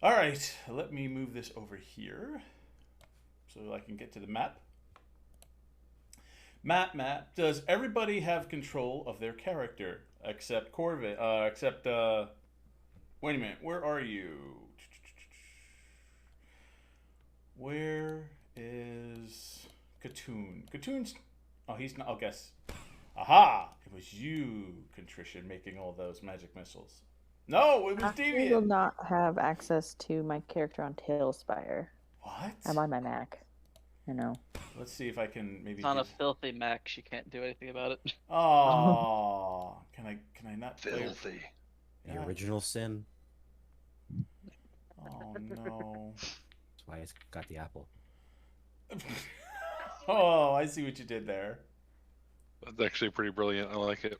All right, let me move this over here so I can get to the map. Map. Does everybody have control of their character except Corvin? Wait a minute. Where are you? Where is Katoon? Katoon's. Oh, he's not. I'll guess. Aha! It was you, Contrition, making all those magic missiles. No, it was I will Deviant. not have access to my character on TaleSpire. I'm What? on my Mac. I know. Let's see if I can maybe It's on do. a filthy Mac. She can't do anything about it. Oh, can I not play? Filthy. The Yeah. original sin. Oh no. That's why it's got the apple. Oh, I see what you did there. That's actually pretty brilliant. I like it.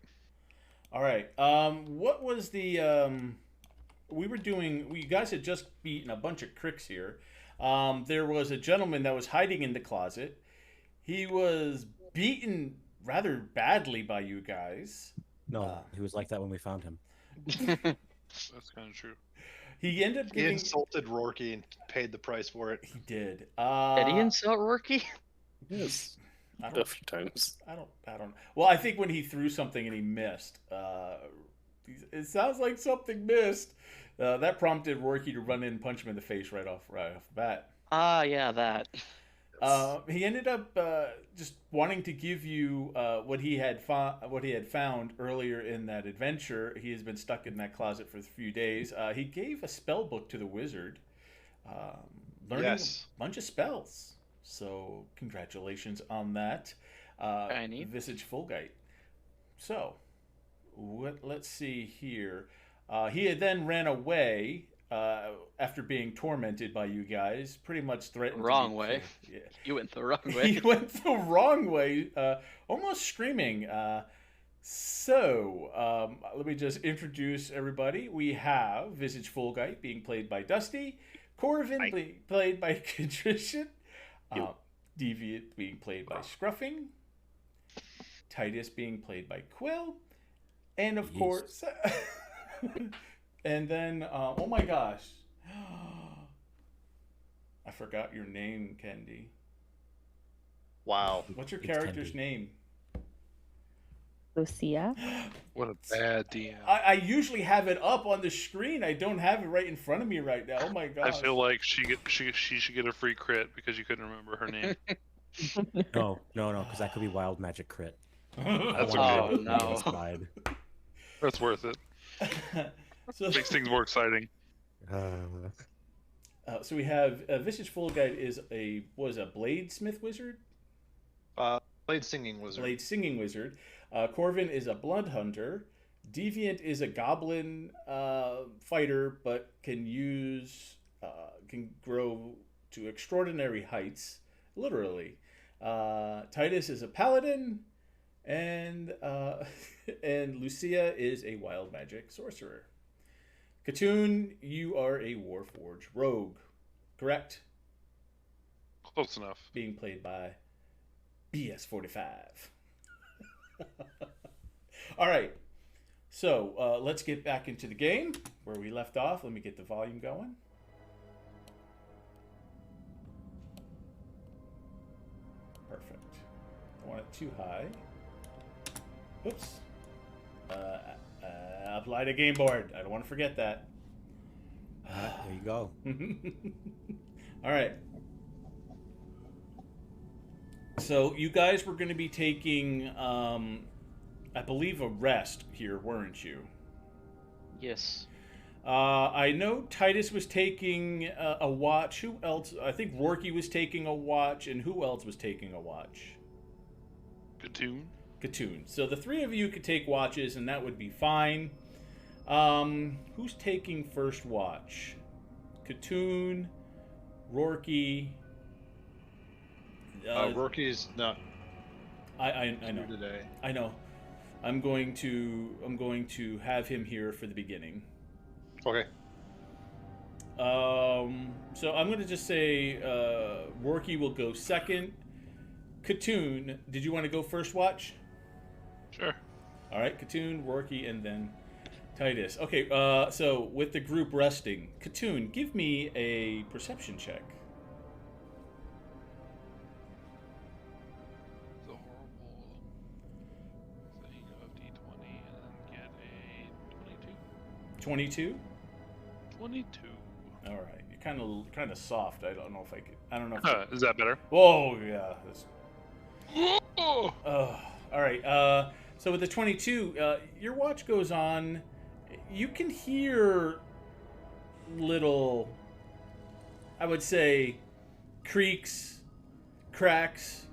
All right. What was the we were doing? You guys had just beaten a bunch of cricks here. There was a gentleman that was hiding in the closet. He was beaten rather badly by you guys. No, he was like that when we found him. That's kind of true. He ended up He getting. insulted Rorky and paid the price for it. He did. Did he insult Rookie? Yes, I a don't. few times. I don't. Well, I think when he threw something and he missed, it sounds like something missed. That prompted Rorky to run in and punch him in the face right off the bat. Ah, yeah, that. He ended up just wanting to give you what he had found earlier in that adventure. He has been stuck in that closet for a few days. He gave a spell book to the wizard, learning Yes. a bunch of spells. So congratulations on that, Shiny. Visage Fulgite. So, let's see here. He had then ran away after being tormented by you guys. Pretty much threatened. Wrong way. Yeah. You went the wrong way. He went the wrong way, almost screaming. Let me just introduce everybody. We have Visage Fulgite being played by Dusty, Corvin being played by Contrition, Deviant being played by Scruffing, Titus being played by Quill, and of Yeast. course, and then, oh my gosh, I forgot your name, Kendi. Wow. What's your It's character's Kendi. name? Lucia. What a bad DM. I usually have it up on the screen. I don't have it right in front of me right now. Oh my I gosh. feel like she should get a free crit because you couldn't remember her name. No, because that could be wild magic crit. That's I okay. wanna Oh, be no. inspired. That's worth it. so, Makes things more exciting. so we have Visage Fulgite was a bladesmith wizard, Blade Singing Wizard. blade singing wizard. Corvin is a blood hunter. Deviant is a goblin fighter, but can grow to extraordinary heights, literally. Titus is a paladin, and and Lucia is a wild magic sorcerer. Katoon, you are a Warforged rogue, correct? Close enough. Being played by BS45. All right, so let's get back into the game where we left off. Let me get the volume going. Perfect. I want it too high. Oops. Apply to game board. I don't want to forget that. There you go. All right. So you guys were going to be taking, I believe, a rest here, weren't you? Yes. I know Titus was taking a watch. Who else? I think Rorky was taking a watch, and who else was taking a watch? Good tune. Katoon. So the three of you could take watches, and that would be fine. Who's taking first watch? Katoon, Rorky. Rorky's not I know. here today. I know. I'm going to have him here for the beginning. Okay. So I'm going to just say Rorky will go second. Katoon, did you want to go first watch? Sure. All right, Katoon, Rorky, and then Titus. Okay, so with the group resting, Katoon, give me a perception check. It's a horrible thing of D20 and get a 22. 22. 22. All right, you're kind of soft. I don't know if I could. I don't know. If Is that better? Whoa, yeah. That's... Oh! All right. So with the 22, your watch goes on. You can hear little, I would say, creaks, cracks,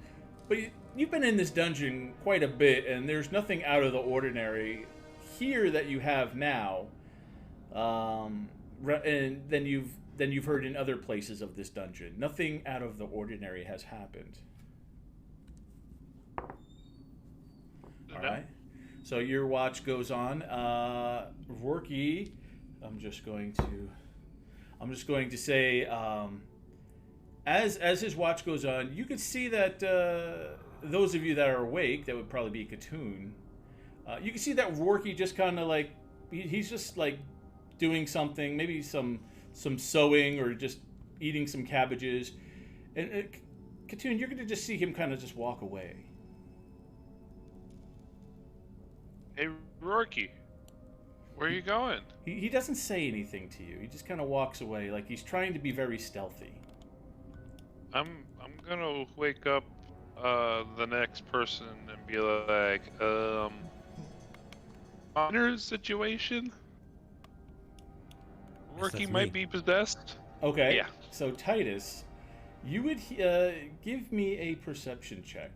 but you've been in this dungeon quite a bit, and there's nothing out of the ordinary here that you have now. And then you've heard in other places of this dungeon. Nothing out of the ordinary has happened. All right. So your watch goes on. Rorky, I'm just going to say, as his watch goes on, you can see that those of you that are awake, that would probably be Katoon. You can see that Rorky just kind of like he's just like doing something, maybe some sewing or just eating some cabbages, and Katoon, you're going to just see him kind of just walk away. Hey, Rorky, where are you going? He doesn't say anything to you. He just kind of walks away, like he's trying to be very stealthy. I'm gonna wake up the next person and be like, honor situation? Yes, Rorky that's might me. be possessed? Okay. Yeah. So Titus, you would give me a perception check.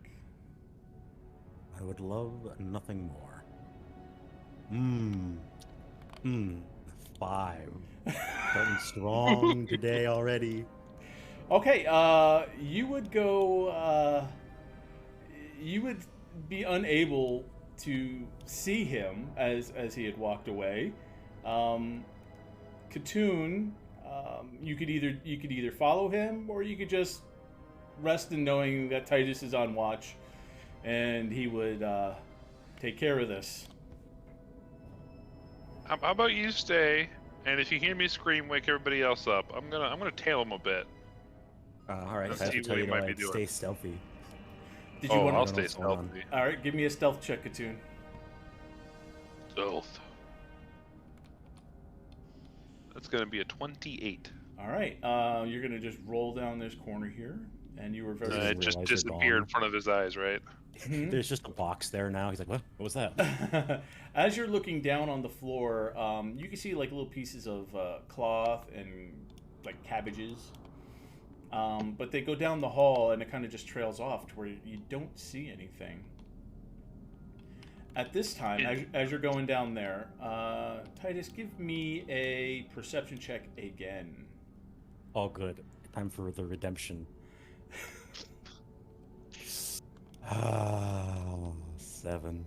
I would love nothing more. 5. Starting strong today already. Okay. You would go. You would be unable to see him as he had walked away. Katoon, you could either follow him or you could just rest in knowing that Titus is on watch, and he would take care of this. How about you stay, and if you hear me scream, wake everybody else up. I'm gonna tail him a bit. All right, Let's I have see to tell what you he to might be like, doing. stay stealthy. Did you want I'll to? stay what's going on. stealthy. All right, give me a stealth check, Katoon. Stealth. That's gonna be a 28. All right, you're gonna just roll down this corner here, and you were very. It just realize they're disappeared in gone. front of his eyes, right? There's just a box there now. He's like, what? What was that? As you're looking down on the floor, you can see like little pieces of cloth and like cabbages. But they go down the hall and it kind of just trails off to where you don't see anything. At this time, as you're going down there, Titus, give me a perception check again. All good. Time for the redemption. 7.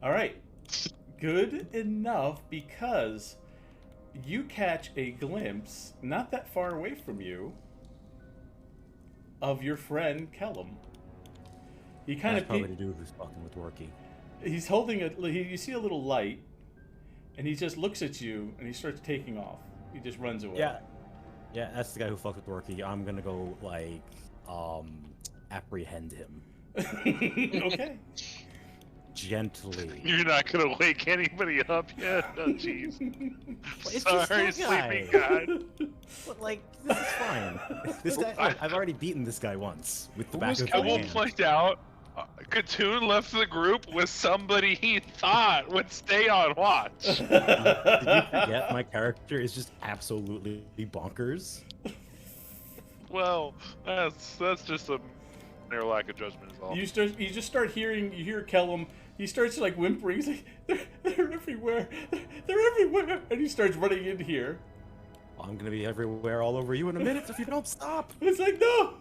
All right. Good enough, because you catch a glimpse, not that far away from you, of your friend Kellum. He kind That's of probably to do with fucking with Rorky. he's holding you see a little light, and he just looks at you and he starts taking off. He just runs away. Yeah, that's the guy who fucked with Rorky. I'm gonna go like apprehend him Okay. gently. You're not gonna wake anybody up yet? Oh, jeez. It's just Sorry, that guy. sleeping guy. But like, this is fine. This guy, I've already beaten this guy once with the back of I my will hand. point out, Katoon left the group with somebody he thought would stay on watch. Did you forget my character is just absolutely bonkers? Well, that's just a mere lack of judgment is all. You just start hearing. You hear Kellum. He starts like whimpering. He's like, "They're everywhere. They're everywhere!" And he starts running in here. I'm gonna be everywhere all over you in a minute if you don't stop. It's like, no.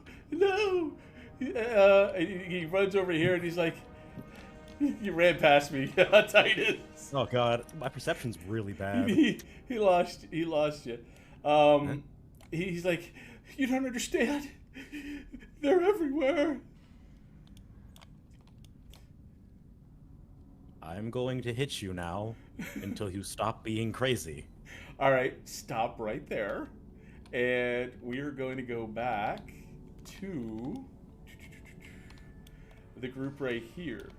He runs over here and he's like, "You ran past me, Titus." Oh god, my perception's really bad. He lost you. He's like, "You don't understand. They're everywhere." I'm going to hit you now. until you stop being crazy. All right, stop right there. And we are going to go back to the group right here.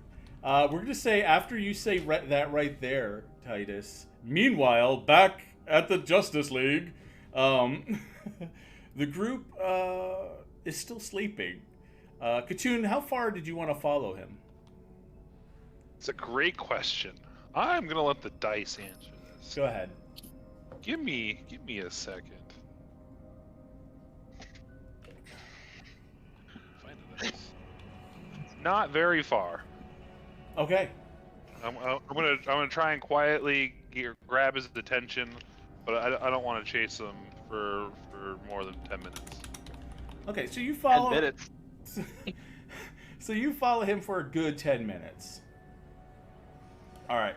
We're going to say, after you say that right there, Titus, meanwhile, back at the Justice League, the group is still sleeping. Katoon, how far did you want to follow him? It's a great question. I'm gonna let the dice answer this. Go ahead. Give me a second. Find the dice. Not very far. Okay. I'm gonna try and quietly grab his attention, but I don't want to chase him for more than 10 minutes. Okay, so you follow. 10 minutes. So you follow him for a good 10 minutes. All right.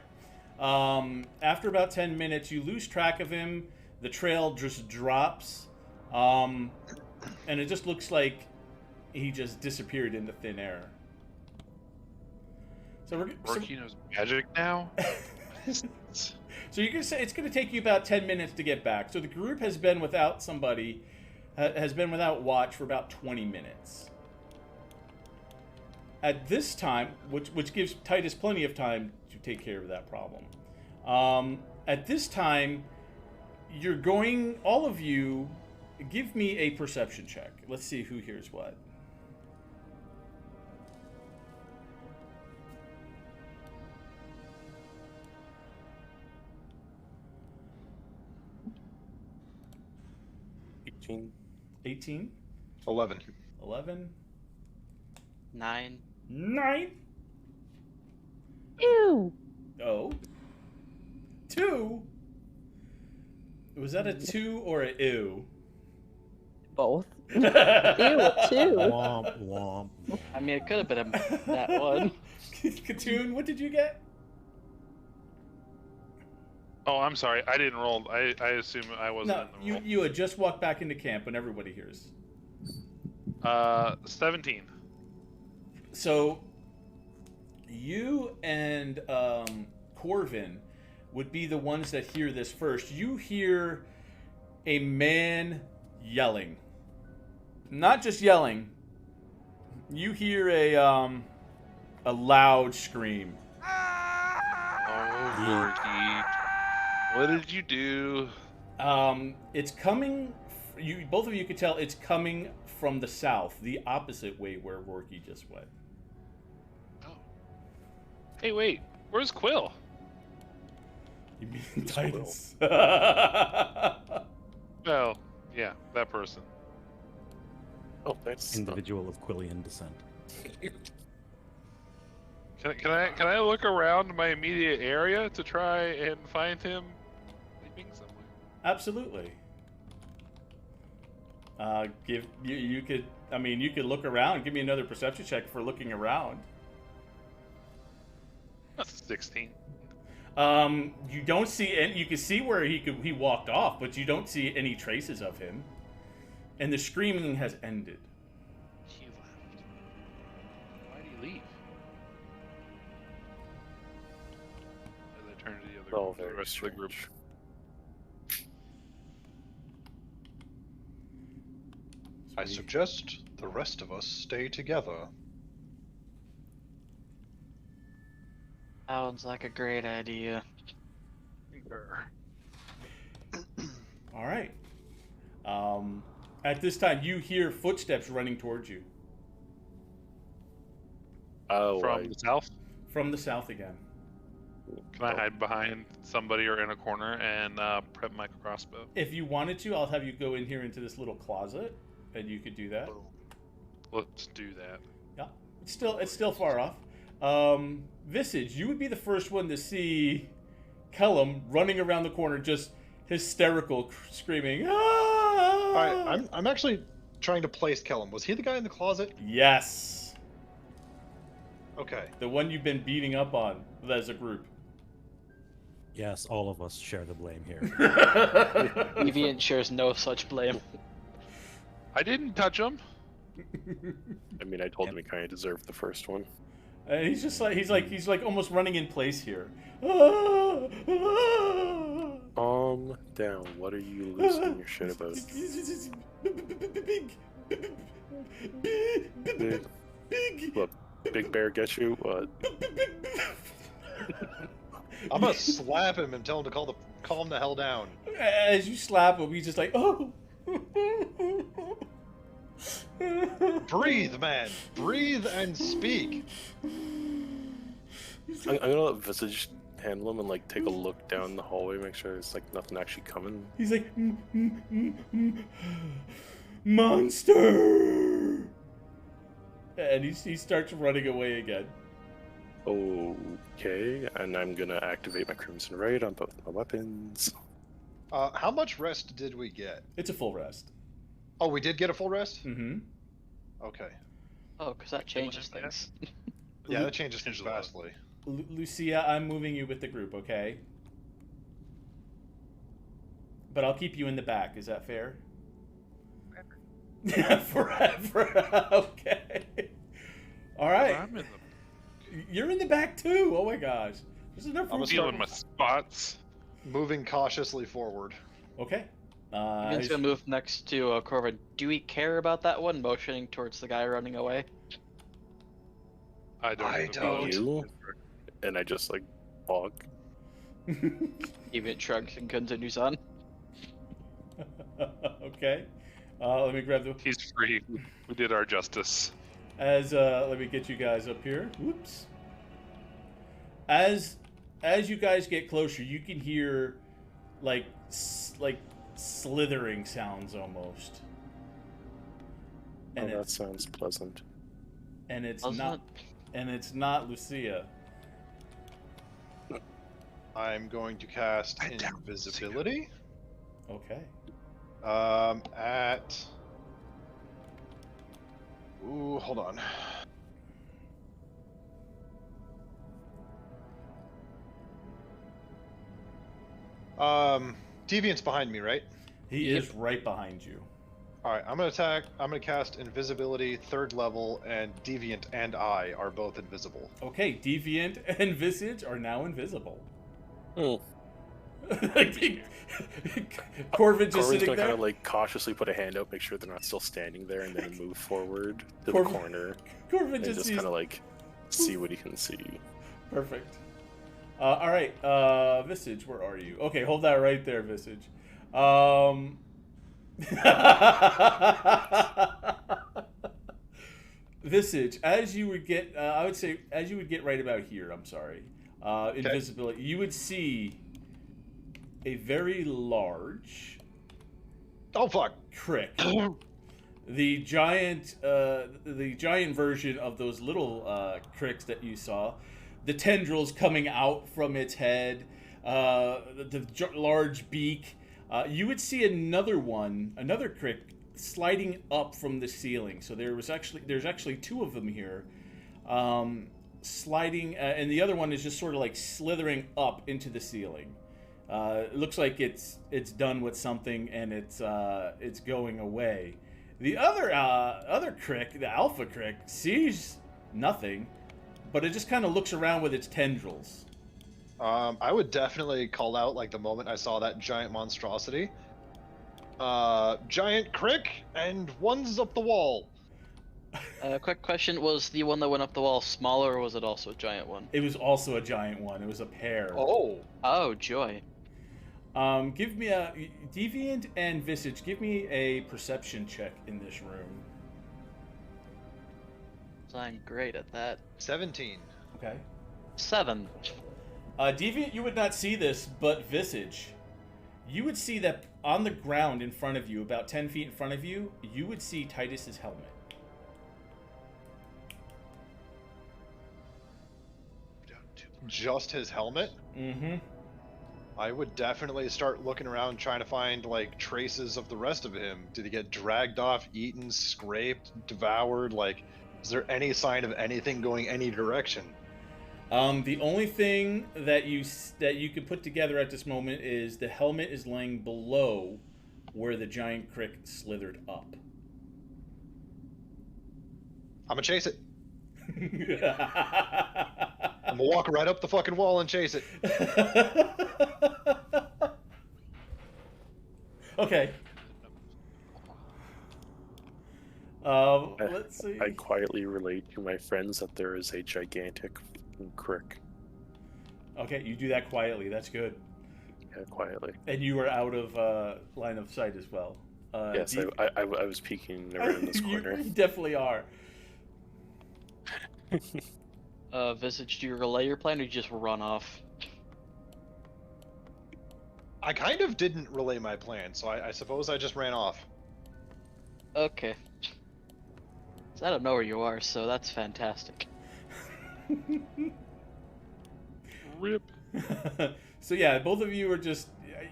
After about 10 minutes, you lose track of him. The trail just drops, and it just looks like he just disappeared into thin air. So Working knows magic now. So you can say it's going to take you about 10 minutes to get back. So the group has been without somebody, has been without watch for about 20 minutes. At this time, which gives Titus plenty of time to take care of that problem. At this time, you're going, all of you, give me a perception check. Let's see who hears what. $18. 18, 11. 11, 9. 9, Ew. oh, 2. Was that a 2 or a ew? Both. Ew, 2. Womp, womp, womp. I mean, it could have been that one. Katoon, what did you get? Oh, I'm sorry. I didn't roll. I assume I wasn't No, in the roll. you had just walked back into camp when everybody hears. 17. So, you and Corvin would be the ones that hear this first. You hear a man yelling. Not just yelling. You hear a loud scream. Oh, Lordy. What did you do? It's coming. Both of you could tell it's coming from the south, the opposite way where Worky just went. Oh. Hey, wait. Where's Quill? You mean Titus? Well, yeah, that person. Oh, that's Individual of Quillian descent. Can I look around my immediate area to try and find him sleeping somewhere? Absolutely. You could. I mean, you could look around. Give me another perception check for looking around. That's 16. You don't see any. You can see where he walked off, but you don't see any traces of him. And the screaming has ended. He left. Why did he leave? As I turn to the other Oh, the very rest of the group. strange. I suggest the rest of us stay together. Sounds like a great idea. All right. At this time, you hear footsteps running towards you Oh, From the south? from the south again. Can I hide behind somebody or in a corner and prep my crossbow? If you wanted to, I'll have you go in here into this little closet, and you could do that. Let's do that. Yeah, it's still far off. Visage, you would be the first one to see Kellum running around the corner, just hysterical, screaming. Ah! All right, I'm actually trying to place Kellum. Was he the guy in the closet? Yes, Okay. the one you've been beating up on as a group. Yes, all of us share the blame here. Deviant shares no such blame. I didn't touch him. I mean, I told him he kind of deserved the first one. And he's like almost running in place here. Ah, ah. Calm down. What are you losing your shit about? Big. What? Big Bear get you? What? I'm gonna slap him and tell him to calm the hell down. As you slap him, he's just like, oh. Breathe, man. Breathe and speak. I'm gonna let Visage handle him and like take a look down the hallway, make sure there's like nothing actually coming. He's like, monster. And he starts running away again. Okay, and I'm gonna activate my Crimson Raid on both my weapons. How much rest did we get? It's a full rest. Oh, we did get a full rest? Mm-hmm. Okay. Oh, because that changes things. Yeah, that changes things vastly. Lucia, I'm moving you with the group, okay? But I'll keep you in the back. Is that fair? Forever. Okay. All right. I'm in You're in the back too. Oh my gosh. There's enough room. the feeling my spots. Moving cautiously forward. Okay. He's gonna move next to Corvin. Do we care about that one motioning towards the guy running away? I don't. You? And I just like walk. Deviant shrugs and continues on. Okay. Let me grab the. He's free. We did our justice. Let me get you guys up here. Whoops. As you guys get closer, you can hear like slithering sounds almost. And that sounds pleasant. And it's Doesn't not. it? And it's not Lucia. I'm going to cast invisibility. Okay. At. Ooh, hold on. Deviant's behind me, right? He is right behind you. Alright, I'm gonna cast invisibility 3rd level, and Deviant and I are both invisible. Okay, Deviant and Visage are now invisible. Oh. Corvin's just Corvin's sitting gonna there. kind of like cautiously put a hand out, make sure they're not still standing there, and then move forward to Corvin- the corner Corvin and just just sees. kind of like see what he can see. Perfect. All right, Visage, where are you? Okay, hold that right there, Visage. Visage, as you would get, I would say, as you would get right about here. I'm sorry. Invisibility. You would see a very large. Oh fuck! Crick. The giant version of those little cricks that you saw, the tendrils coming out from its head, the large beak. You would see another crick sliding up from the ceiling. So there's actually two of them here, sliding, and the other one is just sort of like slithering up into the ceiling. It looks like it's done with something and it's going away. The other crick, the alpha crick, sees nothing, but it just kind of looks around with its tendrils. I would definitely call out like the moment I saw that giant monstrosity. Giant crick, and one's up the wall. Quick question: was the one that went up the wall smaller, or was it also a giant one? It was also a giant one. It was a pair. Oh. Oh, joy. Give me a Deviant and Visage. Give me a perception check in this room. I'm great at that. 17. Okay. 7. Deviant, you would not see this, but Visage, you would see that on the ground in front of you, about 10 feet in front of you, you would see Titus's helmet. Just his helmet? Mm-hmm. I would definitely start looking around trying to find like traces of the rest of him. Did he get dragged off, eaten, scraped, devoured? Like, is there any sign of anything going any direction? The only thing that you could put together at this moment is the helmet is laying below where the giant crick slithered up. I'm gonna chase it. I'm gonna walk right up the fucking wall and chase it. Okay. Let's see. I quietly relate to my friends that there is a gigantic crick. Okay, you do that quietly. That's good. Yeah, quietly. And you are out of line of sight as well. Yes, I was peeking around this corner. You definitely are. Visage, do you relay your plan or you just run off? I kind of didn't relay my plan, so I suppose I just ran off. Okay. So I don't know where you are, so that's fantastic. Rip. So yeah, both of you are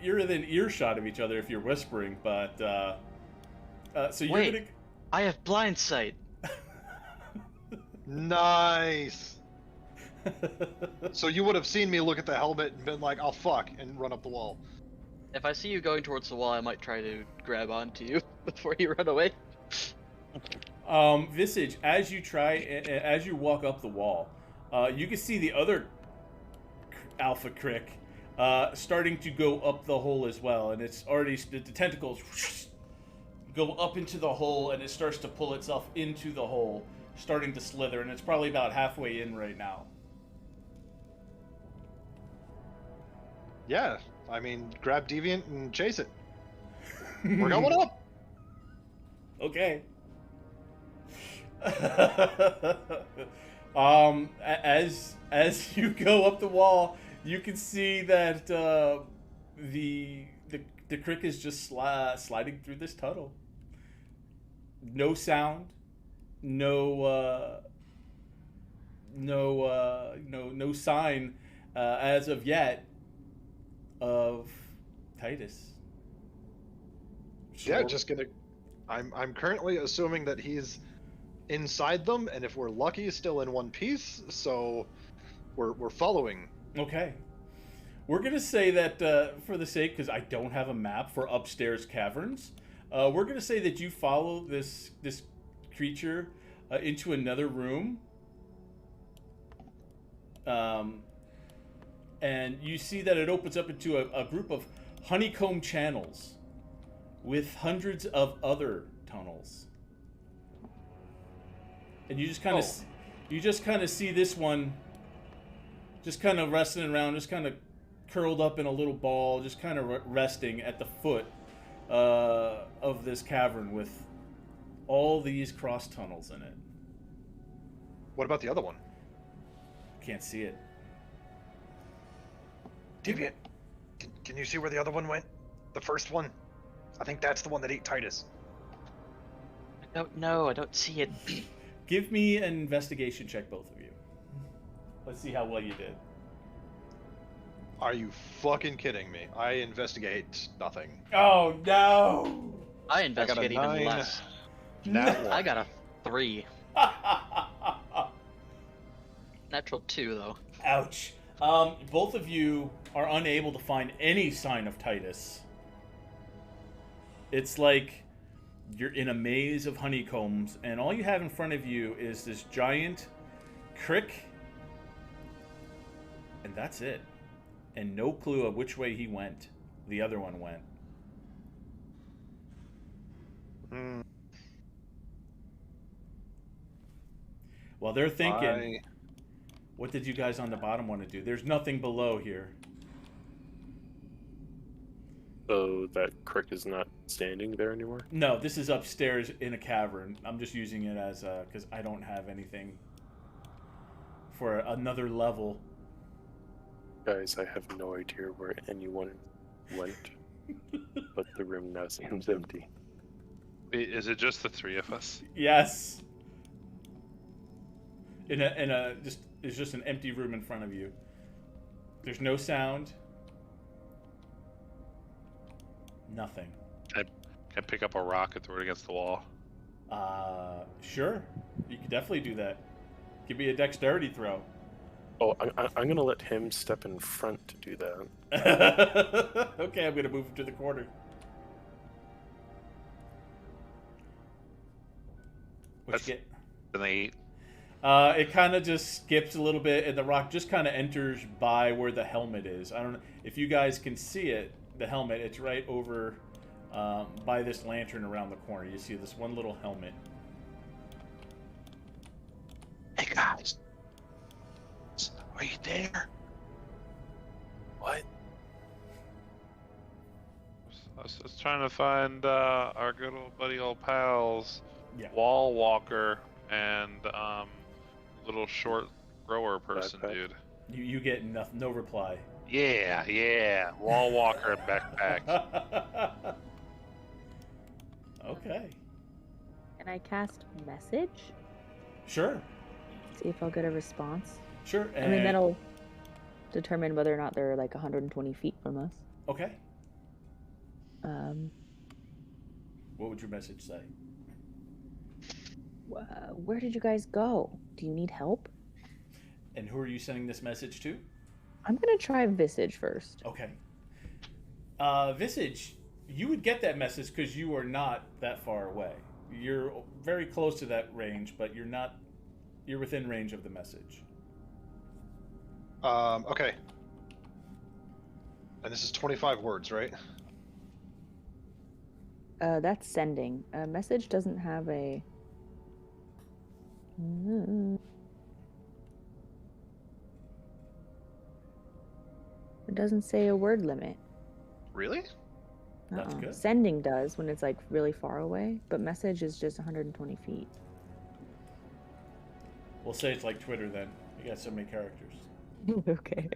you're within earshot of each other if you're whispering, but so you're Wait. gonna. I have blind sight. Nice. So you would have seen me look at the helmet and been like, "Oh fuck," and run up the wall. If I see you going towards the wall, I might try to grab onto you before you run away. Visage, as you walk up the wall, you can see the other alpha crick starting to go up the hole as well, and it's already the tentacles go up into the hole, and it starts to pull itself into the hole, starting to slither, and it's probably about halfway in right now. Yeah, I mean, grab Deviant and chase it. We're going up. Okay. As you go up the wall, you can see that the crick is just sliding through this tunnel. No sound, no sign as of yet of Titus. Yeah, just gonna. I'm currently assuming that he's inside them, and if we're lucky, still in one piece. So we're following. Okay. We're gonna say that for the sake, because I don't have a map for upstairs caverns, we're gonna say that you follow this creature into another room, and you see that it opens up into a group of honeycomb channels with hundreds of other tunnels, and you just kind of see this one just kind of resting around, just kind of curled up in a little ball, just kind of resting at the foot of this cavern with all these cross tunnels in it. What about the other one? Can't see it. Deviant, can you see where the other one went? The first one? I think that's the one that ate Titus. I don't know. I don't see it. Give me an investigation check, both of you. Let's see how well you did. Are you fucking kidding me? I investigate nothing. Oh no! I investigate even 9. less. Nat 1. I got a 3. Natural 2, though. Ouch. Both of you are unable to find any sign of Titus. It's like you're in a maze of honeycombs, and all you have in front of you is this giant crick, and that's it. And no clue of which way he went. The other one went. While they're thinking, what did you guys on the bottom want to do? There's nothing below here. So that crick is not standing there anymore? No, this is upstairs in a cavern. I'm just using it as because I don't have anything for another level. Guys, I have no idea where anyone went, but the room now seems empty. Wait, is it just the 3 of us? Yes. It's just an empty room in front of you. There's no sound. Nothing. Can I pick up a rock and throw it against the wall? Sure. You can definitely do that. Give me a dexterity throw. Oh, I'm gonna let him step in front to do that. Okay, I'm gonna move him to the corner. What'd you get? An 8. It kind of just skips a little bit, and the rock just kind of enters by where the helmet is. I don't know if you guys can see it. The helmet, it's right over by this lantern around the corner. You see this one little helmet. Hey guys, are you there? What? I was just trying to find our good old buddy, old pals, Yeah. Wall Walker and little short grower person, Backpack. dude. You get no reply. Yeah, Wall Walker and backpack. Okay. Can I cast message? Sure. See if I'll get a response. Sure. I mean, that'll determine whether or not they're like 120 feet from us. Okay. Um, What would your message say? where did you guys go? Do you need help? And who are you sending this message to? I'm gonna try Visage first. Okay. Visage, you would get that message because you are not that far away. You're very close to that range, but you're not. You're within range of the message. Okay. And this is 25 words, right? That's sending. A message doesn't have a. It doesn't say a word limit. Really? That's good. Sending does when it's like really far away, but message is just 120 feet. We'll say it's like Twitter then. You got so many characters. Okay.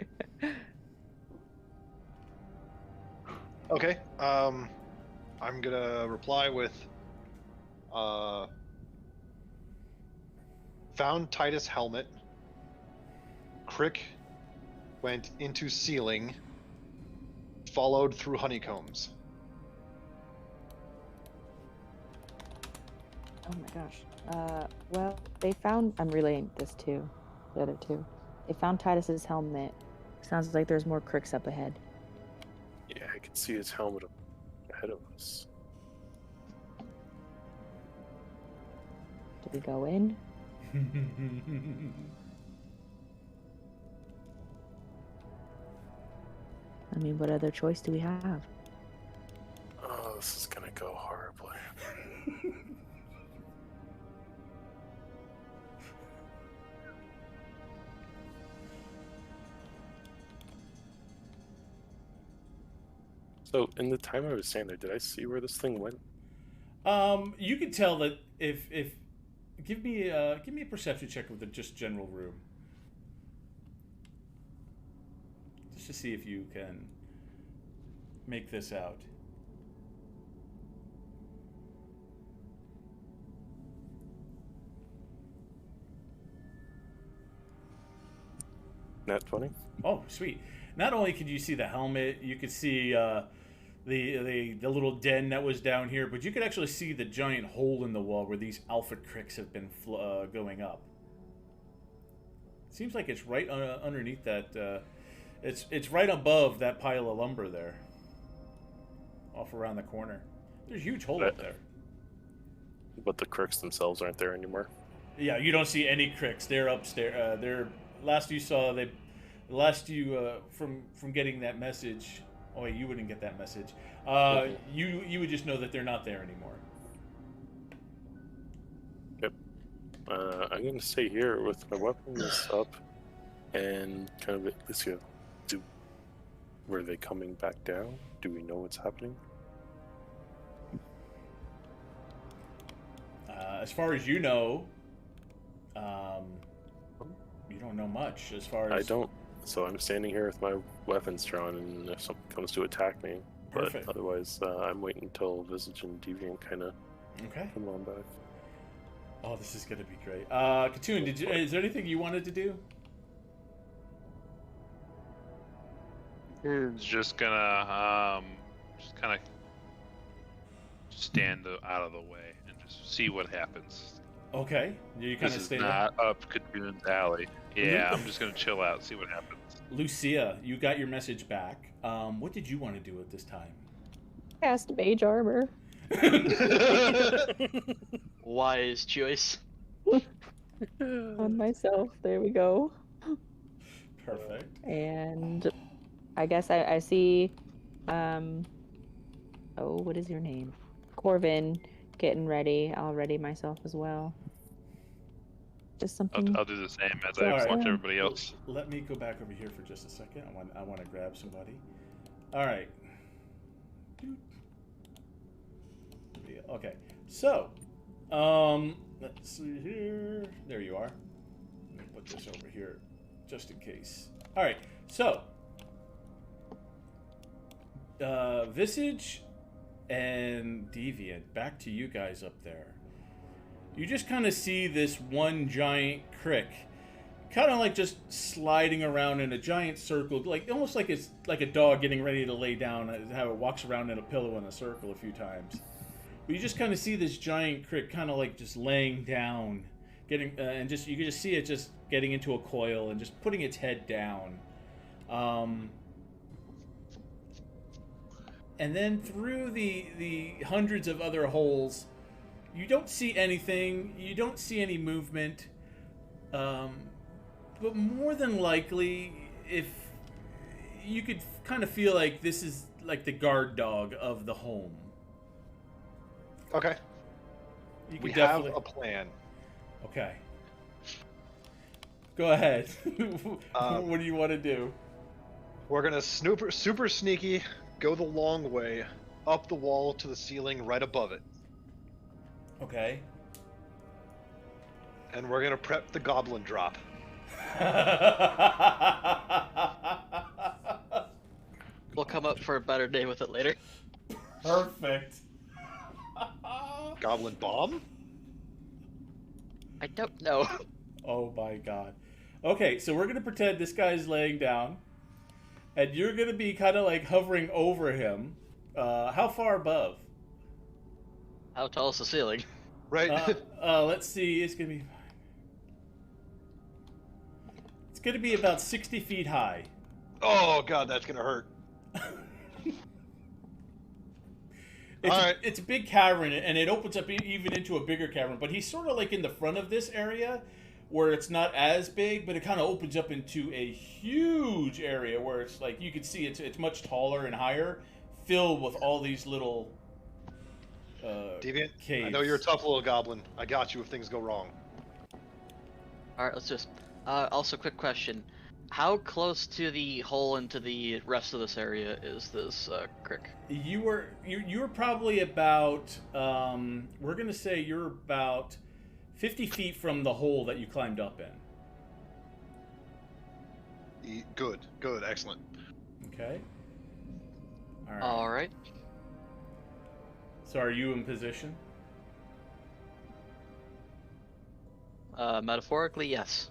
Okay. I'm gonna reply with found Titus helmet. Crick went into ceiling, followed through honeycombs. Oh my gosh. Well, they found. I'm relaying this to the other two. They found Titus's helmet. Sounds like there's more cricks up ahead. Yeah, I can see his helmet up ahead of us. Do we go in? I mean, what other choice do we have? Oh, this is gonna go horribly. So, in the time I was standing there, did I see where this thing went? You can tell that if give me a perception check with the just general room, just to see if you can make this out. Nat 20? Oh, sweet! Not only could you see the helmet, you could see the little den that was down here, but you could actually see the giant hole in the wall where these alpha cricks have been going up. Seems like it's right underneath that. It's right above that pile of lumber there, off around the corner. There's a huge hole up there. But the crooks themselves aren't there anymore. Yeah, you don't see any cricks. They're upstairs. They're last you saw they, last you from getting that message. Oh wait, you wouldn't get that message. You would just know that they're not there anymore. Yep. I'm gonna stay here with my weapons up, and kind of at least were they coming back down? Do we know what's happening? As far as you know, you don't know much. As far as I don't. So I'm standing here with my weapons drawn, and if something comes to attack me, Perfect. but otherwise, I'm waiting until Visage and Deviant kind of Okay. come on back. Oh, this is gonna be great. Katoon, is there anything you wanted to do? It's just gonna just kind of stand out of the way and just see what happens. Okay, you kind This of is stay there. not up Katoon's alley. Yeah, I'm just gonna chill out, see what happens. Lucia, you got your message back. What did you want to do at this time? Cast mage armor. Wise choice. on myself. There we go. Perfect. And I guess I see, what is your name? Corvin getting ready. I'll ready myself as well. Just something. I'll do the same as All I right. watch everybody else. Let me go back over here for just a second. I want to grab somebody. All right. Okay. So, let's see here. There you are. Let me put this over here just in case. All right. So, Visage and Deviant, back to you guys up there. You just kind of see this one giant crick, kind of like just sliding around in a giant circle, like almost like it's like a dog getting ready to lay down, how it walks around in a pillow in a circle a few times. But you just kind of see this giant crick kind of like just laying down, getting, and just you can just see it just getting into a coil and just putting its head down. And then through the hundreds of other holes, you don't see anything. You don't see any movement. But more than likely, if you could kind of feel like this is like the guard dog of the home. Okay. You could We definitely... have a plan. Okay. Go ahead. What do you want to do? We're gonna super sneaky, go the long way, up the wall to the ceiling right above it. Okay. And we're gonna prep the goblin drop. We'll come up for a better day with it later. Perfect. Goblin bomb? I don't know. Oh my god. Okay, so we're gonna pretend this guy's laying down, and you're gonna be kind of like hovering over him. How far above? How tall is the ceiling? Right. Let's see. It's gonna be about 60 feet high. Oh god, that's gonna hurt. It's a big cavern, and it opens up even into a bigger cavern. But he's sort of like in the front of this area, where it's not as big, but it kind of opens up into a huge area where it's like you can see it's much taller and higher, filled with all these little Deviant, caves. I know you're a tough little goblin. I got you if things go wrong. Alright, let's just... also, quick question. How close to the hole into the rest of this area is this crick? You were probably about we're gonna say you're about 50 feet from the hole that you climbed up in. Good, excellent. Okay. All right. Alright. So are you in position? Metaphorically, yes.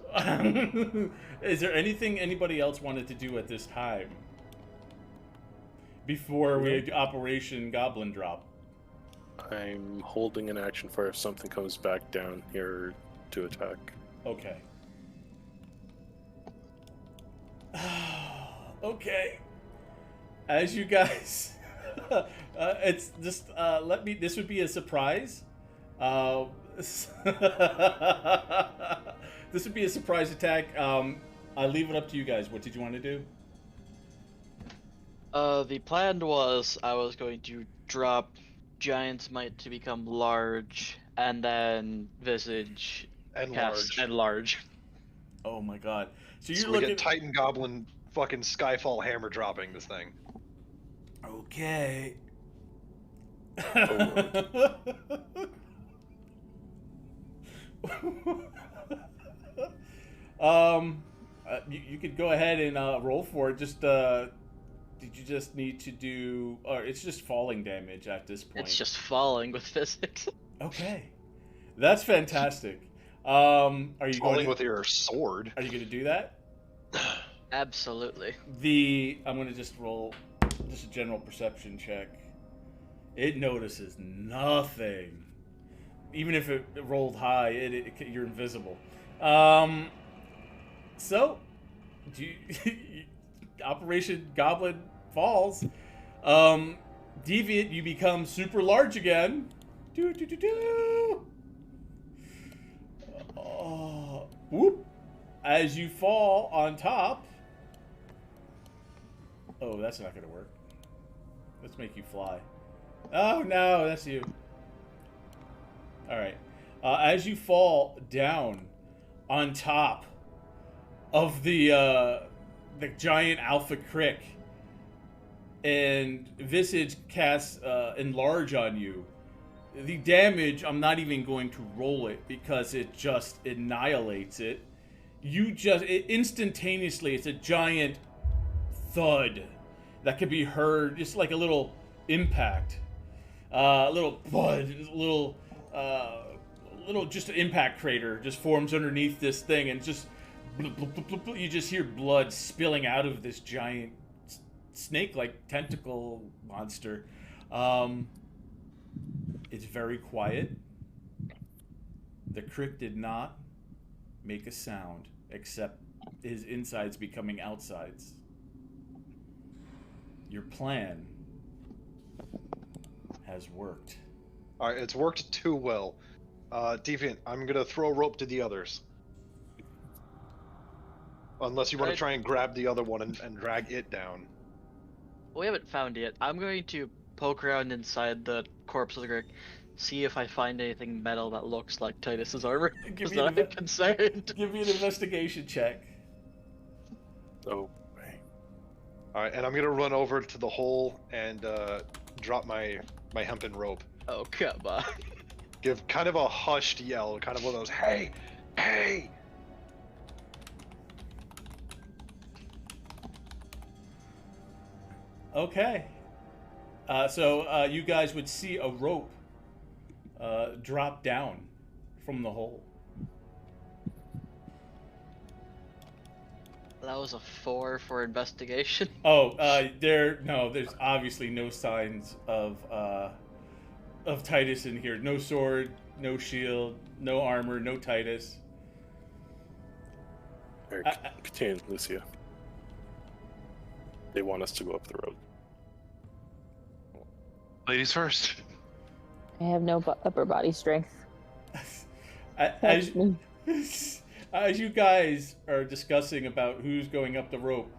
Is there anything anybody else wanted to do at this time? Before we had Operation Goblin Drop. I'm holding an action for if something comes back down here to attack. Okay. Okay. As you guys... it's just... this would be a surprise. This would be a surprise attack. I leave it up to you guys. What did you want to do? The plan was I was going to drop Giant's Might to become large, and then Visage And cast large. Enlarge. Oh my god. So you're So we looking... get Titan Goblin fucking Skyfall hammer dropping this thing. Okay. You could go ahead and roll for it. Just did you just need to do, or it's just falling damage at this point? It's just falling with physics. Okay, that's fantastic. Are you Falling going with your sword. Are you going to do that? Absolutely. I'm going to just roll just a general perception check. It notices nothing. Even if it rolled high, you're invisible. So, Operation Goblin falls. Deviant, you become super large again. Oh. whoop, as you fall on top. Oh, that's not going to work. Let's make you fly. Oh, no, that's you. All right. As you fall down on top of the giant Alpha Crick, and Visage casts Enlarge on you, the damage, I'm not even going to roll it because it just annihilates it. Instantaneously, it's a giant thud that can be heard, just like a little impact, a little bud, little just an impact crater just forms underneath this thing, and just you just hear blood spilling out of this giant snake-like tentacle monster. It's very quiet. The crick did not make a sound except his insides becoming outsides. Your plan has worked. All right, it's worked too well. Deviant, I'm gonna throw a rope to the others. Unless you want to try and grab the other one and drag it down. We haven't found it. I'm going to poke around inside the corpse of the Grick, see if I find anything metal that looks like Titus's armor. Give Because me I'm concerned. Give me an investigation check. Oh, Alright, and I'm gonna run over to the hole and drop my hempen rope. Oh, come on. Give kind of a hushed yell, kind of one of those, hey! Hey! Okay. So you guys would see a rope drop down from the hole. That was a 4 for investigation. Oh, there's obviously no signs of Titus in here. No sword, no shield, no armor, no Titus. Eric, continue, Lucia. They want us to go up the road. Ladies first. I have no upper body strength. As you guys are discussing about who's going up the rope,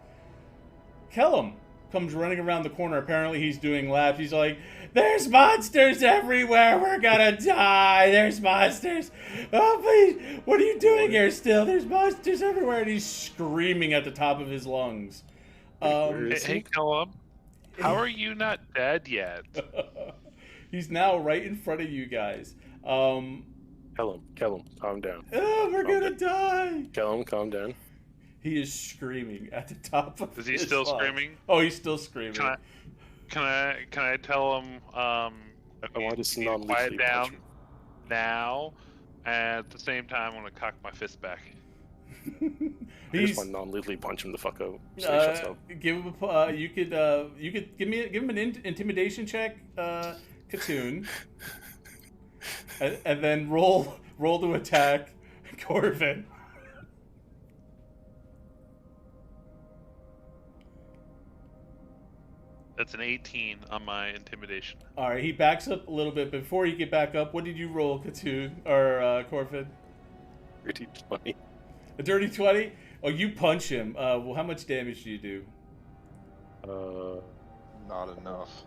Kellum comes running around the corner. Apparently he's doing laps. He's like, there's monsters everywhere. We're gonna die. There's monsters. Oh, please. What are you doing here still? There's monsters everywhere. And he's screaming at the top of his lungs. Hey, Callum. How are you not dead yet? He's now right in front of you guys. Callum, calm down. Oh, we're gonna die. Callum, calm down. He is screaming at the top of Is he his still lungs. screaming? Oh, he's still screaming. Can I tell him I want to see non-lethally quiet down punch him. now, and at the same time I'm gonna cock my fist back. I just want to non-lethally punch him the fuck out. So he shuts up. Give him a. You could give him an intimidation check, Katoon, and then roll to attack Corvin. That's an 18 on my intimidation. All right, he backs up a little bit. Before you get back up, what did you roll, Katoon or Corvin? Dirty 20. A dirty 20? Oh, you punch him. Well, how much damage do you do? Not enough.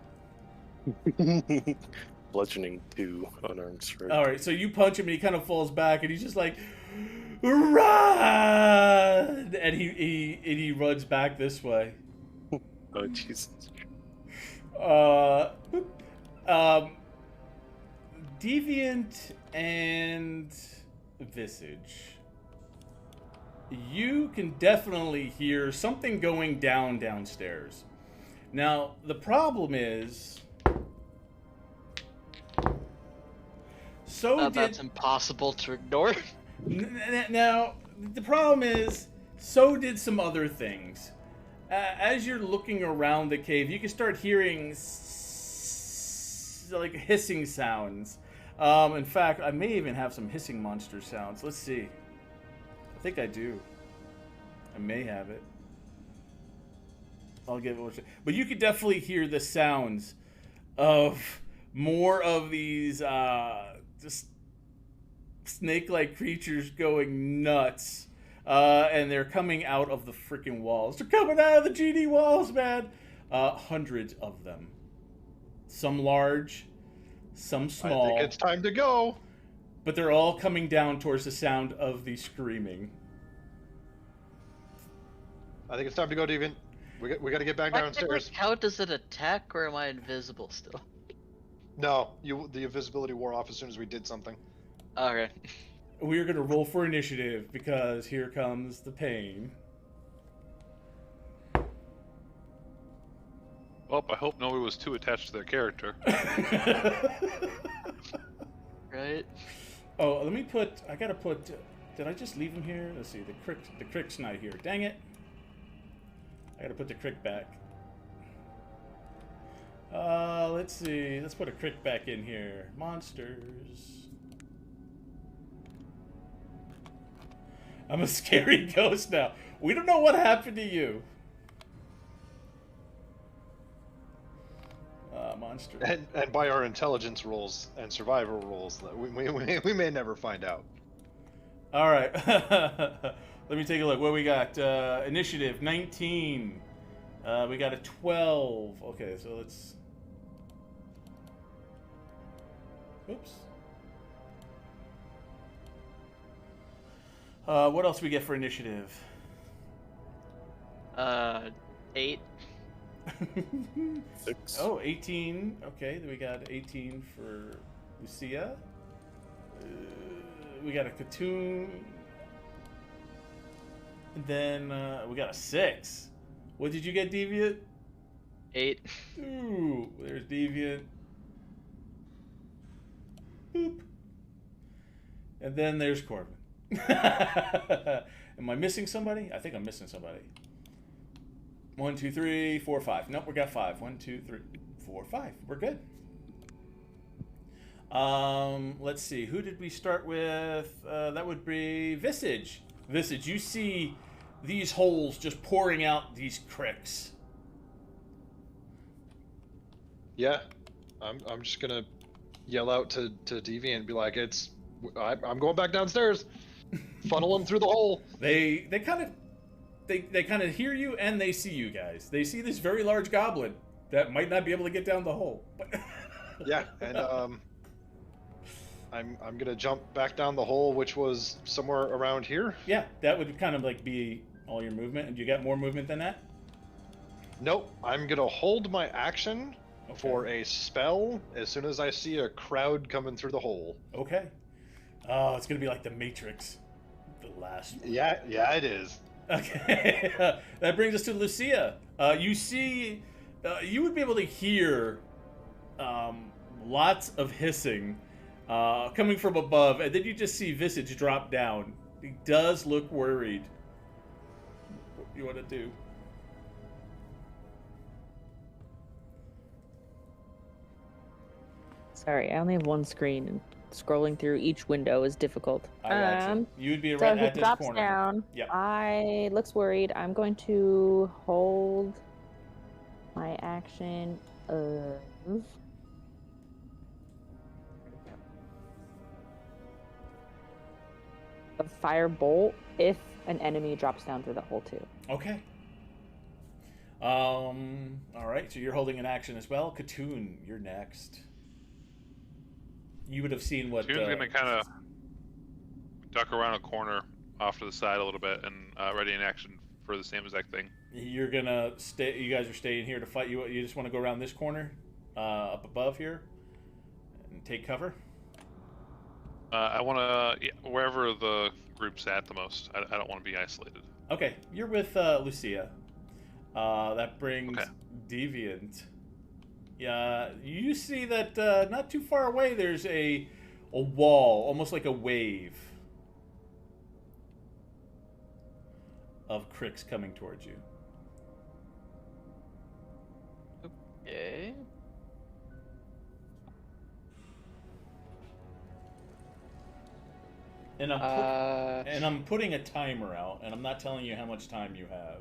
Bludgeoning 2 unarmed strike. All right, so you punch him and he kind of falls back and he's just like, run! And he runs back this way. Oh, Jesus. Deviant and Visage. You can definitely hear something going downstairs. Now, the problem is... That's impossible to ignore. Now, the problem is, so did some other things. As you're looking around the cave, you can start hearing like hissing sounds. In fact, I may even have some hissing monster sounds. Let's see. I think I do. I may have it. I'll give it a shot. But you could definitely hear the sounds of more of these just snake-like creatures going nuts. And they're coming out of the freaking walls. They're coming out of the GD walls, man. Hundreds of them. Some large, some small. I think it's time to go. But they're all coming down towards the sound of the screaming. I think it's time to go, Deviant. We got to get back downstairs. Count as an attack, or am I invisible still? No, the invisibility wore off as soon as we did something. Okay. We're going to roll for initiative because here comes the pain. Well, I hope nobody was too attached to their character. Right? Oh, let me put... I got to put... Did I just leave him here? Let's see. The crick's not here. Dang it. I got to put the crick back. Let's see. Let's put a crick back in here. Monsters. I'm a scary ghost now. We don't know what happened to you. Monster. And by our intelligence rolls and survival rolls, we may never find out. All right. Let me take a look. What we got? Initiative 19. We got a 12. Okay, so let's... Oops. What else we get for initiative? 8. 6. Oh, 18. Okay, then we got 18 for Lucia. We got a Katoon. And then we got a 6. What did you get, Deviant? 8. Ooh, there's Deviant. Boop. And then there's Corbin. Am I missing somebody? I think I'm missing somebody. 1, 2, 3, 4, 5. Nope, we got 5. 1, 2, 3, 4, 5. We're good. Let's see. Who did we start with? That would be Visage. Visage, you see these holes just pouring out these cricks. Yeah, I'm just gonna yell out to Deviant and be like, I'm going back downstairs. Funnel them through the hole. They kind of hear you and they see you guys. They see this very large goblin that might not be able to get down the hole. Yeah, and I'm gonna jump back down the hole, which was somewhere around here. Yeah, that would kind of like be all your movement. And you got more movement than that? Nope, I'm gonna hold my action for a spell as soon as I see a crowd coming through the hole. Okay. Oh, it's gonna be like the Matrix, the last one. Yeah, it is. Okay, that brings us to Lucia. You see, you would be able to hear lots of hissing coming from above, and then you just see Visage drop down. He does look worried. What do you want to do? Sorry, I only have one screen, and scrolling through each window is difficult. I got you. You would be So right if at it this drops corner. down, Yep. I looks worried. I'm going to hold my action of firebolt if an enemy drops down through the hole too. Okay. All right. So you're holding an action as well. Katoon, you're next. You would have seen what. Toon's gonna kind of duck around a corner off to the side a little bit and ready in action for the same exact thing. You're gonna stay. You guys are staying here to fight. You just want to go around this corner, up above here, and take cover. I want to wherever the group's at the most. I don't want to be isolated. Okay, you're with Lucia. That brings Okay. Deviant. Yeah, you see that not too far away. There's a wall, almost like a wave of cricks coming towards you. Okay. And I'm putting a timer out, and I'm not telling you how much time you have.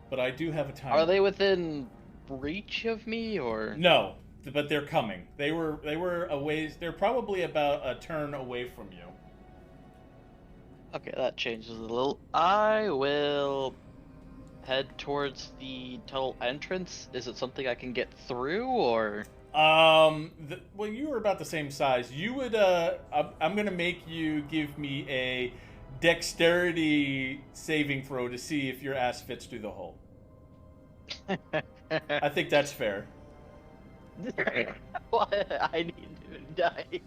But I do have a timer. Are they within reach of me, or? No, but they're coming. They were a ways. They're probably about a turn away from you. Okay, that changes a little. I will head towards the tunnel entrance. Is it something I can get through, or? Well, you were about the same size. You would. I'm gonna make you give me a dexterity saving throw to see if your ass fits through the hole. I think that's fair. What? I need to die.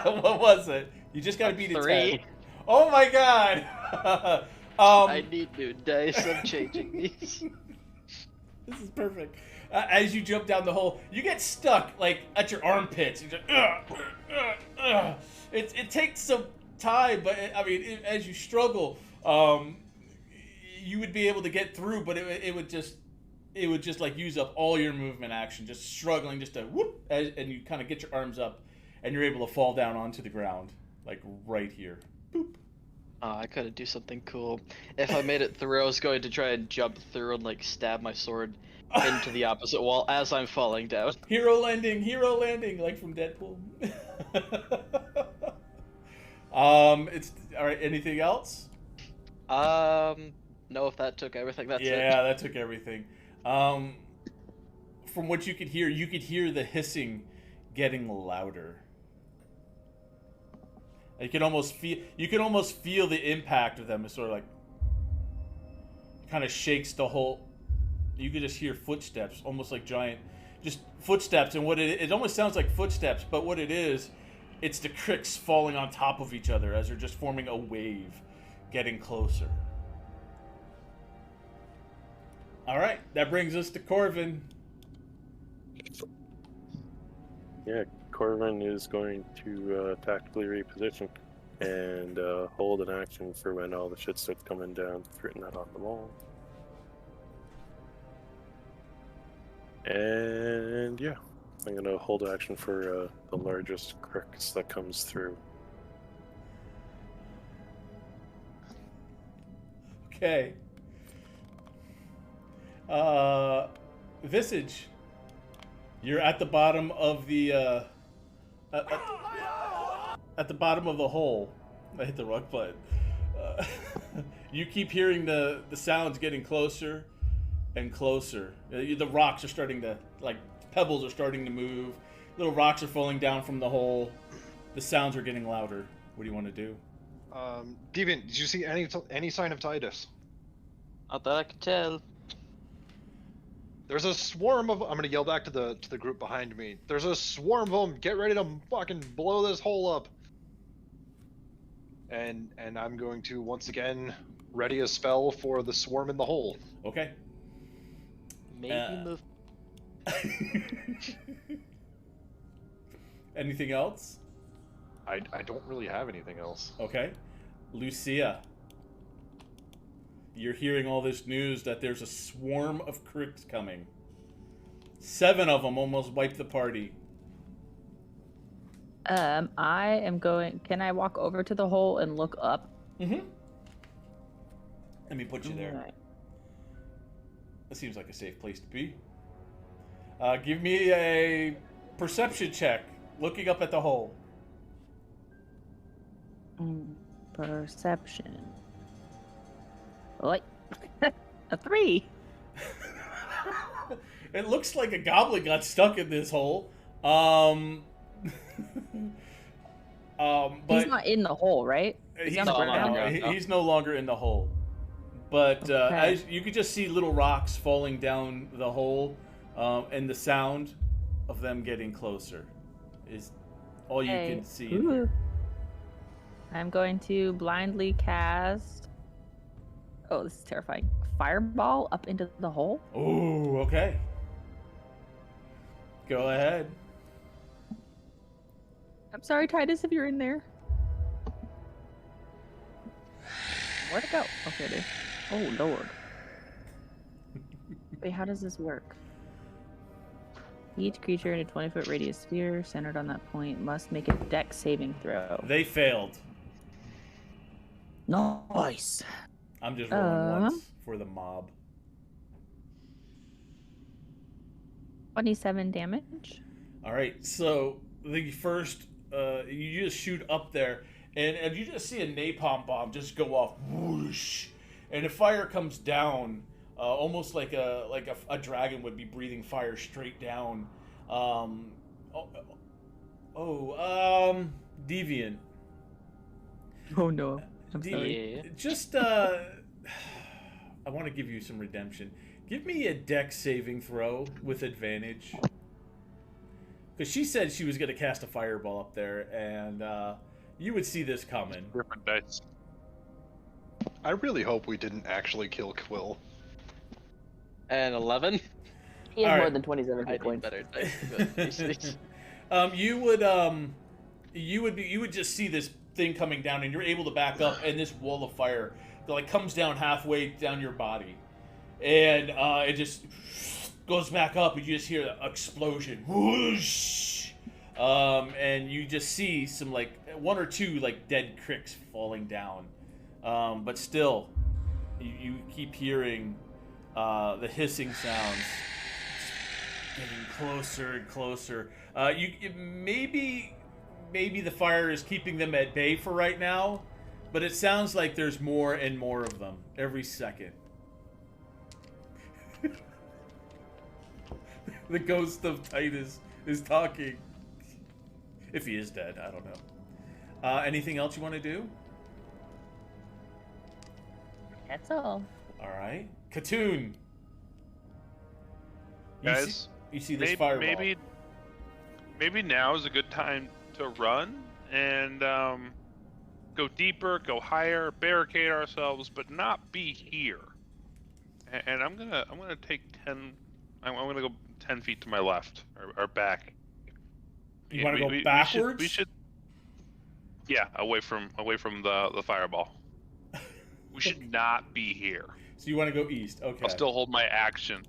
What was it? You just gotta beat a 3. 10. Oh my god! I need new dice. I'm changing these. This is perfect. As you jump down the hole, you get stuck like at your armpits. You just, It takes some time, but I mean, as you struggle, you would be able to get through, but it would just like use up all your movement action, just struggling, just to whoop, and you kind of get your arms up, and you're able to fall down onto the ground, like right here. Boop. I could do something cool. If I made it through, I was going to try and jump through and like stab my sword into the opposite wall as I'm falling down. Hero landing, like from Deadpool. It's all right. Anything else? No, if that took everything, that's it. Yeah, that took everything. From what you could hear the hissing getting louder. You can almost feel the impact of them. It's sort of like kind of shakes the whole. You could just hear footsteps, almost like giant, just footsteps. And what it almost sounds like footsteps, but what it is, it's the cricks falling on top of each other as they're just forming a wave, getting closer. All right, that brings us to Corvin. Yeah, Corvin is going to tactically reposition and hold an action for when all the shit starts coming down. It's written that on the wall. And yeah, I'm going to hold action for the largest crux that comes through. Okay. Visage. You're at the bottom of the at the bottom of the hole. I hit the wrong button. You keep hearing the sounds getting closer and closer. The rocks are starting to, like, pebbles are starting to move. Little rocks are falling down from the hole. The sounds are getting louder. What do you want to do? Deviant, did you see any sign of Titus? Not that I can tell. There's a swarm of. I'm gonna yell back to the group behind me. There's a swarm of them. Get ready to fucking blow this hole up. And I'm going to once again ready a spell for the swarm in the hole. Okay. Maybe move. Anything else? I don't really have anything else. Okay. Lucia. You're hearing all this news that there's a swarm of cricks coming. 7 of them almost wiped the party. I am going. Can I walk over to the hole and look up? Mm-hmm. Let me put you there. Right. That seems like a safe place to be. Give me a perception check, looking up at the hole. Perception. What? A 3. It looks like a goblin got stuck in this hole. But He's not in the hole, right? he's, on the ground? he's no longer in the hole. But Okay. as you could just see little rocks falling down the hole, and the sound of them getting closer is all you can see. in here. I'm going to blindly cast. Oh, this is terrifying. Fireball up into the hole. Oh, okay. Go ahead. I'm sorry, Titus, if you're in there. Where'd it go? Okay, it is. Oh, Lord. Wait, how does this work? Each creature in a 20-foot radius sphere centered on that point must make a dex saving throw. They failed. Nice. I'm just rolling once for the mob. 27 damage. All right, so the first, you just shoot up there, and you just see a napalm bomb just go off, whoosh, and the fire comes down, almost like a dragon would be breathing fire straight down. Deviant. Oh no. I'm sorry. Yeah. Just, I want to give you some redemption. Give me a dex saving throw with advantage. Because she said she was going to cast a fireball up there, and you would see this coming. Different dice. I really hope we didn't actually kill Quill. And 11. He has All more right. than 27 I hit need points. better dice. You would just see this thing coming down, and you're able to back up, and this wall of fire that like comes down halfway down your body, and it just goes back up, and you just hear the explosion, whoosh, and you just see some like one or two like dead cricks falling down, but still, you keep hearing the hissing sounds getting closer and closer. Maybe the fire is keeping them at bay for right now, but it sounds like there's more and more of them every second. The ghost of Titus is talking. If he is dead, I don't know. Anything else you want to do? That's all. All right, Katoon. Guys, you see this fireball. Maybe now is a good time to run and go deeper, go higher, barricade ourselves, but not be here. And I'm gonna take 10. I'm gonna go 10 feet to my left or back. You want to go backwards? We should. Yeah, away from the fireball. We should not be here. So you want to go east? Okay. I'll still hold my action.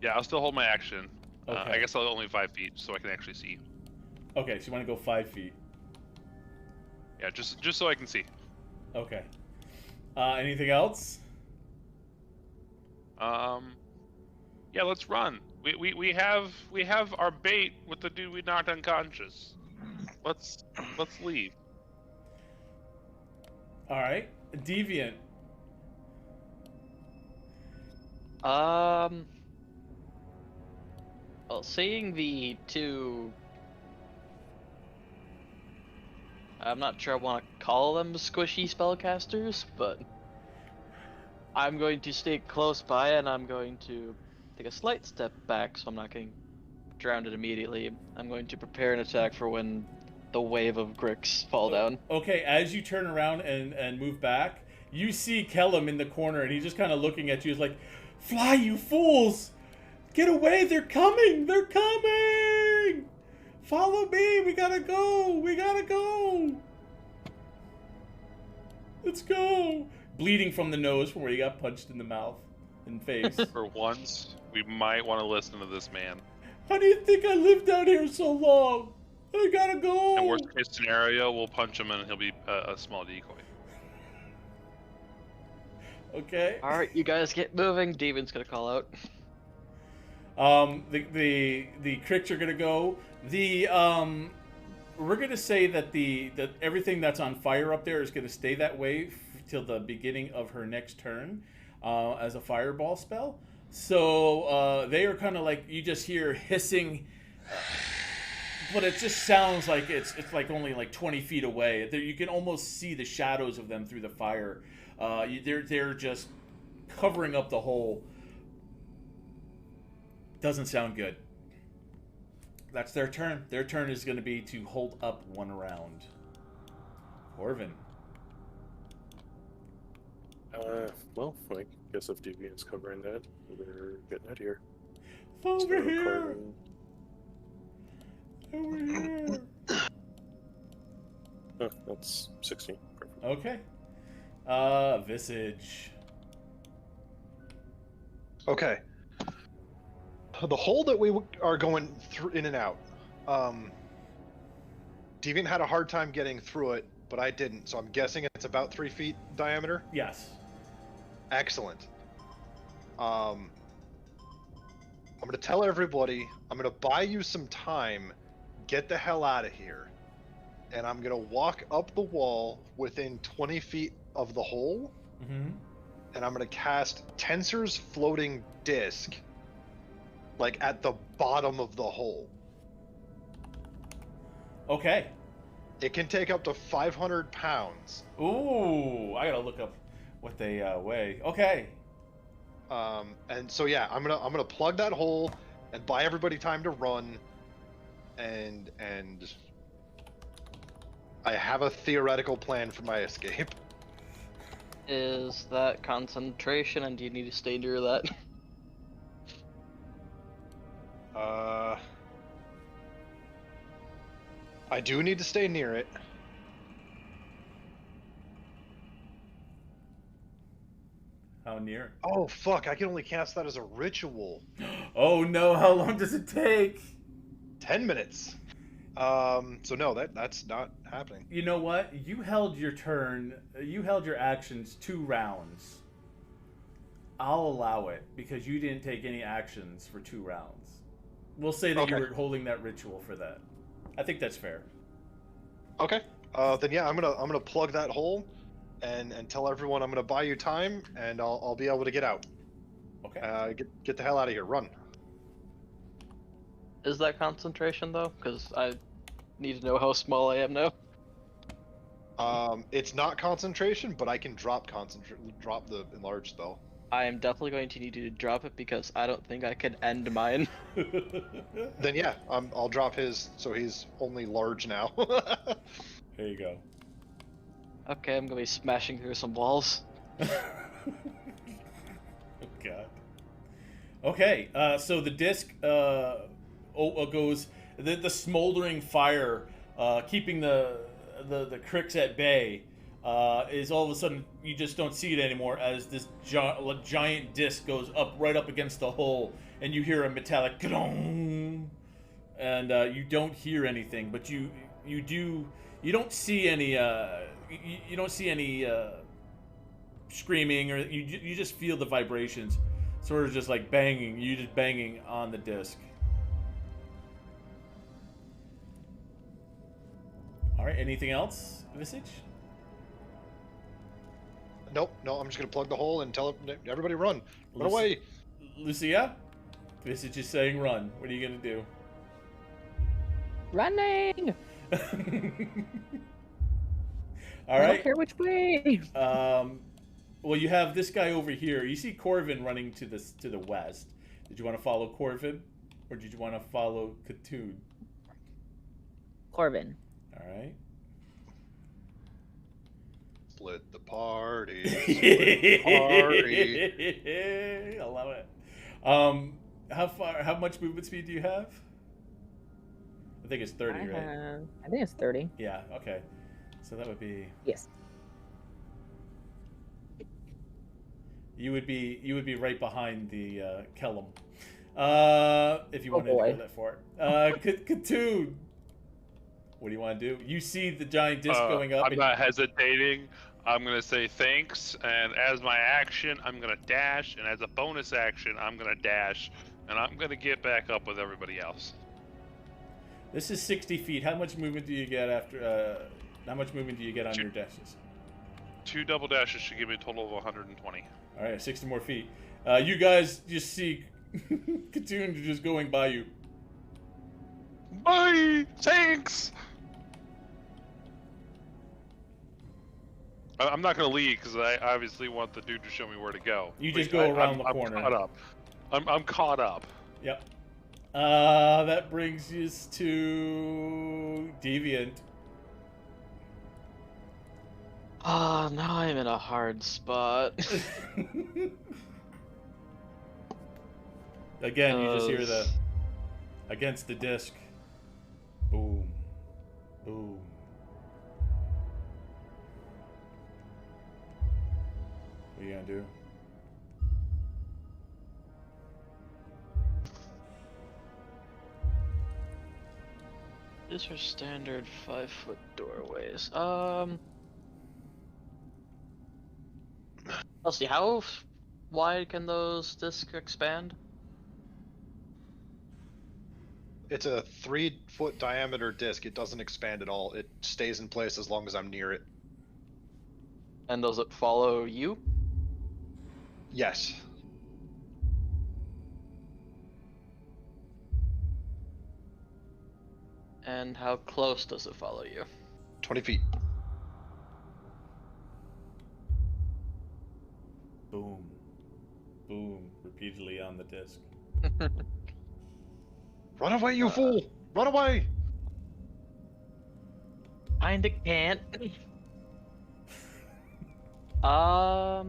Yeah, I'll still hold my action. Okay. I guess I'll only 5 feet, so I can actually see. Okay, so you want to go 5 feet? Yeah, just so I can see. Okay. Anything else? Yeah, let's run. We have our bait with the dude we knocked unconscious. Let's leave. All right, Deviant. Well, seeing the two, I'm not sure I want to call them squishy spellcasters, but I'm going to stay close by and I'm going to take a slight step back so I'm not getting drowned immediately. I'm going to prepare an attack for when the wave of Grix fall down. Okay, as you turn around and move back, you see Kellum in the corner, and he's just kind of looking at you. He's like, "Fly, you fools! Get away! They're coming! They're coming! Follow me! We gotta go! We gotta go! Let's go!" Bleeding from the nose from where he got punched in the mouth and face. For once, we might want to listen to this man. How do you think I lived down here so long? I gotta go! And worst case scenario, we'll punch him and he'll be a small decoy. Okay. Alright, you guys get moving. Demon's gonna call out. The cricks are gonna go. We're gonna say that that everything that's on fire up there is gonna stay that way till the beginning of her next turn, as a fireball spell. So they are kind of like, you just hear hissing, but it just sounds like it's like only like 20 feet away. You can almost see the shadows of them through the fire. They're just covering up the whole. Doesn't sound good. That's their turn. Their turn is going to be to hold up one round. Corvin. Well, I guess if Deviant's covering that, we're getting out of here. Over So, here. Corvin- Over here. Oh, that's 16. Perfect. Okay. Visage. Okay. The hole that we are going through in and out. Deviant had a hard time getting through it, but I didn't. So I'm guessing it's about 3 feet diameter. Yes. Excellent. I'm gonna tell everybody, I'm gonna buy you some time, get the hell out of here. And I'm gonna walk up the wall within 20 feet of the hole, Mm-hmm. and I'm gonna cast Tensor's floating disc, like at the bottom of the hole. Okay. It can take up to 500 pounds. Ooh, I gotta look up what they weigh. Okay. And so yeah, I'm gonna plug that hole and buy everybody time to run, and I have a theoretical plan for my escape. Is that concentration, and do you need to stay near that? I do need to stay near it. How near? Oh fuck! I can only cast that as a ritual. Oh no! How long does it take? 10 minutes. So no, that's not happening. You know what? You held your turn. You held your actions 2 rounds. I'll allow it because you didn't take any actions for 2 rounds. We'll say that Okay. you were holding that ritual for that. I think that's fair. Okay. Then yeah, I'm gonna plug that hole, and tell everyone I'm gonna buy you time, and I'll be able to get out. Okay. Get the hell out of here. Run. Is that concentration though? Because I need to know how small I am now. It's not concentration, but I can drop the enlarge spell. I am definitely going to need to drop it because I don't think I can end mine. Then yeah, I'll drop his, so he's only large now. There you go. Okay, I'm gonna be smashing through some walls. Oh God. Okay, so the disc goes. The smoldering fire, keeping the cricks at bay, is all of a sudden you just don't see it anymore as this giant disc goes right up against the hole, and you hear a metallic gong, and you don't hear anything, but you don't see any you don't see any screaming, or you just feel the vibrations, sort of just like banging. You just banging on the disc. All right. Anything else, Visage? Nope. No, I'm just gonna plug the hole and tell everybody run away. Lucia? Visage is saying run. What are you gonna do? Running. All I right. don't care which way. Well, you have this guy over here. You see Corvin running to the west. Did you want to follow Corvin, or did you want to follow Katoon? Corvin. All right. Split the party. Split the party. I love it. How much movement speed do you have? I think it's 30, right? I think it's 30. Yeah. Okay. So that would be. Yes. You would be right behind the Kellum, if you wanted to go that far. Katoon, what do you want to do? You see the giant disc going up. I'm not hesitating. I'm gonna say thanks, and as my action, I'm gonna dash, and as a bonus action, I'm gonna dash, and I'm gonna get back up with everybody else. This is 60 feet. How much movement do you get after? How much movement do you get on your dashes? 2 double dashes should give me a total of 120. All right, 60 more feet. You guys just see Katoon just going by you. Bye! Thanks! I'm not going to lead because I obviously want the dude to show me where to go. You just go around the corner. I'm caught up. I'm caught up. Yep. That brings us to Deviant. Ah, now I'm in a hard spot. Again, you just hear the against the disc. Boom. Boom. What are you gonna do? These are standard 5-foot doorways. Let's see, how wide can those discs expand? It's a 3-foot diameter disc. It doesn't expand at all. It stays in place as long as I'm near it. And does it follow you? Yes. And how close does it follow you? 20 feet. Boom. Boom. Repeatedly on the disc. Run away, you fool! Run away! Kinda can't. I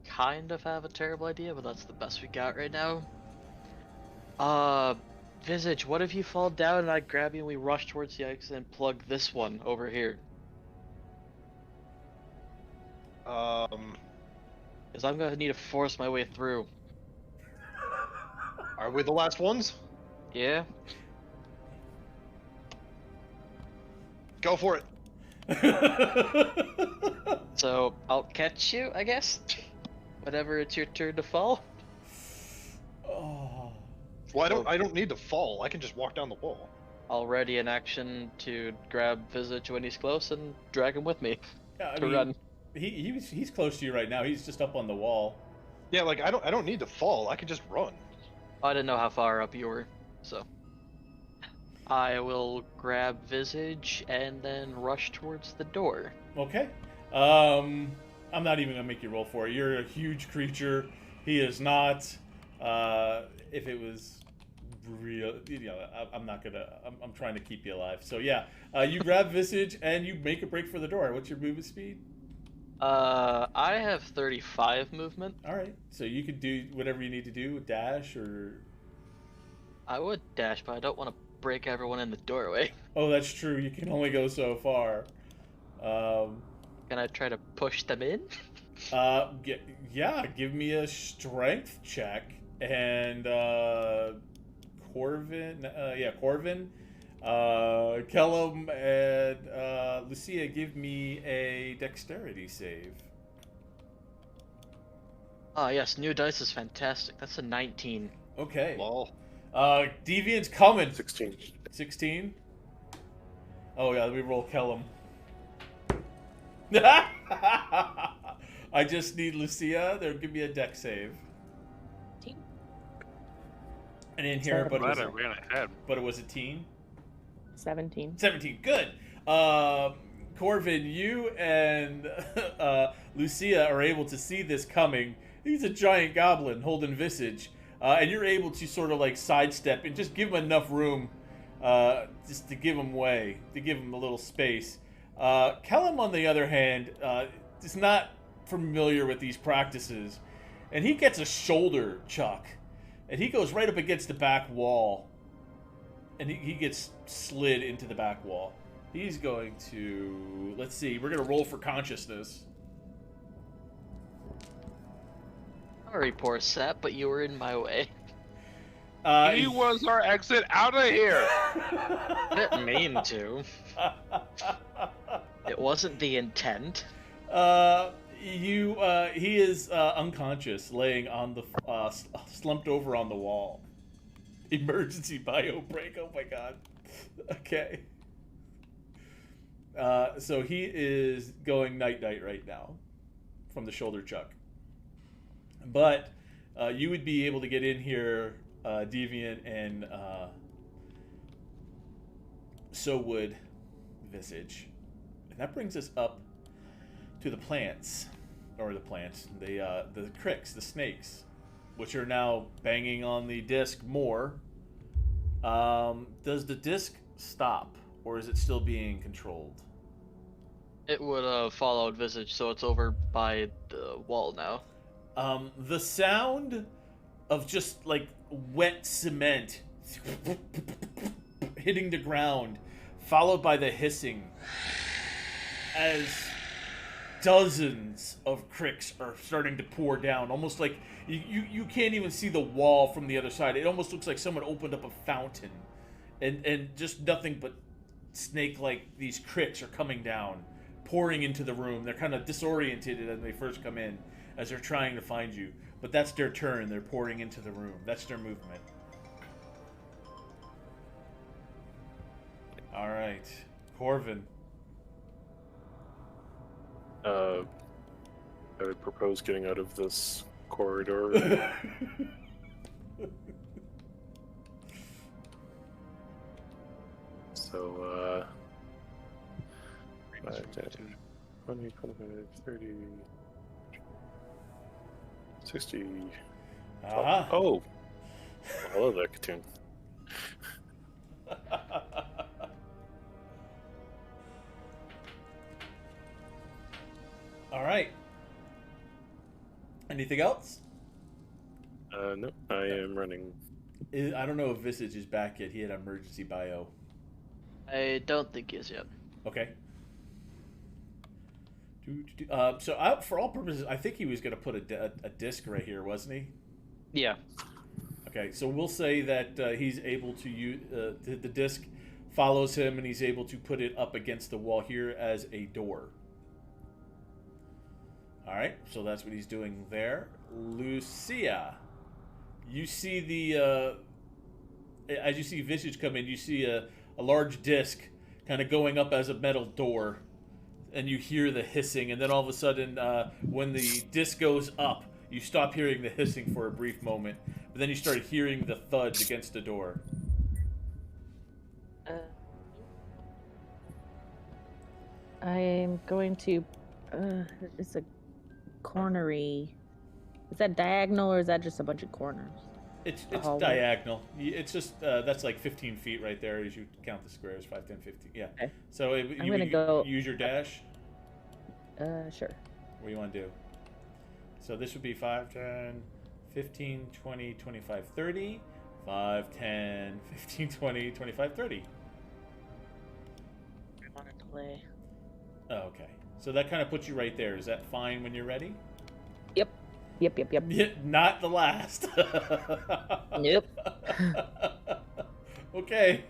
kind of have a terrible idea, but that's the best we got right now. Visage, what if you fall down and I grab you and we rush towards the exit and plug this one over here? Because I'm gonna need to force my way through. Are we the last ones? Yeah? Go for it. So, I'll catch you, I guess? Whenever it's your turn to fall. Oh. Well, I don't need to fall. I can just walk down the wall. I'll ready an action to grab Visage when he's close and drag him with me Yeah, to run. He's close to you right now. He's just up on the wall. Yeah, like I don't need to fall. I can just run. I didn't know how far up you were, so. I will grab Visage and then rush towards the door. Okay. I'm not even gonna make you roll for it. You're a huge creature. He is not. If it was real, I'm not gonna. I'm trying to keep you alive. So yeah, you grab Visage and you make a break for the door. What's your movement speed? I have 35 movement. All right. So you could do whatever you need to do, dash or. I would dash, but I don't want to break everyone in the doorway. Oh, that's true. You can only go so far. Can I try to push them in? Yeah. Give me a strength check and Corvin. Corvin. Kellum and Lucia, give me a dexterity save. Yes, new dice is fantastic. That's a 19. Okay. Lol. Deviant's coming. 16. 16? Oh yeah, let me roll Kellum. I just need Lucia. They'll give me a dex save. 18. I didn't hear it, but Glad I ran ahead. it was a teen. 17. 17. Good. Corvin, you and Lucia are able to see this coming. He's a giant goblin holding Visage. And you're able to sort of like sidestep and just give him enough room just to give him way, to give him a little space. Kellum, on the other hand, is not familiar with these practices. And he gets a shoulder chuck. And he goes right up against the back wall. And he gets slid into the back wall. He's going to... Let's see. We're going to roll for consciousness. Sorry, poor Sap, but you were in my way. He was our exit out of here. I didn't mean to. It wasn't the intent. He is unconscious, laying on the slumped over on the wall. Emergency bio break. Oh my god. Okay. So he is going night right now from the shoulder chuck. But you would be able to get in here, Deviant, and so would Visage. And that brings us up to the plants, the cricks, the snakes, which are now banging on the disc more. Does the disc stop, or is it still being controlled? It would have followed Visage, so it's over by the wall now. The sound of just like wet cement hitting the ground, followed by the hissing as dozens of cricks are starting to pour down, almost like you can't even see the wall from the other side. It almost looks like someone opened up a fountain, and just nothing but snake-like these cricks are coming down, pouring into the room. They're kind of disoriented when they first come in as they're trying to find you. But that's their turn. They're pouring into the room. That's their movement. All right. Corvin. I would propose getting out of this corridor. So, 5, 10, 20, 25, 30, 60. Uh-huh. Oh! I love that cartoon. All right. Anything else? No, I am running. I don't know if Visage is back yet. He had emergency bio. I don't think he is yet. Okay. For all purposes, I think he was going to put a disc right here, wasn't he? Yeah. Okay, so we'll say that he's able to use the disc follows him, and he's able to put it up against the wall here as a door. All right, so that's what he's doing there. Lucia, you see as you see Visage come in, you see a large disc kind of going up as a metal door, and you hear the hissing, and then all of a sudden, when the disc goes up, you stop hearing the hissing for a brief moment, but then you start hearing the thuds against the door. I'm going to. It's a cornery. Is that diagonal or is that just a bunch of corners? It's hallway? diagonal. It's just that's like 15 feet right there as you count the squares. 5, 10, 15. Yeah. Okay. So I'm gonna go. use your dash. Sure. What do you want to do? So this would be 5, 10, 15, 20, 25, 30. 5, 10, 15, 20, 25, 30. I want to play. Oh, okay. So that kind of puts you right there. Is that fine when you're ready? Yep. Yeah, not the last. Nope. Okay.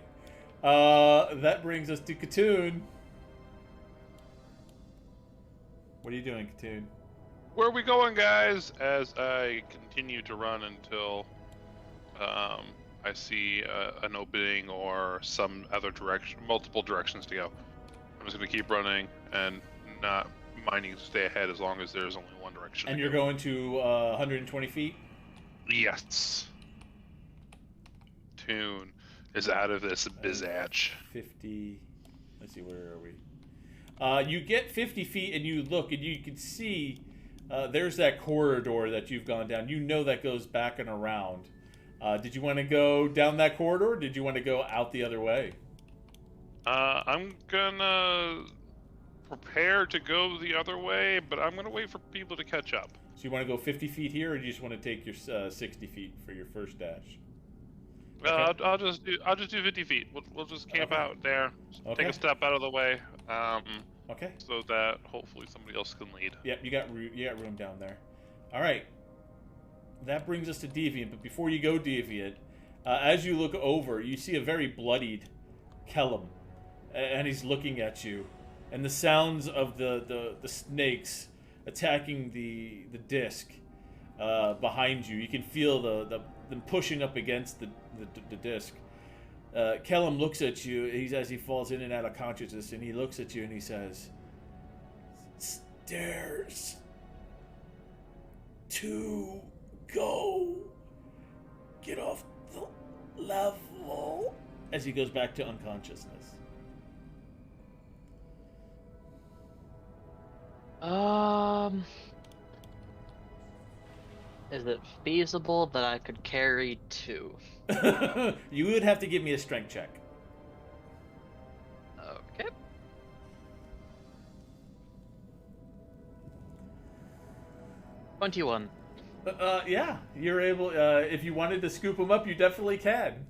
That brings us to Katoon. What are you doing, Katoon? Where are we going, guys? As I continue to run until I see an opening or some other direction, multiple directions to go. I'm just going to keep running and not minding to stay ahead as long as there's only one direction. And you're going to 120 feet? Yes. Tune is out of this bizatch. 50. Let's see, where are we? You get 50 feet and you look and you can see there's that corridor that you've gone down. You know that goes back and around. Did you want to go down that corridor or did you want to go out the other way? I'm gonna prepare to go the other way, but I'm gonna wait for people to catch up. So you want to go 50 feet here, or do you just want to take your 60 feet for your first dash? Okay. I'll just do 50 feet. We'll just camp out there. Okay. Take a step out of the way. Okay. So that hopefully somebody else can lead. Yep, you got room down there. All right. That brings us to Deviant, but before you go Deviant, as you look over, you see a very bloodied Kellum, and he's looking at you, and the sounds of the snakes attacking the disc behind you. You can feel them pushing up against the disc. Kellum looks at you as he falls in and out of consciousness, and he looks at you and he says, "Stairs to go. Get off the level." As he goes back to unconsciousness. Is it feasible that I could carry 2? You would have to give me a strength check. Okay. $21. Yeah, you're able. If you wanted to scoop them up, you definitely can.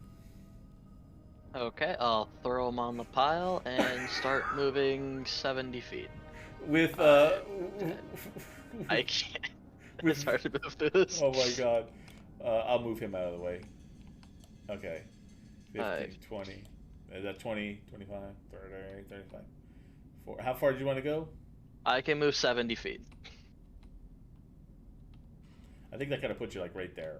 Okay, I'll throw them on the pile and start moving 70 feet. With I can't. It's hard to move this. Oh my god. I'll move him out of the way. Okay. 15, 20. Is that 20, 25, 30, 35? How far do you want to go? I can move 70 feet. I think that kind of puts you like right there.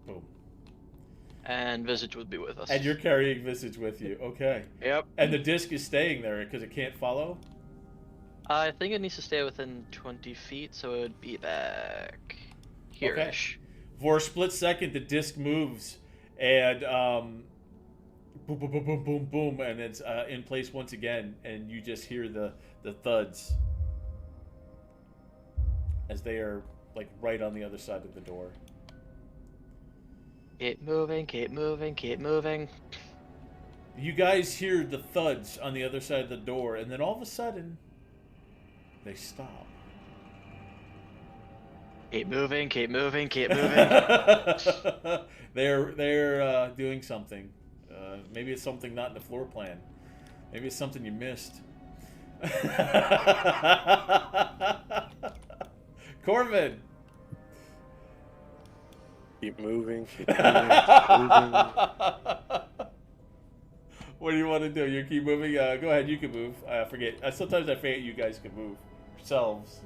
Boom. And Visage would be with us. And you're carrying Visage with you. Okay. Yep. And the disc is staying there because it can't follow? I think it needs to stay within 20 feet, so it would be back here-ish. For a split second, the disc moves, and boom, boom, boom, boom, boom, boom, and it's in place once again, and you just hear the thuds as they are like right on the other side of the door. Keep moving, keep moving, keep moving. You guys hear the thuds on the other side of the door, and then all of a sudden, they stop. Keep moving, keep moving, keep moving. They're doing something. Maybe it's something not in the floor plan. Maybe it's something you missed. Corvin. Keep moving. Keep moving. What do you want to do? You keep moving? Go ahead, you can move. I forget. Sometimes I forget you guys can move yourselves.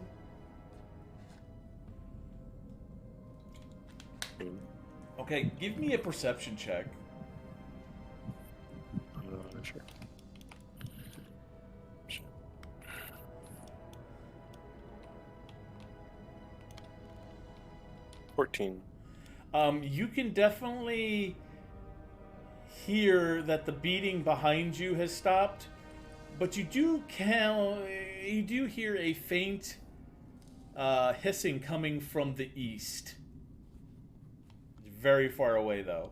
Okay, give me a perception check. Sure. 14. You can definitely hear that the beating behind you has stopped, but you do hear a faint hissing coming from the east. Very far away, though.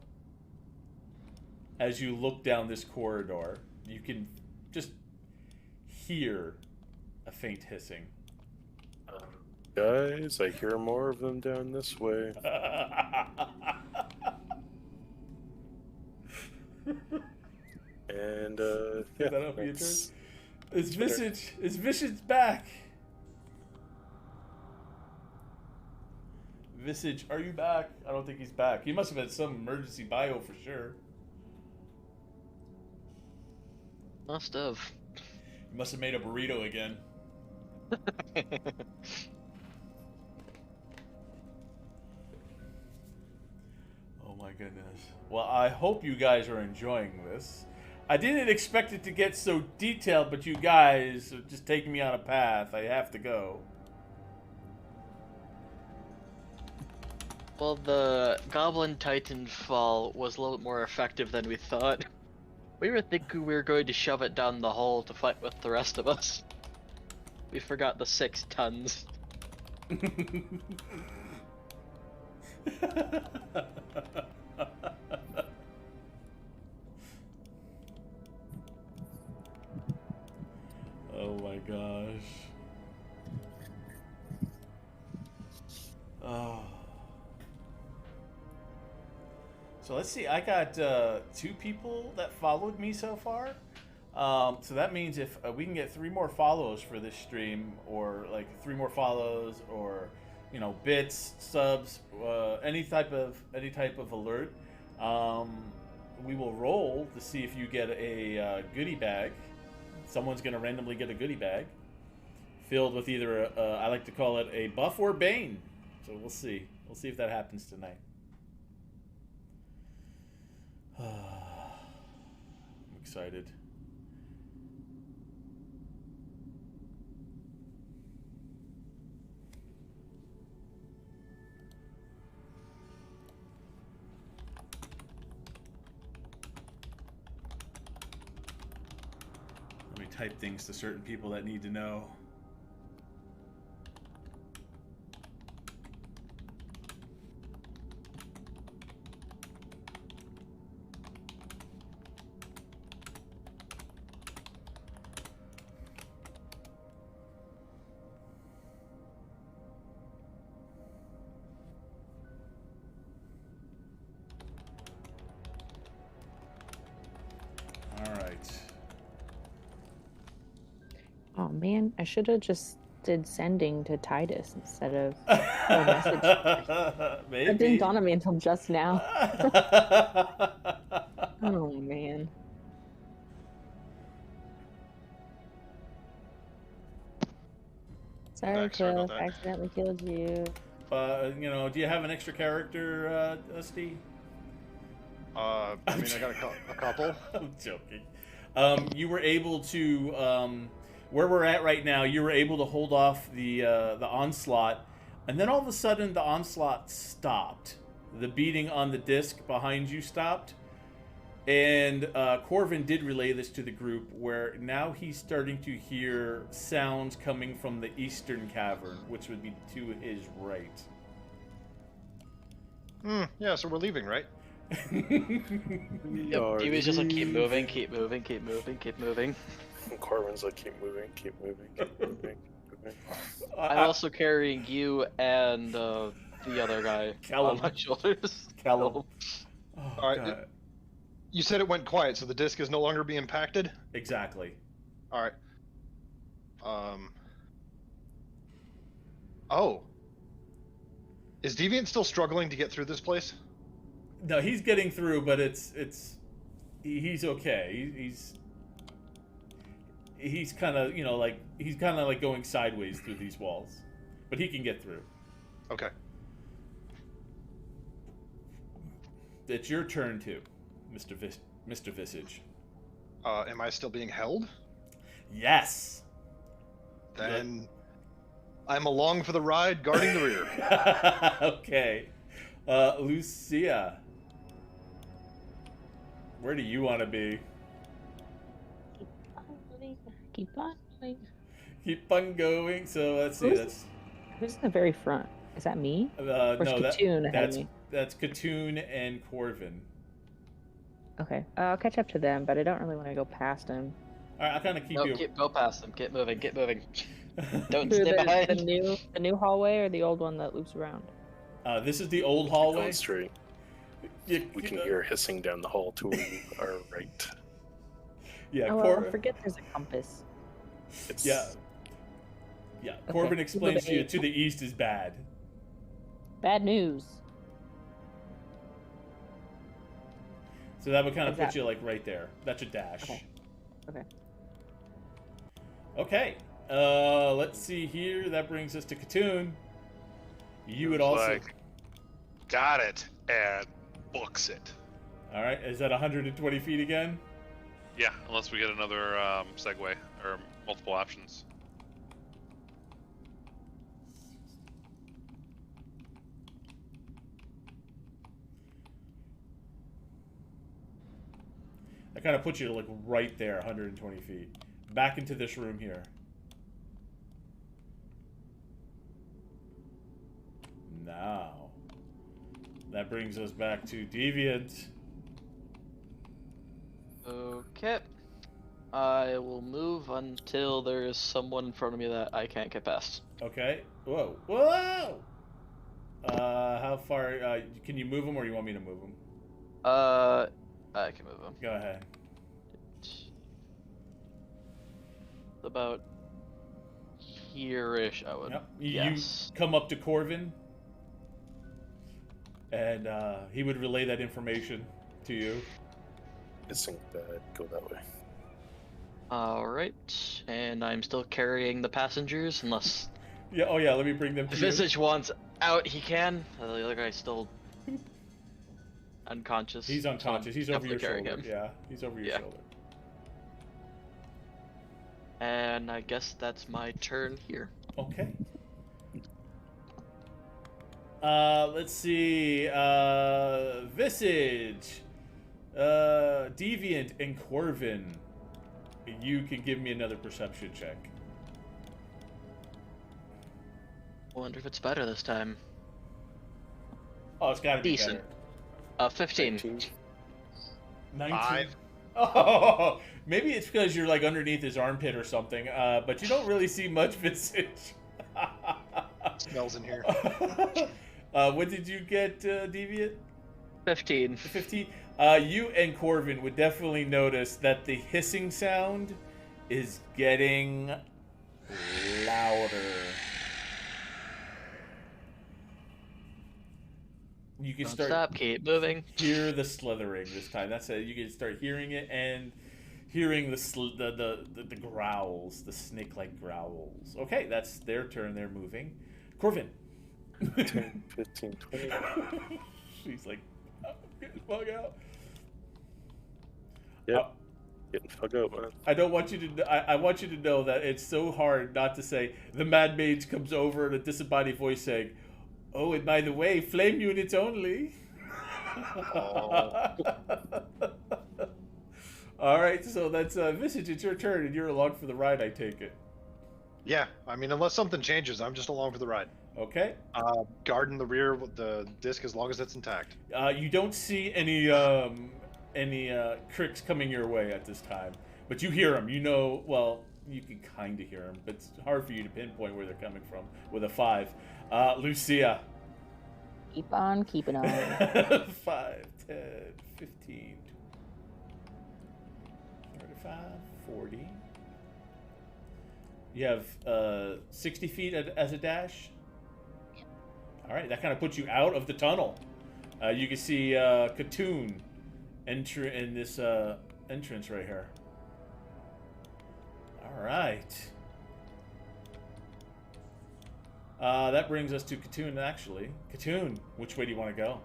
As you look down this corridor, you can just hear a faint hissing. Guys, I hear more of them down this way. And yeah, Is that up your turn? It's Visage. It's Visage back. Visage, are you back? I don't think he's back. He must have had some emergency bio for sure. Must have. He must have made a burrito again. Oh my goodness. Well, I hope you guys are enjoying this. I didn't expect it to get so detailed, but you guys are just taking me on a path. I have to go. Well, the Goblin Titan fall was a little bit more effective than we thought. We were thinking we were going to shove it down the hole to fight with the rest of us. We forgot the 6 tons. Oh my gosh. Oh. So let's see, I got 2 people that followed me so far. So that means if we can get 3 more follows for this stream, or like 3 more follows, or you know, bits, subs, any type of alert, we will roll to see if you get a goodie bag. Someone's gonna randomly get a goodie bag filled with either I like to call it a buff or bane. So we'll see. We'll see if that happens tonight. I'm excited. Let me type things to certain people that need to know. Oh man, I should have just did sending to Titus instead of a message. Maybe. It didn't dawn on me until just now. Oh man. Sorry, Back, sorry about Kill. that. Accidentally killed you. You know, do you have an extra character, Steve? I mean, I got a couple. I'm joking. You were able to, where we're at right now, you were able to hold off the onslaught, and then all of a sudden the onslaught stopped. The beating on the disc behind you stopped, and Corvin did relay this to the group, where now he's starting to hear sounds coming from the eastern cavern, which would be to his right. Yeah, so we're leaving, right? Yep, he was just like, keep moving, keep moving, keep moving, keep moving. And Corbin's like, keep moving, keep moving, keep moving, keep moving. I'm also carrying you and the other guy Callum. on my shoulders. Callum. Oh, All right. God. You said it went quiet, so the disc is no longer being impacted? Exactly. All right. Oh. Is Deviant still struggling to get through this place? No, he's getting through, but he's okay. He's kind of, you know, like he's kind of like going sideways through these walls, but he can get through. Okay. It's your turn too, Mr. Visage. Am I still being held? Yes. Then I'm along for the ride, guarding the rear. Okay. Lucia. Where do you want to be? Keep on going. Keep on going. So let's see. Who's in the very front? Is that me? No, Katoon ahead of me? that's Katoon and Corvin. Okay, I'll catch up to them, but I don't really want to go past them. All right, I'll kind of keep No, you. go past them. Get moving, get moving. Don't Through stay behind. the new hallway or the old one that loops around? This is the old hallway. Going straight. We can hear hissing down the hall to our right. Yeah, Oh, well, forget there's a compass. It's, yeah. Okay. Corvin explains to you to the east is bad. Bad news. So that would kind of Is put that- you like right there. That's a dash. Okay. Okay. Let's see here. That brings us to Katoon. You would Looks also. like got it and books it. All right. Is that 120 feet again? Yeah, unless we get another segue or multiple options. That kind of puts you like right there, 120 feet. Back into this room here. Now, that brings us back to Deviant. Okay. I will move until there is someone in front of me that I can't get past. Okay. Whoa. Whoa! How far? Can you move him, or you want me to move him? I can move him. Go ahead. About here-ish, I would. Yep. Yes. You come up to Corvin, and he would relay that information to you. hissing bad. Go that way. Alright, and I'm still carrying the passengers, unless Yeah. Oh yeah. Let me bring them to the you. Visage wants out, he can. The other guy's still unconscious. He's so I'm unconscious. He's over your definitely shoulder. carrying him. Yeah. He's over your Yeah. shoulder. And I guess that's my turn here. Okay. Let's see. Visage, Deviant, and Corvin. You can give me another perception check. I wonder if it's better this time. Oh, it's got to be Decent. better. 15. 19. 5. Oh, maybe it's because you're like underneath his armpit or something. But you don't really see much Visage. Smells in here. What did you get, Deviant? 15. 15. You and Corvin would definitely notice that the hissing sound is getting louder. You can Don't stop, keep moving. hear the slithering this time. That's it. You can start hearing it, and hearing the growls, the snake-like growls. Okay, that's their turn. They're moving. Corvin. 10, 15, 20. She's like, oh, get the fuck out. Yep. Getting fucked up, man. I don't want you to. I want you to know that it's so hard not to say. The Mad Mage comes over in a disembodied voice saying, "Oh, and by the way, flame units only." Oh. All right, so that's Visage. It's your turn, and you're along for the ride. I take it. Yeah, I mean, unless something changes, I'm just along for the ride. Okay. Guarding the rear with the disc as long as it's intact. You don't see any cricks coming your way at this time, but you hear them. You know, well, you can kind of hear them, but it's hard for you to pinpoint where they're coming from with a 5. Lucia. Keep on keeping on. 5, 10, 15, 35, 40. You have 60 feet as a dash. All right, that kind of puts you out of the tunnel. You can see Katoon enter in this entrance right here. All right. That brings us to Katoon, actually. Katoon, which way do you want to go?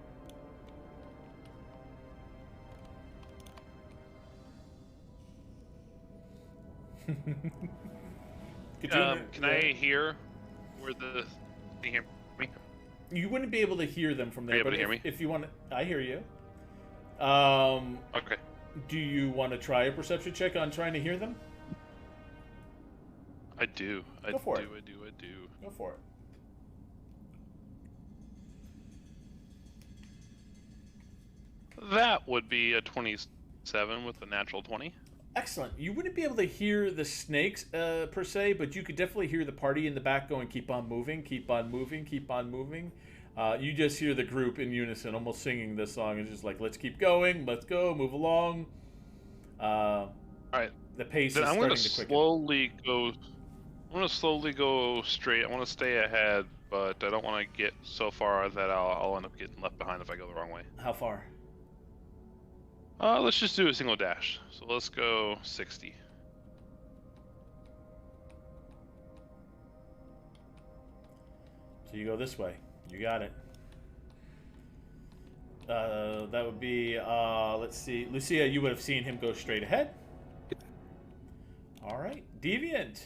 Katoon, Can I hear where the? Can you hear me? You wouldn't be able to hear them from there. Are you able but to hear me? If you want to, I hear you. Okay. Do you want to try a perception check on trying to hear them? I do. Go for it. I do. Go for it. That would be a 27 with a natural 20. Excellent. You wouldn't be able to hear the snakes per se, but you could definitely hear the party in the back going, keep on moving, keep on moving, keep on moving. You just hear the group in unison almost singing this song. It's just like, let's keep going, let's go, move along. All right. The pace Then is I'm starting going to to quicken. slowly go straight. I want to stay ahead, but I don't want to get so far that I'll end up getting left behind if I go the wrong way. How far? Let's just do a single dash. So let's go 60. So you go this way. You got it. That would be, let's see. Lucia, you would have seen him go straight ahead. All right. Deviant,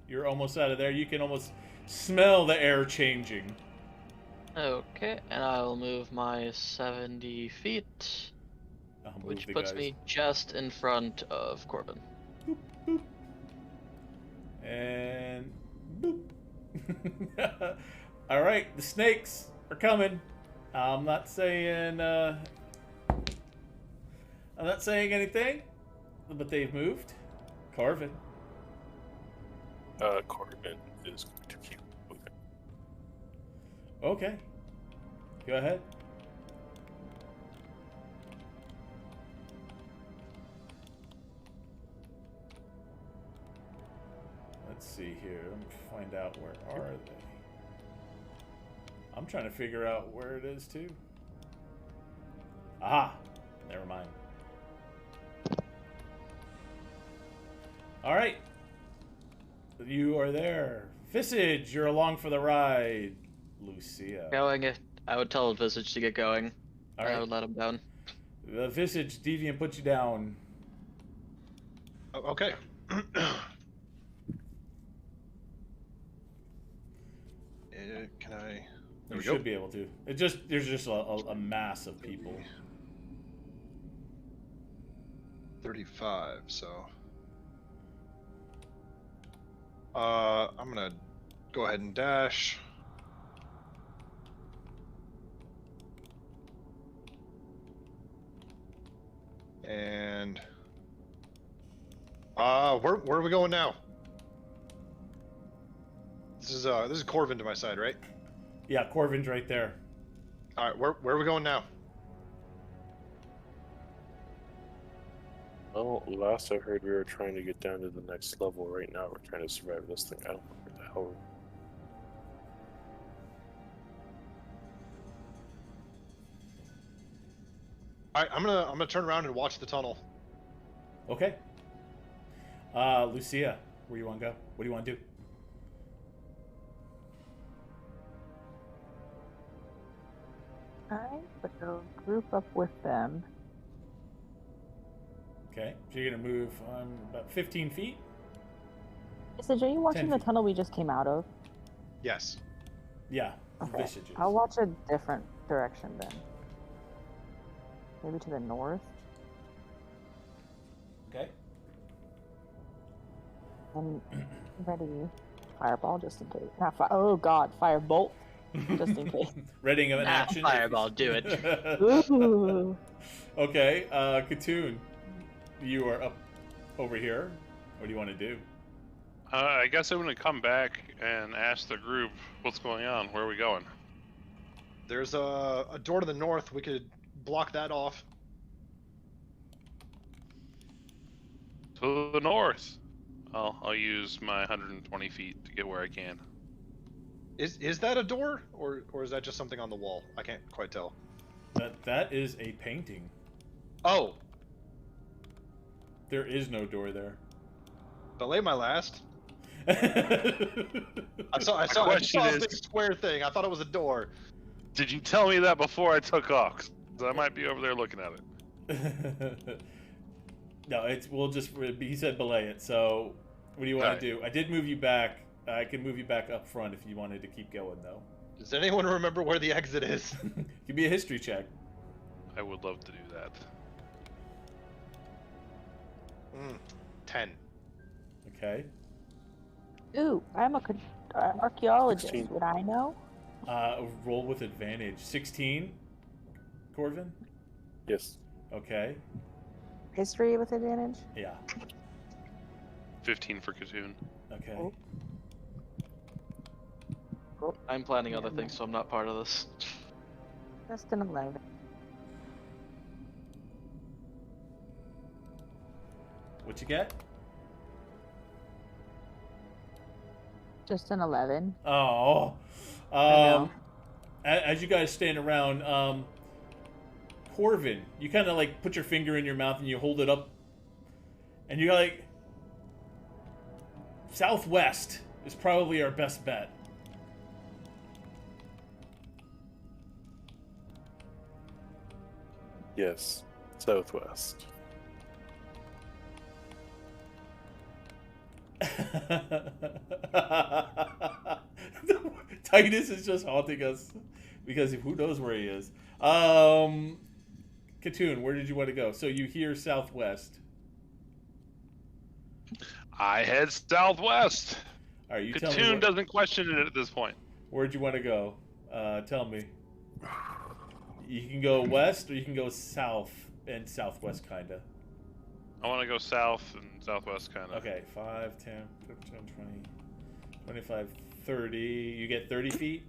you're almost out of there. You can almost smell the air changing. Okay, and I'll move my 70 feet, I'll move which the puts guys. me just in front of Corbin. Boop, boop. And boop. All right, the snakes are coming. I'm not saying anything, but they've moved. Carvin. Corbin is going to keep moving. Okay. Go ahead. Let's see here. Let me find out where are they. I'm trying to figure out where it is too. Aha! Never mind. All right. You are there. Visage, you're along for the ride. Lucia. Going, I would tell Visage to get going. All I right. would let him down. The Visage, Deviant put you down. Okay. Can I? There You we go. should be able to. There's just a mass of people. 35. So. I'm gonna go ahead and dash. And where are we going now? This is Corvin to my side, right? Yeah, Corvin's right there. All right, where are we going now? Well, last I heard we were trying to get down to the next level. Right now we're trying to survive this thing. I don't know where the hell. All right, I'm gonna turn around and watch the tunnel. Okay. Lucia, where you want to go? What do you want to do? I would go group up with them. Okay, so you're gonna move about 15 feet. Is are you watching 10 the feet. tunnel we just came out of? Yes. Yeah, Okay. Visages. I'll watch a different direction then. Maybe to the north. Okay. And ready fireball just in case. Not oh god, firebolt just in case. Readying of an action. Fireball, do it. Ooh. Okay, Katoon, you are up over here. What do you want to do? I guess I'm gonna come back and ask the group what's going on. Where are we going? There's a door to the north. We could block that off. To the north. I'll use my 120 feet to get where I can. Is that a door, or is that just something on the wall? I can't quite tell. That is a painting. Oh, There is no door there. belay my last. I saw a question big is- square thing. I thought it was a door. Did you tell me that before I took off? 'Cause I might be over there looking at it. No, he said belay it. So, what do you want Alright. to do? I did move you back. I can move you back up front if you wanted to keep going, though. Does anyone remember where the exit is? Give me a history check. I would love to do that. 10. Okay. Ooh, I'm a archaeologist. 16. Would I know? Roll with advantage. 16. Corvin. Yes. Okay. History with advantage? Yeah. 15 for Katoon. Okay. Oh. I'm planning other things, so I'm not part of this. Just an 11. What you get? Just an 11. Oh. know. As you guys stand around, Corvin, you kind of like put your finger in your mouth and you hold it up, and you're like, southwest is probably our best bet. Yes. Southwest. Titus is just haunting us because who knows where he is. Katoon, where did you want to go? So you hear southwest. I head southwest. All right, you tell me. Katoon doesn't question it at this point. Where'd you want to go? Tell me. You can go west or you can go south and southwest, kinda. I want to go south and southwest, kind of. Okay, 5, 10, 15, 20, 25, 30. You get 30 feet?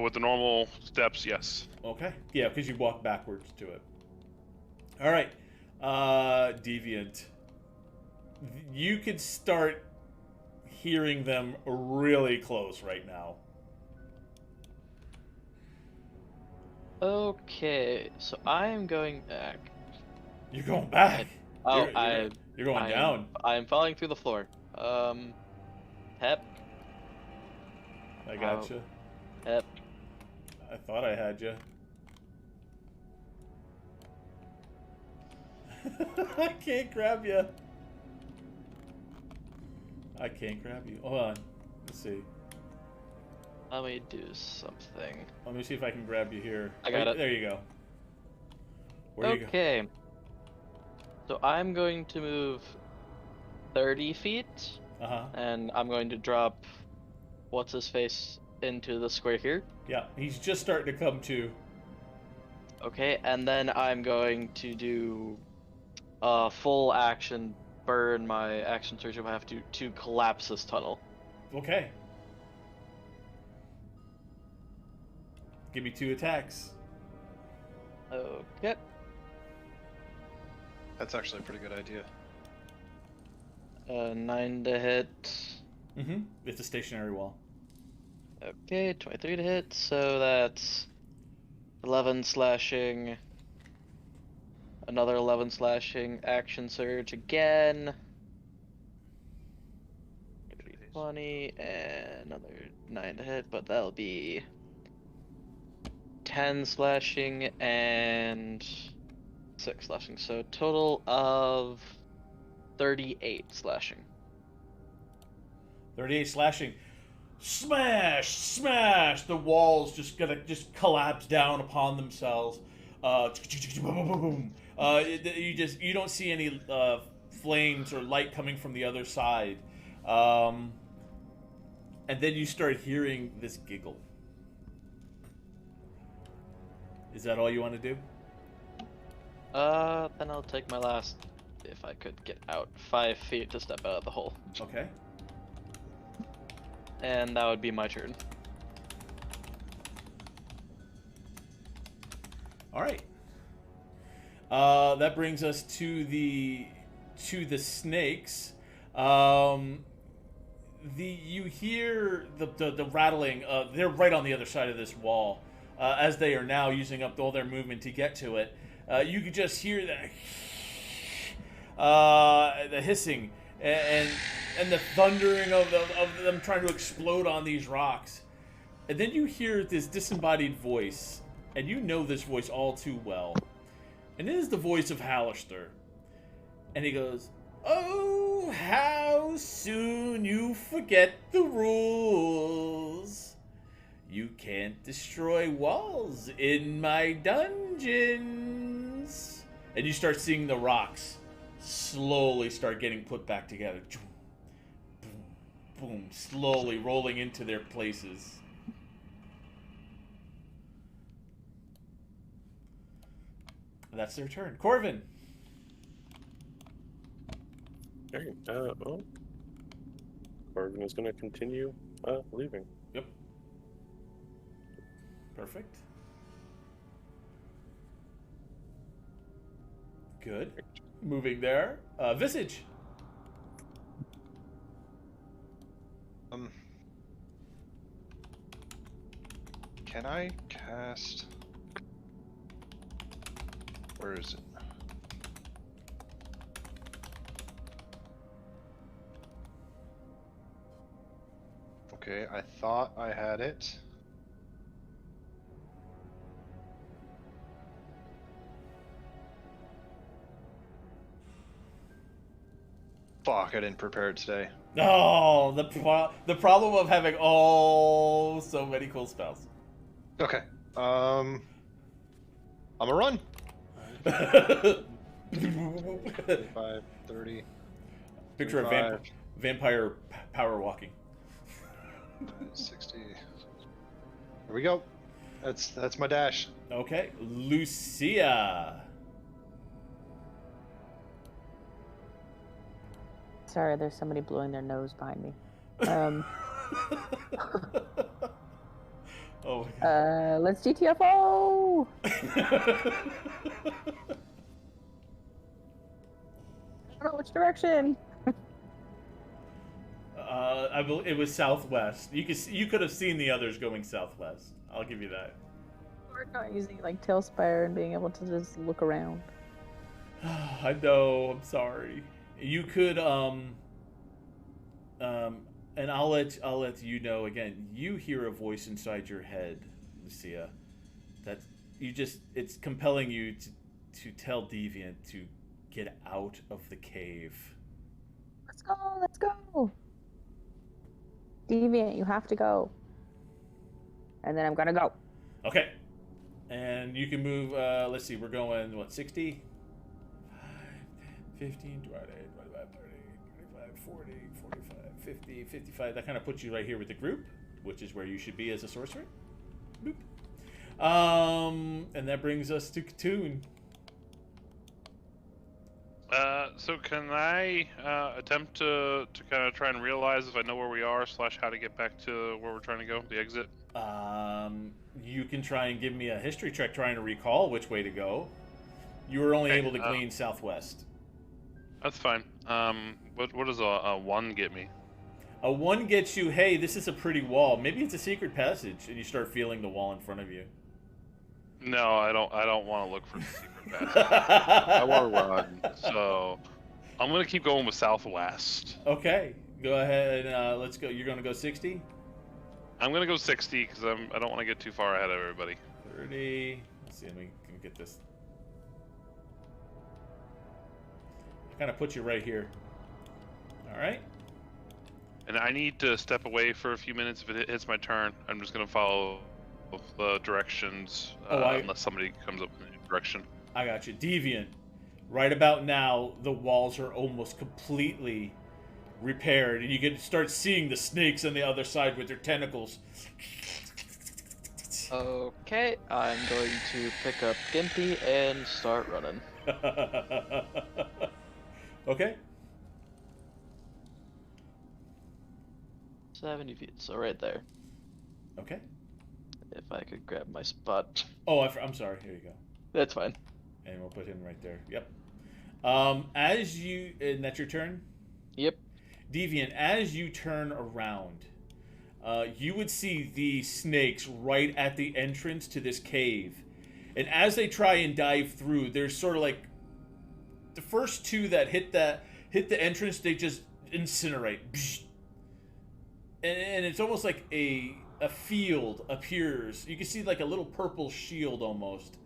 With the normal steps, yes. Okay. Yeah, because you walk backwards to it. All right. Deviant. You could start hearing them really close right now. Okay, so I'm going back. You're going back. Oh, You're going down. I'm falling through the floor. Hep. I gotcha. Hep. I thought I had you. I can't grab you. I can't grab you. Hold on. Let's see. Let me do something. Let me see if I can grab you here. I got it. There you go. Where you go? Okay. So I'm going to move 30 feet, Uh-huh. and I'm going to drop what's his face into the square here. Yeah, he's just starting to come to. Okay, and then I'm going to do a full action burn my action surge if I have to collapse this tunnel. Okay. Give me 2 attacks. Okay. That's actually a pretty good idea. 9 to hit. Mm-hmm. It's a stationary wall. Okay, 23 to hit, so that's 11 slashing, Another 11 slashing, action surge again. 20 and another 9 to hit, but that'll be 10 slashing and 6 slashing. So total of 38 slashing. 38 slashing. Smash! Smash! The walls just collapse down upon themselves. You don't see any flames or light coming from the other side. And then you start hearing this giggle. Is that all you want to do? Then I'll take my last, if I could get out, 5 feet to step out of the hole. Okay. And that would be my turn. All right. That brings us to the snakes. You hear the rattling. They're right on the other side of this wall, as they are now using up all their movement to get to it. You could just hear the hissing and the thundering of them trying to explode on these rocks. And then you hear this disembodied voice, and you know this voice all too well. And it is the voice of Hallister. And he goes, "Oh, how soon you forget the rules. You can't destroy walls in my dungeons." And you start seeing the rocks slowly start getting put back together. Boom, slowly rolling into their places. That's their turn. Corvin. Okay, well, Corvin is going to continue leaving. Yep. Perfect. Good. Moving there. Visage. Can I cast... Where is it? Okay, I thought I had it. Fuck, I didn't prepare it today. Oh, the problem of having so many cool spells. Okay. I'm a run. 25, 30. Picture a vampire power walking. 60. Here we go. That's my dash. Okay, Lucia. Sorry, there's somebody blowing their nose behind me. Oh my God. Let's GTFO! I don't know which direction. It was southwest. You could have seen the others going southwest. I'll give you that. We're not using like TaleSpire and being able to just look around. I know. I'm sorry. You could and I'll let you know again. You hear a voice inside your head, Lucia, that it's compelling you to tell Deviant to get out of the cave. Let's go. Deviant, you have to go. And then I'm gonna go. Okay. And you can move, let's see, we're going, 60? 15, 20, 25, 30, 25, 40, 45, 50, 55. That kind of puts you right here with the group, which is where you should be as a sorcerer. Boop. And that brings us to Katoon. So can I attempt to kind of try and realize if I know where we are / how to get back to where we're trying to go, the exit? You can try and give me a history check trying to recall which way to go. You were only able to glean southwest. That's fine. What does a 1 get me? A 1 gets you, hey, this is a pretty wall. Maybe it's a secret passage, and you start feeling the wall in front of you. No, I don't want to look for the secret passage. I want to run. So I'm gonna keep going with southwest. Okay, go ahead. Let's go. You're gonna go 60. I'm gonna go 60 because I don't want to get too far ahead of everybody. 30. Let's see. Let me get this. I kind of put you right here. All right. And I need to step away for a few minutes if it hits my turn. I'm just gonna follow the directions unless somebody comes up in a direction. I got you. Deviant. Right about now, the walls are almost completely repaired, and you can start seeing the snakes on the other side with their tentacles. Okay, I'm going to pick up Gimpy and start running. Okay. 70 feet, so right there. Okay. If I could grab my spot. Oh, I'm sorry. Here you go. That's fine. And we'll put him right there. Yep. And that's your turn? Yep. Deviant, as you turn around, you would see the snakes right at the entrance to this cave. And as they try and dive through, there's sort of like the first two that hit the entrance, they just incinerate. And it's almost like a field appears. You can see like a little purple shield almost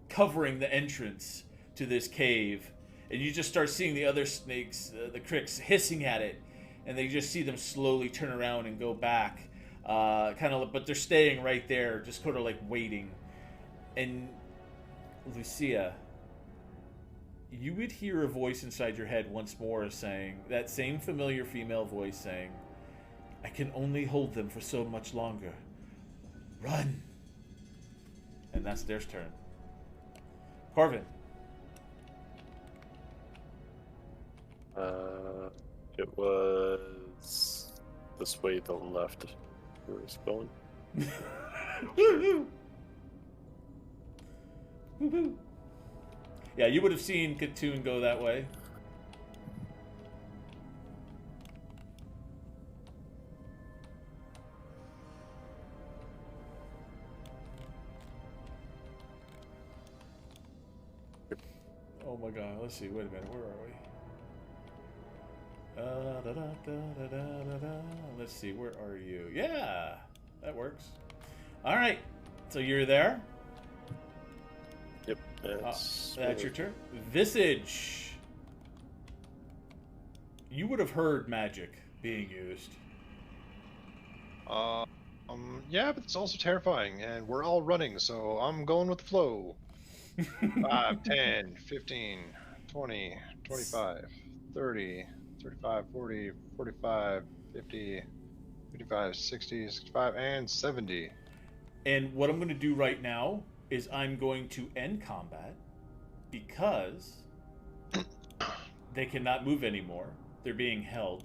covering the entrance to this cave. And you just start seeing the other snakes, the cricks, hissing at it. And they just see them slowly turn around and go back. But they're staying right there, just sort of like waiting. And Lucia, you would hear a voice inside your head once more saying, that same familiar female voice saying, I can only hold them for so much longer. Run! And that's their turn. Corvin. It was this way, the left. Where it's going. Yeah, you would have seen Katoon go that way. Oh my god, let's see, wait a minute, where are we? Let's see, where are you? Yeah, that works. Alright, so you're there? Yep, that's your turn. Visage. You would have heard magic being used. Yeah, but it's also terrifying, and we're all running, so I'm going with the flow. 5, 10, 15, 20, 25, 30, 35, 40, 45, 50, 55, 60, 65, and 70. And what I'm going to do right now is I'm going to end combat because they cannot move anymore. They're being held.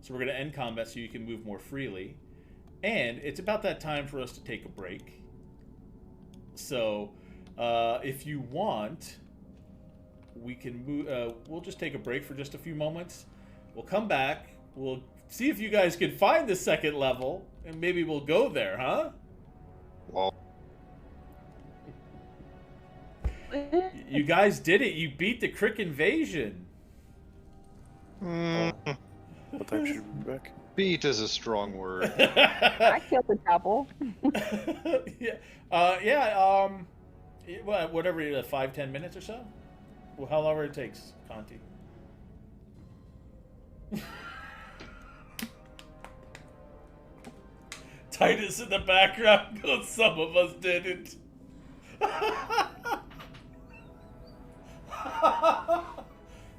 So we're going to end combat so you can move more freely. And it's about that time for us to take a break. So if you want, we can move. We'll just take a break for just a few moments. We'll come back. We'll see if you guys can find the second level, and maybe we'll go there, huh? Well, you guys did it. You beat the Crick invasion. what time should we be back? Beat is a strong word. I killed the couple. Whatever, 5-10 minutes or so. Well, however it takes, Conti. Titus in the background goes, some of us didn't.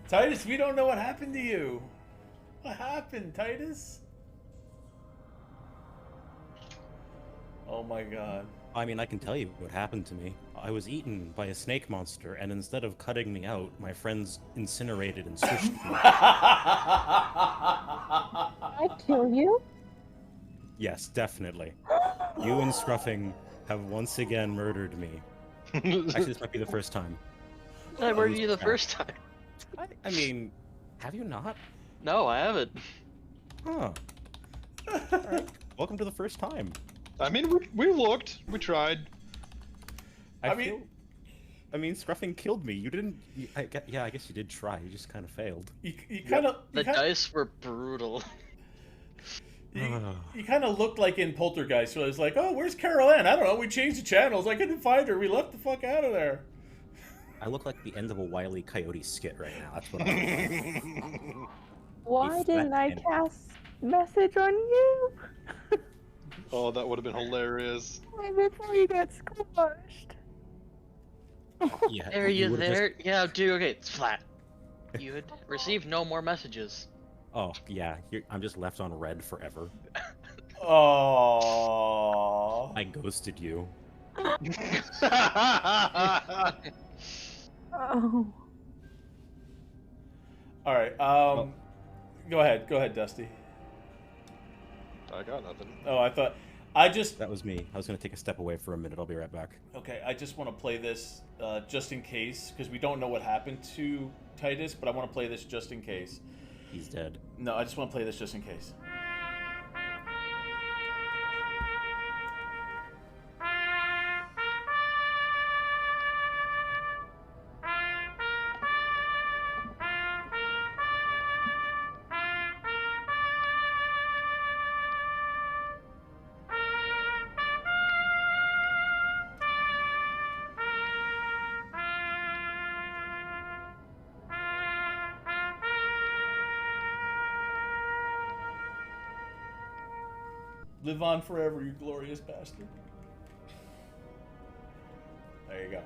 Titus, we don't know what happened to you. What happened, Titus? Oh my god. I mean, I can tell you what happened to me. I was eaten by a snake monster, and instead of cutting me out, my friends incinerated and squished me. I kill you? Yes, definitely. You and Scruffing have once again murdered me. Actually, this might be the first time. I murdered you the first time. I mean, have you not? No, I haven't. Huh. Alright. Welcome to the first time. I mean, we looked. We tried. I mean, Scruffing killed me. You didn't. I guess you did try. You just kind of failed. you kind of The dice were brutal. you kind of looked like in Poltergeist. So I was like, oh, where's Carol Ann? I don't know. We changed the channels. I couldn't find her. We left the fuck out of there. I look like the end of a Wile E. Coyote skit right now. That's what I'm. Why didn't I cast message on you? Oh, that would have been hilarious. Before you got squashed. Yeah, Are you would've there? Yeah, dude. Okay, it's flat. You had received no more messages. Oh yeah, I'm just left on red forever. Oh. I ghosted you. Oh. All right. Go ahead, Dusty. I got nothing. Oh, That was me. I was gonna take a step away for a minute. I'll be right back. Okay, I just want to play this just in case, because we don't know what happened to Titus, but I want to play this just in case. He's dead. No, I just want to play this just in case. Live on forever, you glorious bastard. There you go.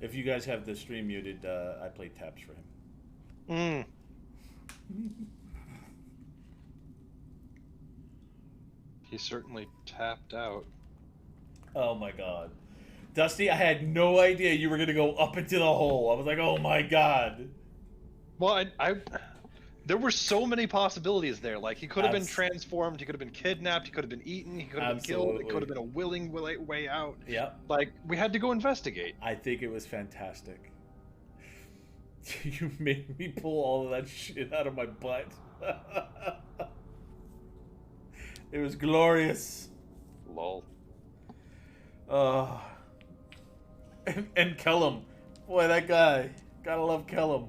If you guys have the stream muted, I played taps for him. He certainly tapped out. Oh my god. Dusty, I had no idea you were going to go up into the hole. I was like, oh my god. Well, there were so many possibilities there. Like, he could have been transformed, he could have been kidnapped, he could have been eaten, he could have been killed, it could have been a willing way out. Yep. Like, we had to go investigate. I think it was fantastic. You made me pull all of that shit out of my butt. It was glorious. Lol. And Kellum. Boy, that guy. Gotta love Kellum.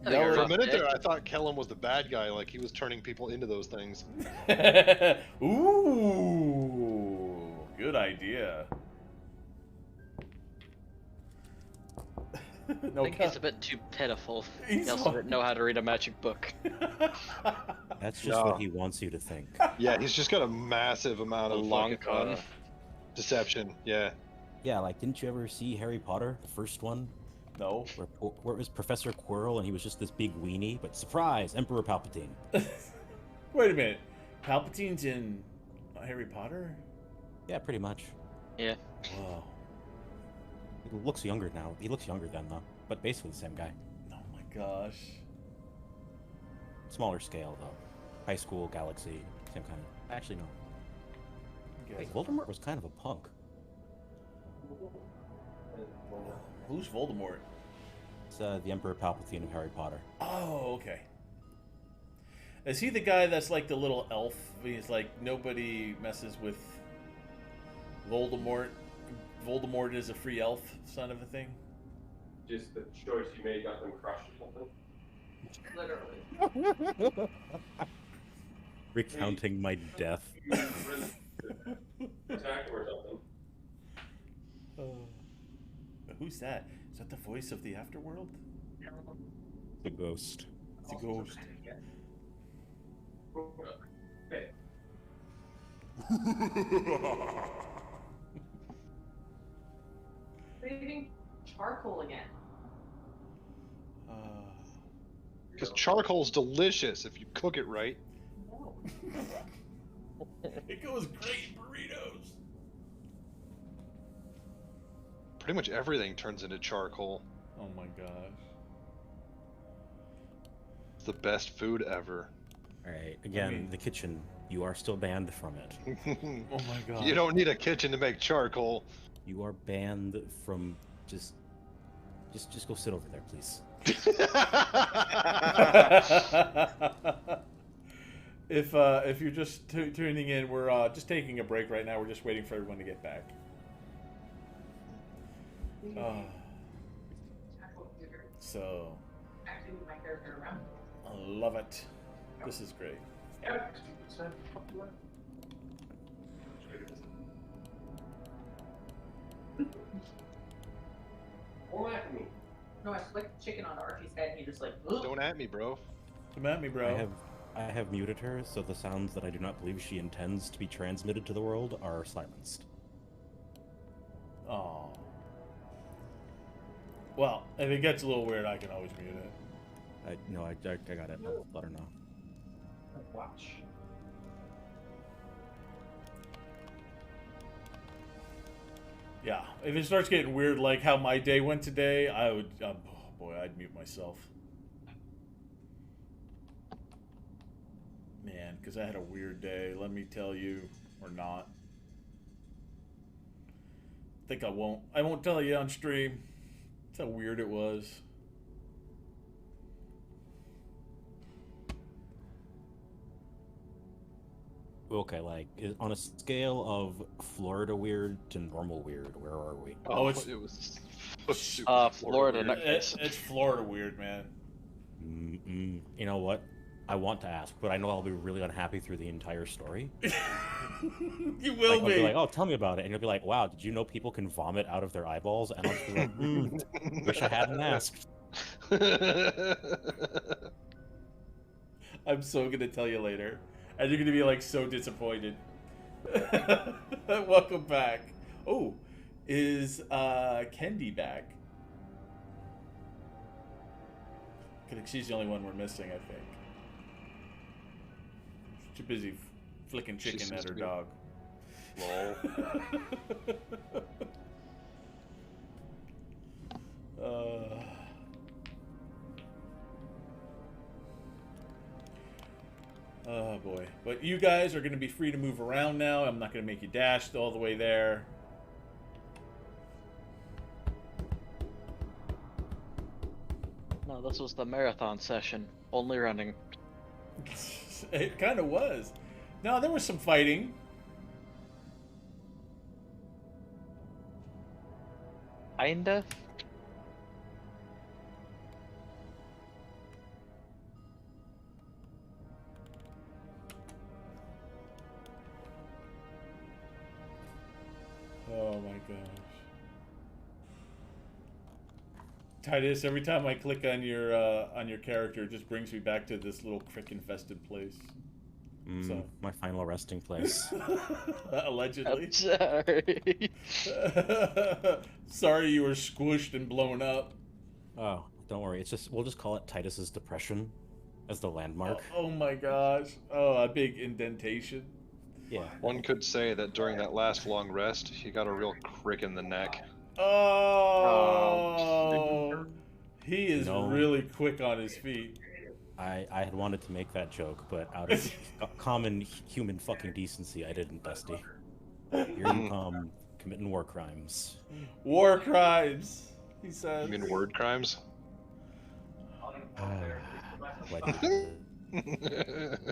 Yeah, for a minute there, I thought Kellum was the bad guy, like he was turning people into those things. Ooh, good idea. I think he's a bit too pitiful. He also didn't know how to read a magic book. That's just what he wants you to think. Yeah, he's just got a massive amount of long con. Deception. Yeah. Yeah, like, didn't you ever see Harry Potter, the first one? No. Where it was Professor Quirrell and he was just this big weenie, but surprise, Emperor Palpatine. Wait a minute. Palpatine's in Harry Potter? Yeah, pretty much. Yeah. Wow. He looks younger now. He looks younger then, though. But basically the same guy. Oh my gosh. Smaller scale, though. High school, galaxy, same kind of... Actually, no. Wait, Voldemort was kind of a punk. Who's Voldemort? It's the Emperor Palpatine of Harry Potter. Oh, okay. Is he the guy that's like the little elf? He's like, nobody messes with Voldemort. Voldemort is a free elf, son of a thing. Just the choice you made got them crushed or something. Literally. Recounting my death. Attack or something. Who's that? Is that the voice of the afterworld? The ghost. It's a ghost. Okay. Craving charcoal again. Because charcoal's delicious if you cook it right. No. It goes great in burritos. Pretty much everything turns into charcoal. Oh my gosh. It's the best food ever. Alright, again, the kitchen. You are still banned from it. Oh my god. You don't need a kitchen to make charcoal. You are banned from just go sit over there, please. if you're just tuning in, we're just taking a break right now. We're just waiting for everyone to get back. So, I love it. This is great. No, I flicked chicken on Archie's head and he just like, ugh. Don't at me, bro. Come at me, bro. I have muted her, so the sounds that I do not believe she intends to be transmitted to the world are silenced. Oh. Well, if it gets a little weird, I can always mute it. I got it. Let her know. Watch. Yeah, if it starts getting weird, like how my day went today, I would, oh boy, I'd mute myself. Man, because I had a weird day, let me tell you, or not. I think I won't tell you on stream. That's how weird it was. Okay, like on a scale of Florida weird to normal weird, where are we? Oh, it was super Florida. weird. It's Florida weird, man. You know what? I want to ask, but I know I'll be really unhappy through the entire story. You will I'll be like, oh, tell me about it. And you'll be like, wow, did you know people can vomit out of their eyeballs? And I'll just be like, wish I hadn't asked. I'm so going to tell you later. And you're going to be like so disappointed. Welcome back. Oh, is Kendi back? I think she's the only one we're missing, I think. She's too busy flicking chicken at her dog. Lol. Oh boy. But you guys are going to be free to move around now. I'm not going to make you dash all the way there. No, this was the marathon session. Only running. It kind of was. No, there was some fighting. Kinda. Oh my gosh. Titus, every time I click on your character, it just brings me back to this little crick-infested place. So. My final resting place. Allegedly. I'm sorry. Sorry you were squished and blown up. Oh, don't worry. We'll just call it Titus's depression as the landmark. Oh my gosh. Oh, a big indentation. Yeah. One could say that during that last long rest, he got a real crick in the neck. Oh, he is really quick on his feet. I had wanted to make that joke, but out of common human fucking decency, I didn't, Dusty. Here you come, committing war crimes. War crimes, he says. You mean word crimes?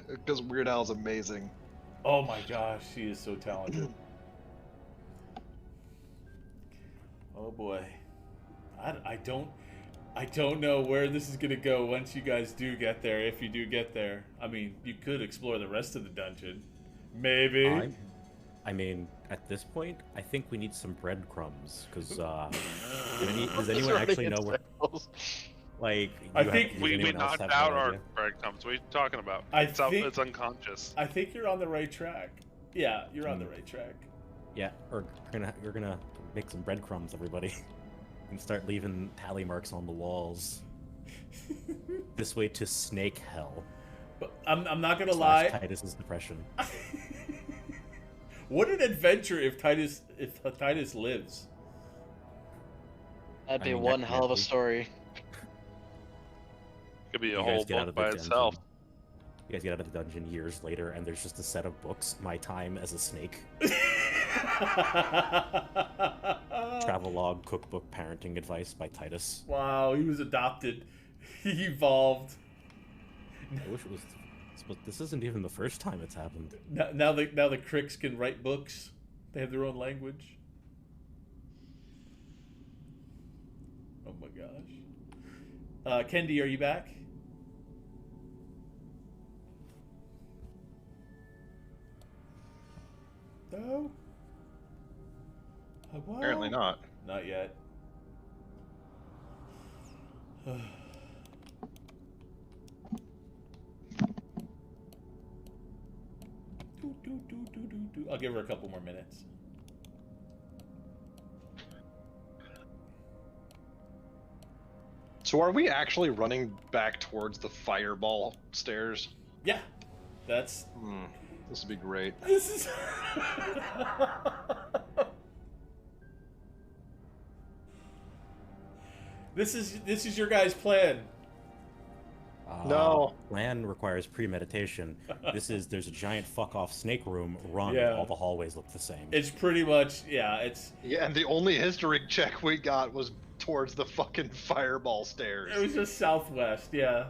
Because Weird Al's amazing. Oh my gosh, he is so talented. Oh boy, I don't know where this is gonna go once you guys do get there. If you do get there, I mean, you could explore the rest of the dungeon, maybe. I mean, at this point, I think we need some breadcrumbs because does anyone actually know where? Like, I think we knocked out our breadcrumbs. What are you talking about? It's unconscious. I think you're on the right track. Yeah, you're on the right track. Yeah, or you're gonna make some breadcrumbs, everybody, and start leaving tally marks on the walls. This way to Snake Hell. But I'm not gonna lie. Titus's depression. What an adventure if Titus lives. That'd be one hell of a story. Could be a whole book by itself. You guys get out of the dungeon years later, and there's just a set of books. My Time as a Snake. Travelogue, cookbook, parenting advice by Titus. Wow, he was adopted. He evolved. I wish it was But this isn't even the first time it's happened. Now the Cricks can write books. They have their own language. Oh my gosh. Kendi, are you back? No? Hello? Apparently not. Not yet. I'll give her a couple more minutes. So are we actually running back towards the fireball stairs? Yeah, that's. This would be great. This is. This is your guys' plan. No. Plan requires premeditation. There's a giant fuck off snake room. Run. Yeah. All the hallways look the same. It's pretty much it's. Yeah, and the only history check we got was towards the fucking fireball stairs. It was just southwest. Yeah.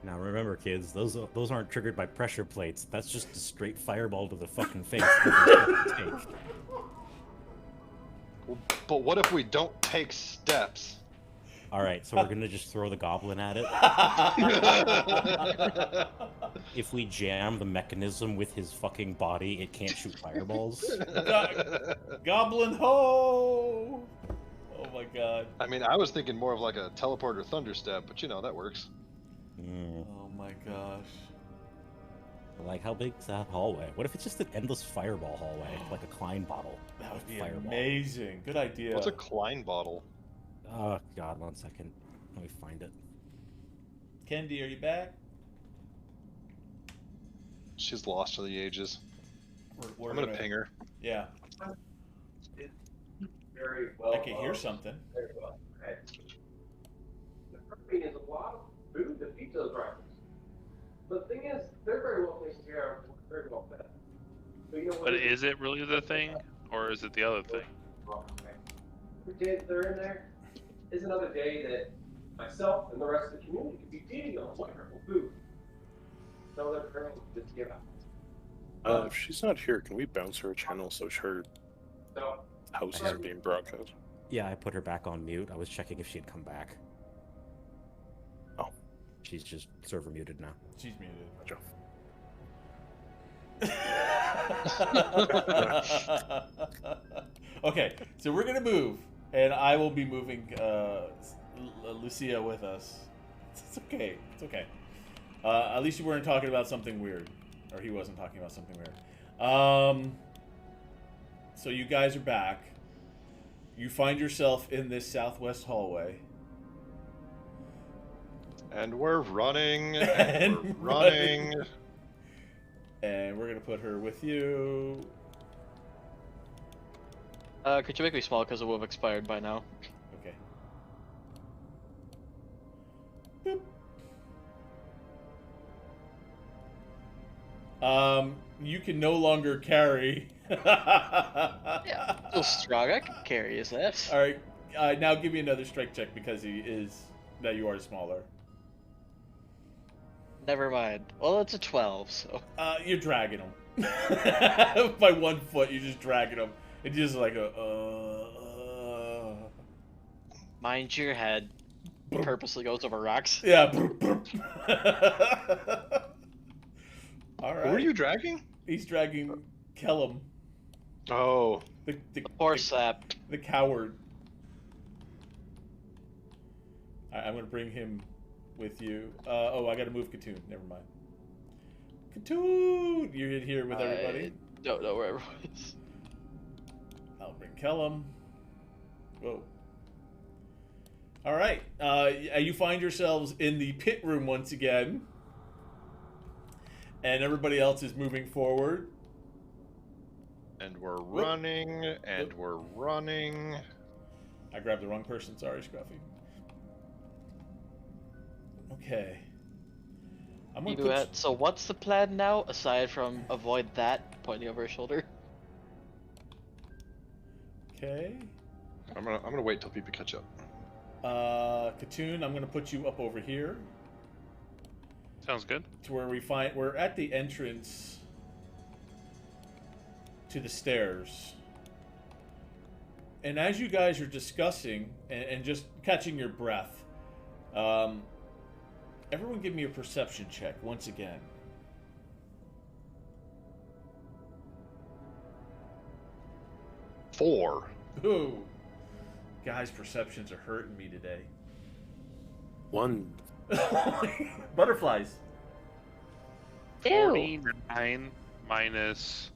Now remember, kids, those aren't triggered by pressure plates. That's just a straight fireball to the fucking face. But what if we don't take steps? All right, so we're gonna just throw the goblin at it. If we jam the mechanism with his fucking body, it can't shoot fireballs. Goblin ho! Oh my god. I mean, I was thinking more of like a teleporter thunderstep, but you know, that works. Oh my gosh. Like, how big is that hallway? What if it's just an endless fireball hallway, like a Klein bottle? That would be fireball. amazing. Good idea. What's a Klein bottle? Oh god, 1 second. Let me find it. Kendi, are you back? She's lost to the ages. We're I'm gonna ping her. Yeah. Very well. I can hear something. Very well. Okay. The protein is a lot of food to feed those rifles. But the thing is, they're very well taken care of, very well fed. So, you know, But is it really the thing, or is it the other thing? Every day that they're in there is another day that myself and the rest of the community could be feeding on wonderful food. So they're preparing to just give out. If she's not here, can we bounce her a channel so her So, house isn't being broadcast? Yeah, I put her back on mute. I was checking if she'd come back. Oh. She's just server muted now. She's muted. Okay, so we're gonna move, and I will be moving Lucia with us. It's okay. It's okay. At least you weren't talking about something weird, or he wasn't talking about something weird. So you guys are back. You find yourself in this southwest hallway. And we're running. And we're running. And we're gonna put her with you. Could you make me small because it will have expired by now? Okay. Boop. You can no longer carry. Yeah, still strong. I can carry his ass. All right. Now give me another strength check because you are smaller. Never mind. Well, it's a 12, so. You're dragging him. By 1 foot, you're just dragging him. It's just like Mind your head. Purposely goes over rocks. Yeah. All right. Who are you dragging? He's dragging Kellum. Oh. The poor sap. The coward. I'm going to bring him with you. I got to move Katoon. Never mind. Katoon! You're in here with everybody? I don't know where everyone is. I'll bring Kellum. Whoa. All right. You find yourselves in the pit room once again. And everybody else is moving forward. And we're running, and we're running. I grabbed the wrong person. Sorry, Scruffy. Okay. I'm gonna So what's the plan now, aside from avoid that pointing over his shoulder? Okay. I'm gonna wait till people catch up. Katoon, I'm gonna put you up over here. Sounds good. to where we're at the entrance to the stairs. And as you guys are discussing and just catching your breath, everyone give me a perception check once again. 4. Ooh. Guys, perceptions are hurting me today. 1. Butterflies. Ew. 49 minus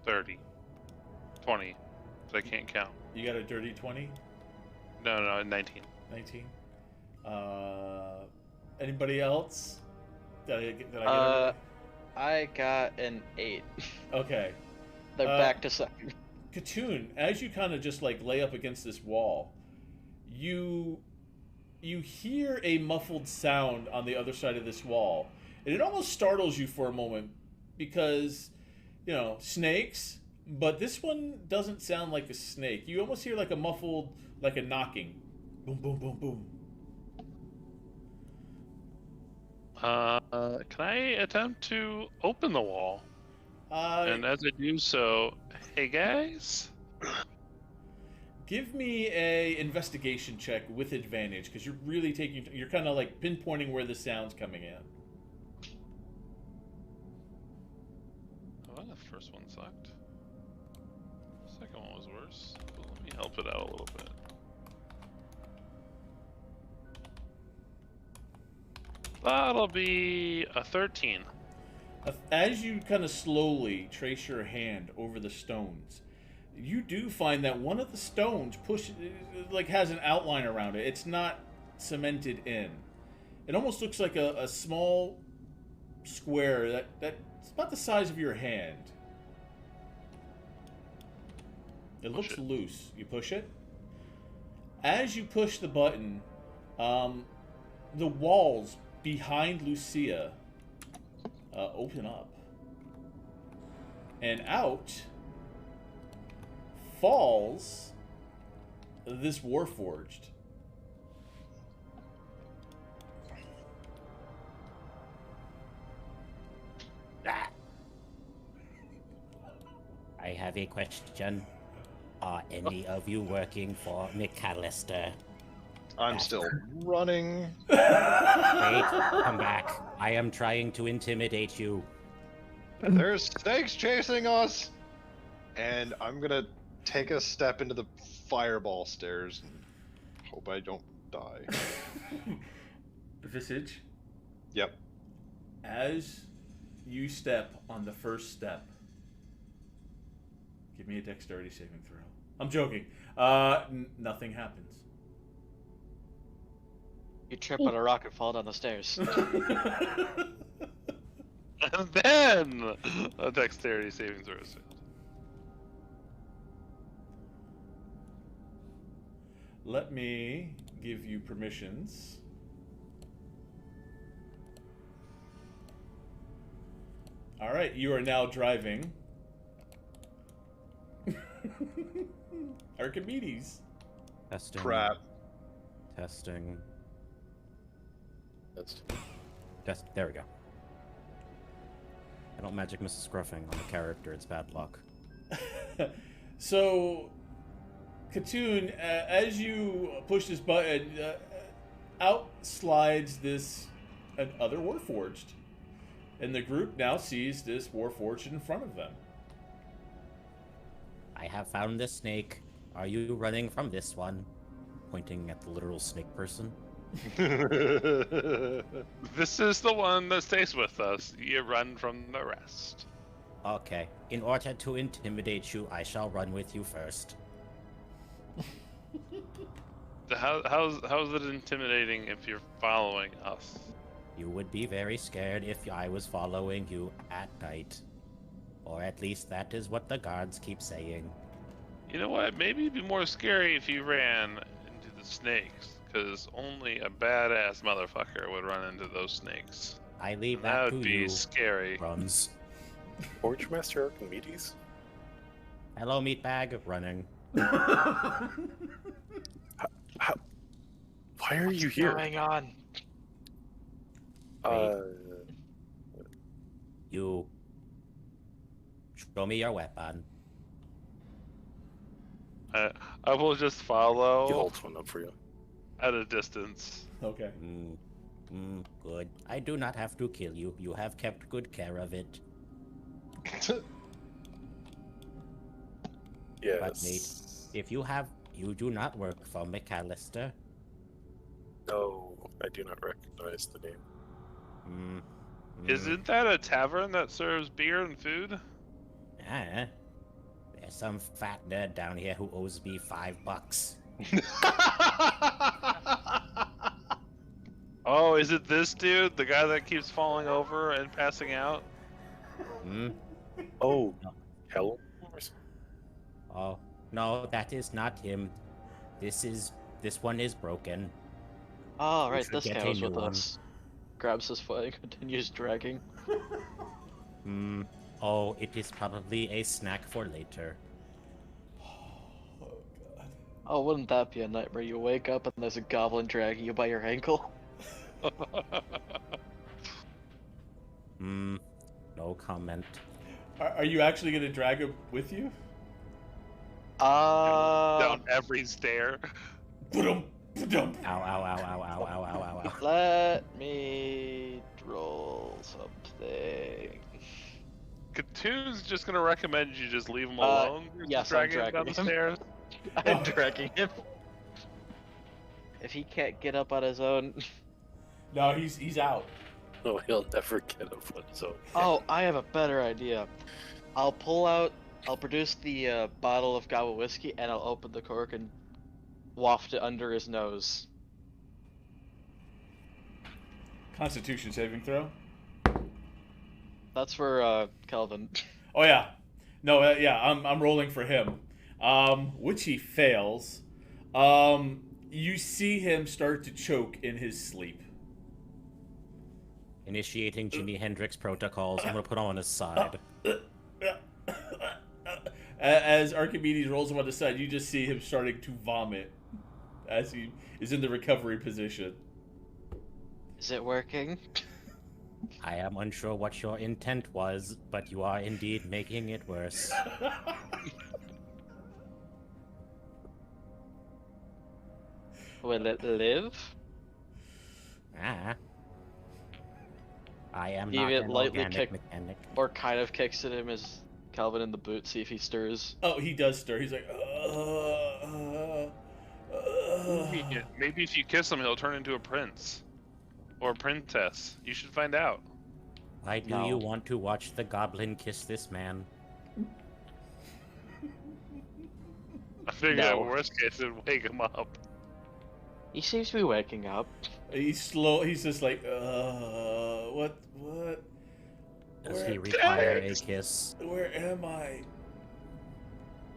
30. 20. So I can't count. You got a dirty 20? No, 19. 19. Anybody else? Did I get everybody? I got an 8. Okay. They're back to second. Katoon, as you kind of just like lay up against this wall, you hear a muffled sound on the other side of this wall. And it almost startles you for a moment because, you know, snakes, but this one doesn't sound like a snake. You almost hear like a muffled, like a knocking. Boom, boom, boom, boom. Can I attempt to open the wall? And as I do so, hey guys. Give me a investigation check with advantage because you're really you're kind of like pinpointing where the sound's coming in. Oh, the first one sucked. The second one was worse. But let me help it out a little bit. That'll be a 13. As you kind of slowly trace your hand over the stones, you do find that one of the stones has an outline around it. It's not cemented in. It almost looks like a small square that's about the size of your hand. It looks loose. You push it. As you push the button, the walls behind Lucia open up. And out falls this Warforged. I have a question. Are any of you working for McAllister? I'm still running. Wait, come back. I am trying to intimidate you. There's snakes chasing us! And I'm gonna take a step into the fireball stairs and hope I don't die. Visage? Yep. As you step on the first step, give me a dexterity saving throw. I'm joking. Nothing happens. You trip on a rock and fall down the stairs. And then a dexterity saving throw is failed. Let me give you permissions. All right, you are now driving Archimedes. Testing. Crap. Testing. That's There we go. I don't magic Mrs. Scruffing on the character. It's bad luck. So, Katoon, as you push this button, out slides this other Warforged. And the group now sees this Warforged in front of them. I have found this snake. Are you running from this one? Pointing at the literal snake person. This is the one that stays with us. You run from the rest. Okay. In order to intimidate you, I shall run with you first. How's it intimidating if you're following us? You would be very scared if I was following you at night. Or at least that is what the guards keep saying. You know what? Maybe it'd be more scary if you ran into the snakes, because only a badass motherfucker would run into those snakes. I leave And that that to would be you. scary. Runs. Forge Master Archimedes? Hello, meatbag. Running. Why are you here? What's going on? You show me your weapon. I will just He follow holds one up for you. at a distance. Okay. Good. I do not have to kill you. You have kept good care of it. Yes. But mate, if you do not work for McAllister. No, I do not recognize the name. Isn't that a tavern that serves beer and food? There's some fat nerd down here who owes me $5. Oh, is it this dude? The guy that keeps falling over and passing out? Oh, hell. Oh, no, that is not him. This one is broken. Oh, We right, should this get guy a was new with one. us. Grabs his foot and continues dragging. Oh, it is probably a snack for later. Oh, wouldn't that be a nightmare? You wake up and there's a goblin dragging you by your ankle. No comment. Are you actually gonna drag him with you? Down every stair. Ba-dum, ba-dum. Ow, ow, ow, ow, ow, ow, ow, ow, ow. Let me roll something. Katoon's just gonna recommend you just leave him alone. Yes, I'm dragging him down the dragging him. stairs. I'm dragging him. If he can't get up on his own. No, he's out. No, he'll never get up on his own. Oh, I have a better idea. I'll produce the bottle of Gaba whiskey and I'll open the cork and waft it under his nose. Constitution saving throw. That's for Kelvin. Oh yeah, no, yeah, I'm rolling for him, which he fails. You see him start to choke in his sleep. Initiating Jimi Hendrix protocols. I'm gonna put him on his side. As Archimedes rolls him on the side, you just see him starting to vomit as he is in the recovery position. Is it working? I am unsure what your intent was, but you are indeed making it worse. Will it live? I am Eve not it an lightly organic kick- mechanic. Or kind of kicks at him as Calvin in the boot, see if he stirs. Oh, he does stir. He's like, Maybe if you kiss him, he'll turn into a prince. Or a princess. You should find out. Why do you want to watch the goblin kiss this man? I figured No. at worst case it'd wake him up. He seems to be waking up. he's slow. He's just like, what? Does he Where- require a kiss? Where am I?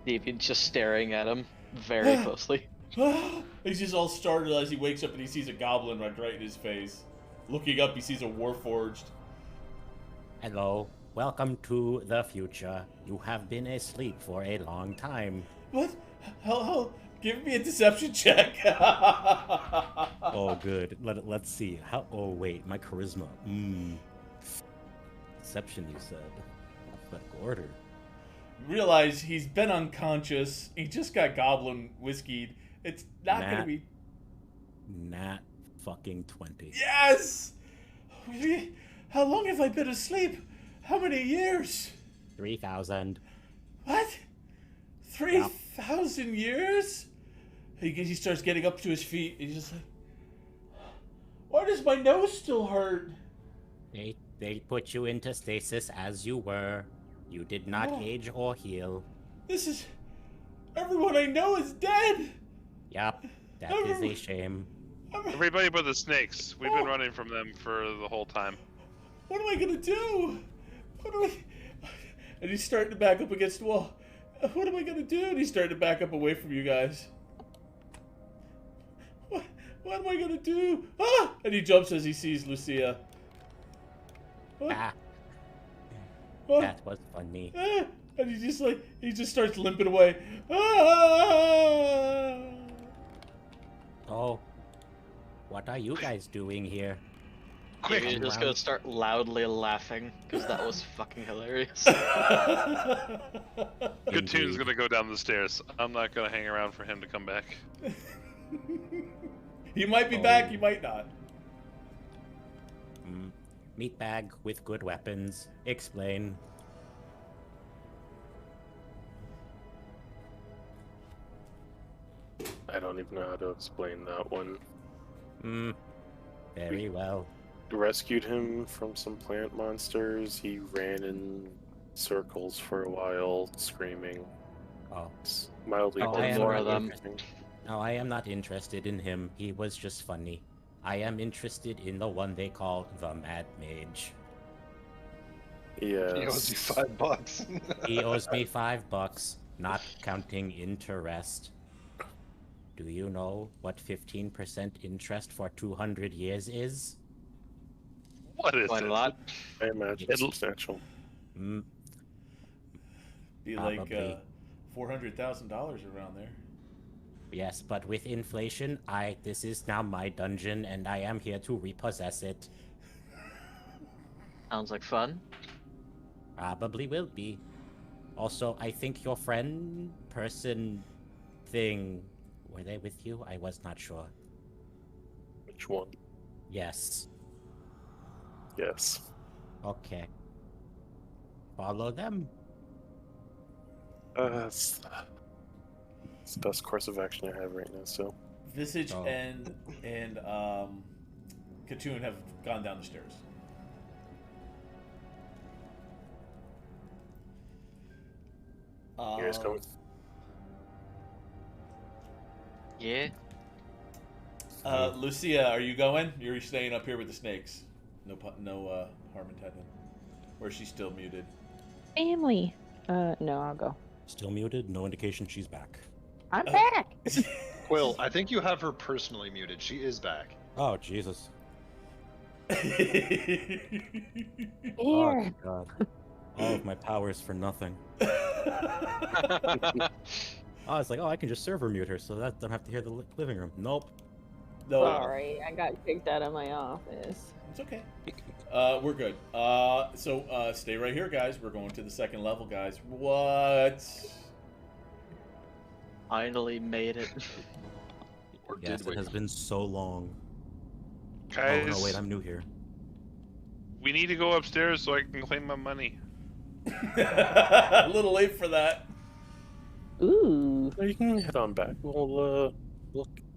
Deviant's just staring at him very closely. He's just all startled as he wakes up and he sees a goblin right in his face. Looking up, he sees a warforged. Hello, welcome to the future. You have been asleep for a long time. What? How? Give me a deception check. Oh, good. Let's see. Oh, wait, my charisma. Deception, you said. Alphabetical order. Realize he's been unconscious. He just got goblin whiskeyed. It's not gonna be. Nat fucking 20. Yes. How long have I been asleep? How many years? 3,000. What? 3,000 years? He starts getting up to his feet. He's just like, why does my nose still hurt? They put you into stasis as you were. You did not age or heal. This is... Everyone I know is dead! Yup, that is a shame. Everybody but the snakes. We've been running from them for the whole time. What am I gonna do? And he's starting to back up against the wall. What am I gonna do? And he's starting to back up away from you guys. What am I gonna do? Ah! And he jumps as he sees Lucia. That was funny. And he just starts limping away. Ah! Oh, what are you guys doing here? Quick! You're just gonna start loudly laughing because that was fucking hilarious. Good tune's Indeed. gonna go down the stairs. I'm not gonna hang around for him to come back. He might be back, he might not. Meatbag with good weapons. Explain. I don't even know how to explain that one. Very well. Rescued him from some plant monsters. He ran in circles for a while, screaming. Oh. It's mildly Oh, I am more not of them. interested. No, I am not interested in him. He was just funny. I am interested in the one they call the Mad Mage. Yes. He owes you $5. He owes me $5, not counting interest. Do you know what 15% interest for 200 years is? What is Quite it? a lot. I imagine It'll- substantial. Be like Probably. $400,000 around there. Yes, but with inflation, this is now my dungeon, and I am here to repossess it. Sounds like fun. Probably will be. Also, I think your friend, person, thing, were they with you? I was not sure. Which one? Yes. Yes. Okay. Follow them. It's the best course of action I have right now, so. Visage Oh. and Katoon have gone down the stairs. You guys coming? Yeah. Lucia, are you going? You're staying up here with the snakes. No harm intended. Or is she still muted? Family. No, I'll go. Still muted, no indication she's back. I'm back. Quill, I think you have her personally muted. She is back. Oh, Jesus. Here. Oh, God. All of my powers for nothing. I was like, oh, I can just server mute her, so that don't have to hear the living room. Nope. No, Sorry, I got kicked out of my office. it's okay. We're good. So stay right here, guys. We're going to the second level, guys. What? Finally made it. Or Yes, did we? it has been so long. Guys, Oh, no, wait, I'm new here. we need to go upstairs so I can claim my money. A little late for that. Ooh. No, you can head on back. We'll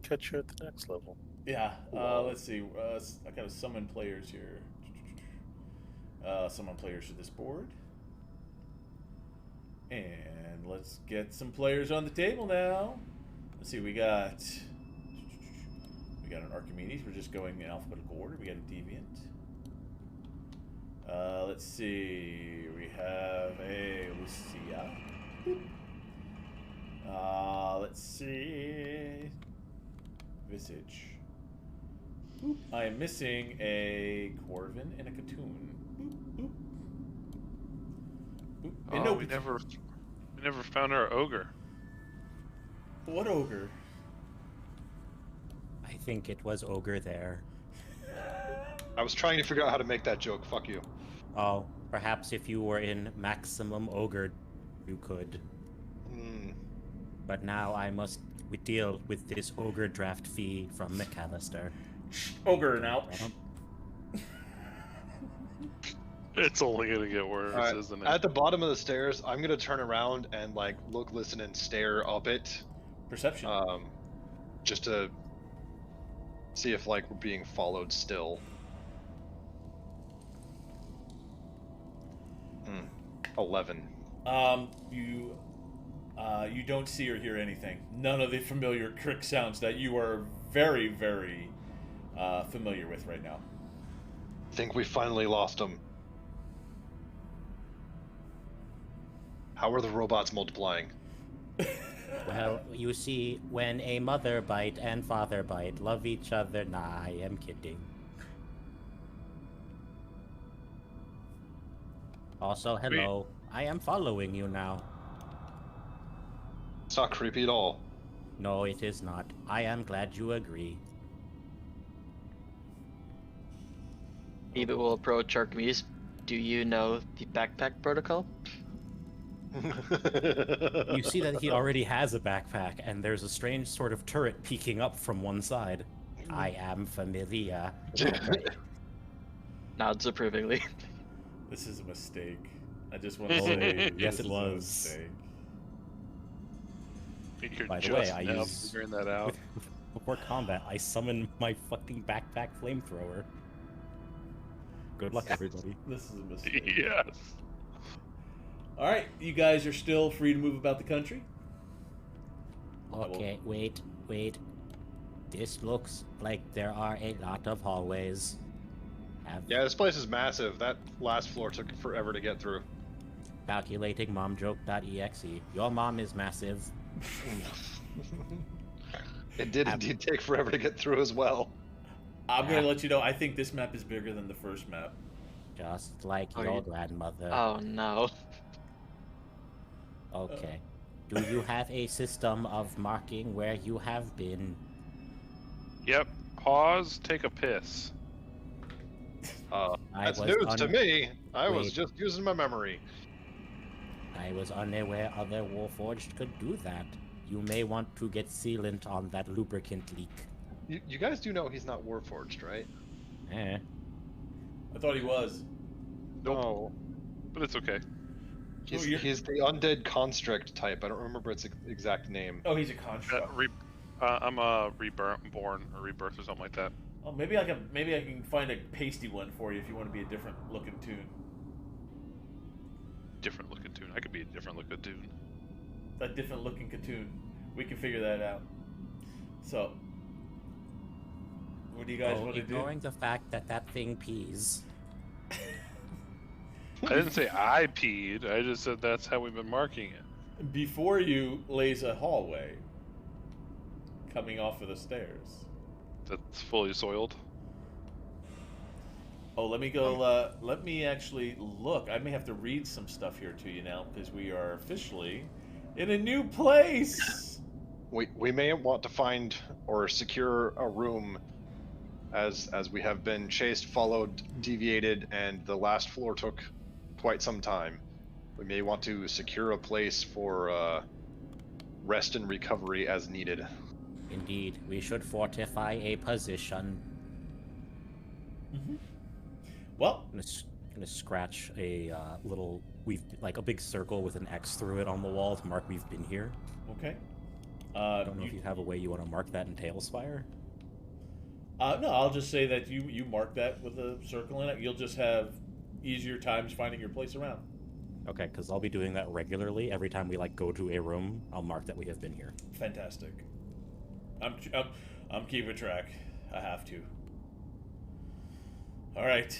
catch you at the next level. Yeah. Let's see. I gotta summon players here. Summon players to this board. And let's get some players on the table now. Let's see. We got an Archimedes. We're just going in alphabetical order. We got a Deviant. Let's see. We have a Lucia. Let's see. Visage. Boop. I am missing a Corvin and a Katoon. Boop, boop. Boop. And Oh, no we Katoon. never found our ogre. What ogre? I think it was Ogre there. I was trying to figure out how to make that joke. Fuck you. Oh, perhaps if you were in Maximum Ogre, you could. Hmm. But now I must deal with this Ogre draft fee from McAllister. Ogre now. It's only gonna get worse, Alright, isn't it? at the bottom of the stairs, I'm gonna turn around and like look, listen, and stare up it. Perception. Just to see if like we're being followed still. 11. You don't see or hear anything. None of the familiar crick sounds that you are very, very familiar with right now. Think we finally lost them. How are the robots multiplying? Well, you see, when a mother bite and father bite love each other, nah, I am kidding. Also, hello. I am following you now. It's not creepy at all. No, it is not. I am glad you agree. Ebit will approach Archimedes. Do you know the backpack protocol? You see that he already has a backpack, and there's a strange sort of turret peeking up from one side. I am familiar. Nods approvingly. This is a mistake. I just want to say, yes, this it is a was. mistake. You're By the just way, I now use figuring that out. before combat, I summon my fucking backpack flamethrower. Good luck, everybody. This is a mistake. Yes. All right, you guys are still free to move about the country. Okay, wait. This looks like there are a lot of hallways. Yeah, this place is massive. That last floor took forever to get through. Calculating momjoke.exe. Your mom is massive. It did indeed take forever to get through as well. I'm going to let you know, I think this map is bigger than the first map. Just like Oh, your you- grandmother. Oh no. Okay. Do you have a system of marking where you have been? Yep. Pause. Take a piss. That's news to me. I was just using my memory. I was unaware other Warforged could do that. You may want to get sealant on that lubricant leak. You guys do know he's not Warforged, right? Eh. I thought he was. No. But it's okay. He's the undead construct type. I don't remember its exact name. Oh, he's a construct. I'm a reborn or rebirth or something like that. Oh, maybe I can find a pasty one for you if you want to be a different looking tune. Different looking tune. I could be a different looking tune. A different looking Katoon. We can figure that out. So, what do you guys want to do? Ignoring the fact that that thing pees. I didn't say I peed. I just said that's how we've been marking it. Before you lays a hallway coming off of the stairs. That's fully soiled. Oh, let me go. Let me actually look. I may have to read some stuff here to you now because we are officially in a new place. We may want to find or secure a room, as we have been chased, followed, deviated, and the last floor took quite some time. We may want to secure a place for rest and recovery as needed. Indeed, we should fortify a position. Mm-hmm. Well, I'm gonna scratch a little, like a big circle with an X through it on the wall to mark we've been here. Okay. I don't know if you have a way you want to mark that in TaleSpire. No, I'll just say that you mark that with a circle in it. You'll just have easier times finding your place around. Okay, because I'll be doing that regularly. Every time we go to a room, I'll mark that we have been here. Fantastic. I'm keeping track. I have to. All right.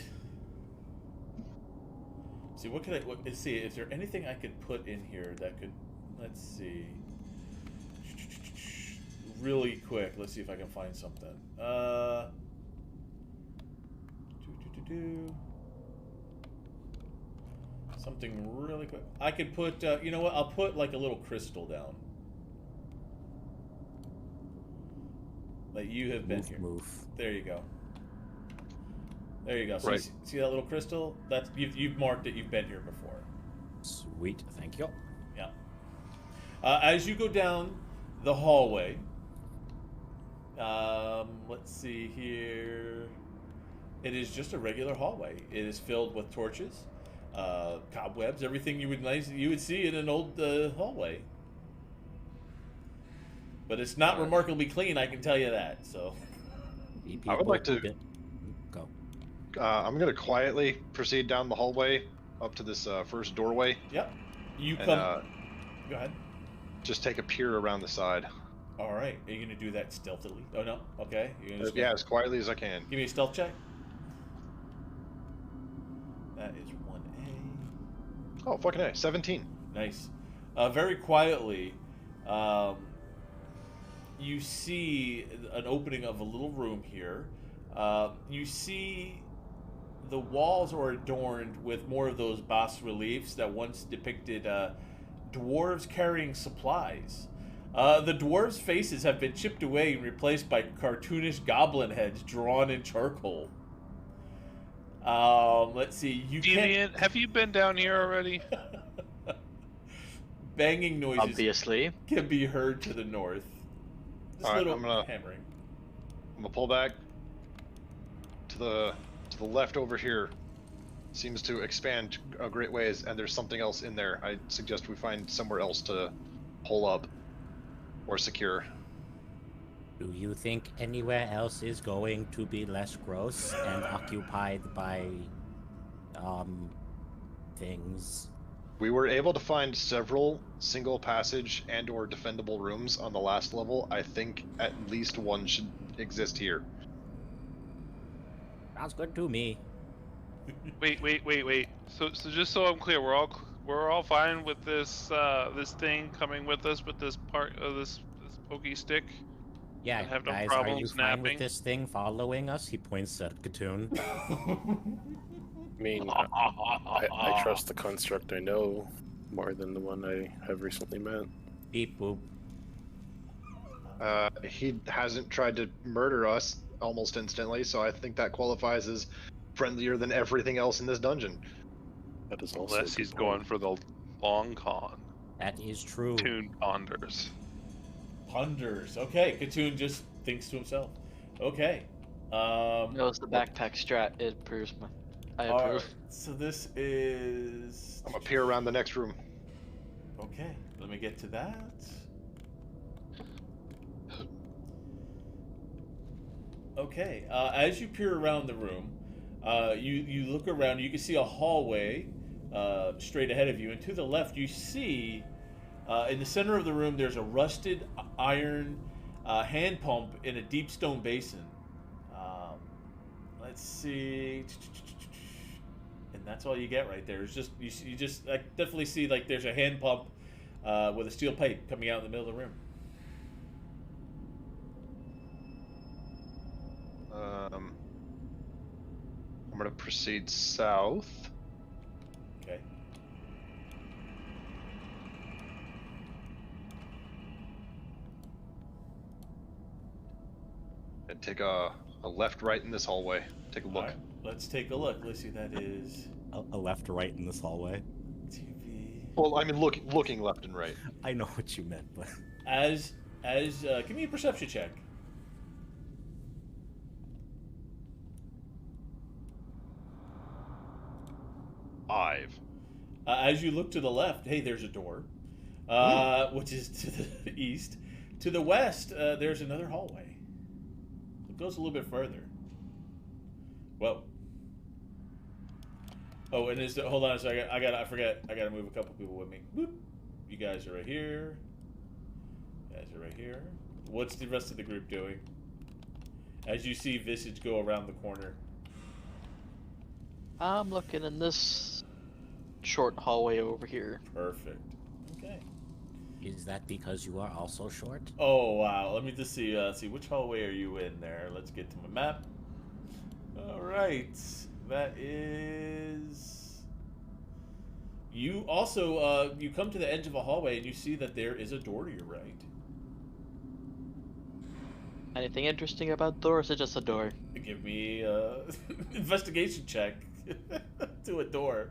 See, let's see, is there anything I could put in here that could, let's see. Really quick, let's see if I can find something. Something really quick. I could put, you know what, I'll put like a little crystal down. That you have been here. Move. There you go. There you go. So Right. see that little crystal? That's you've marked it. You've been here before. Sweet, thank you. Yeah. As you go down the hallway, let's see here. It is just a regular hallway. It is filled with torches, cobwebs, everything you would see in an old hallway. But it's not remarkably clean, I can tell you that. So. I would like to go. I'm gonna quietly proceed down the hallway up to this first doorway. Yep. You and, come. Go ahead. Just take a peer around the side. All right. Are you gonna do that stealthily? Oh no. Okay. You're gonna Yeah, as quietly as I can. Give me a stealth check. That is 1A. Oh, fucking A. 17. Nice. Very quietly, you see an opening of a little room here. You see the walls are adorned with more of those bas reliefs that once depicted dwarves carrying supplies. The dwarves' faces have been chipped away and replaced by cartoonish goblin heads drawn in charcoal. Let's see. You Deviant, have you been down here already? Banging noises Obviously. can be heard to the north. Just All right, little I'm gonna- hammering. I'm gonna pull back to the left over here. Seems to expand a great ways, and there's something else in there. I suggest we find somewhere else to pull up or secure. Do you think anywhere else is going to be less gross and occupied by things? We were able to find several single passage and or defendable rooms on the last level. I think at least one should exist here. Sounds good to me. Wait. So just so I'm clear, we're all fine with this this thing coming with us with this part of this pokey stick. Yeah, And have no guys, are you problems fine napping? with this thing following us? He points at Katoon. I mean, I trust the construct I know more than the one I have recently met. Beep boop. He hasn't tried to murder us almost instantly, so I think that qualifies as friendlier than everything else in this dungeon. That is also Unless a good he's going point. for the long con. That is true. Tune ponders. Ponders. Okay, Katoon just thinks to himself. Okay. No, it's the backpack strat. It approves my. I all approve. right, so this is... I'm gonna peer around the next room. Okay, let me get to that. Okay, as you peer around the room, you look around, you can see a hallway straight ahead of you, and to the left you see, in the center of the room, there's a rusted iron hand pump in a deep stone basin. Let's see... And that's all you get right there. It's just you just I definitely see like there's a hand pump with a steel pipe coming out in the middle of the room. I'm gonna proceed south. Okay. And take a left right in this hallway. Take a look. All right, let's take a look. Let's see. That is A left or right in this hallway. TV. Well, I mean looking left and right. I know what you meant, but As give me a perception check. As you look to the left, hey, there's a door, which is to the east. To the west, there's another hallway. It goes a little bit further. Whoa. Oh, and hold on a second. I forget. I gotta move a couple people with me. Boop. You guys are right here. You guys are right here. What's the rest of the group doing? As you see Visage go around the corner. I'm looking in this short hallway over here. Perfect. Okay. is that because you are also short? Oh wow. Let me just see. See which hallway are you in there? Let's get to my map. All right. That is. You also you come to the edge of a hallway and you see that there is a door to your right. Anything interesting about the door, or is it just a door? Give me investigation check to a door.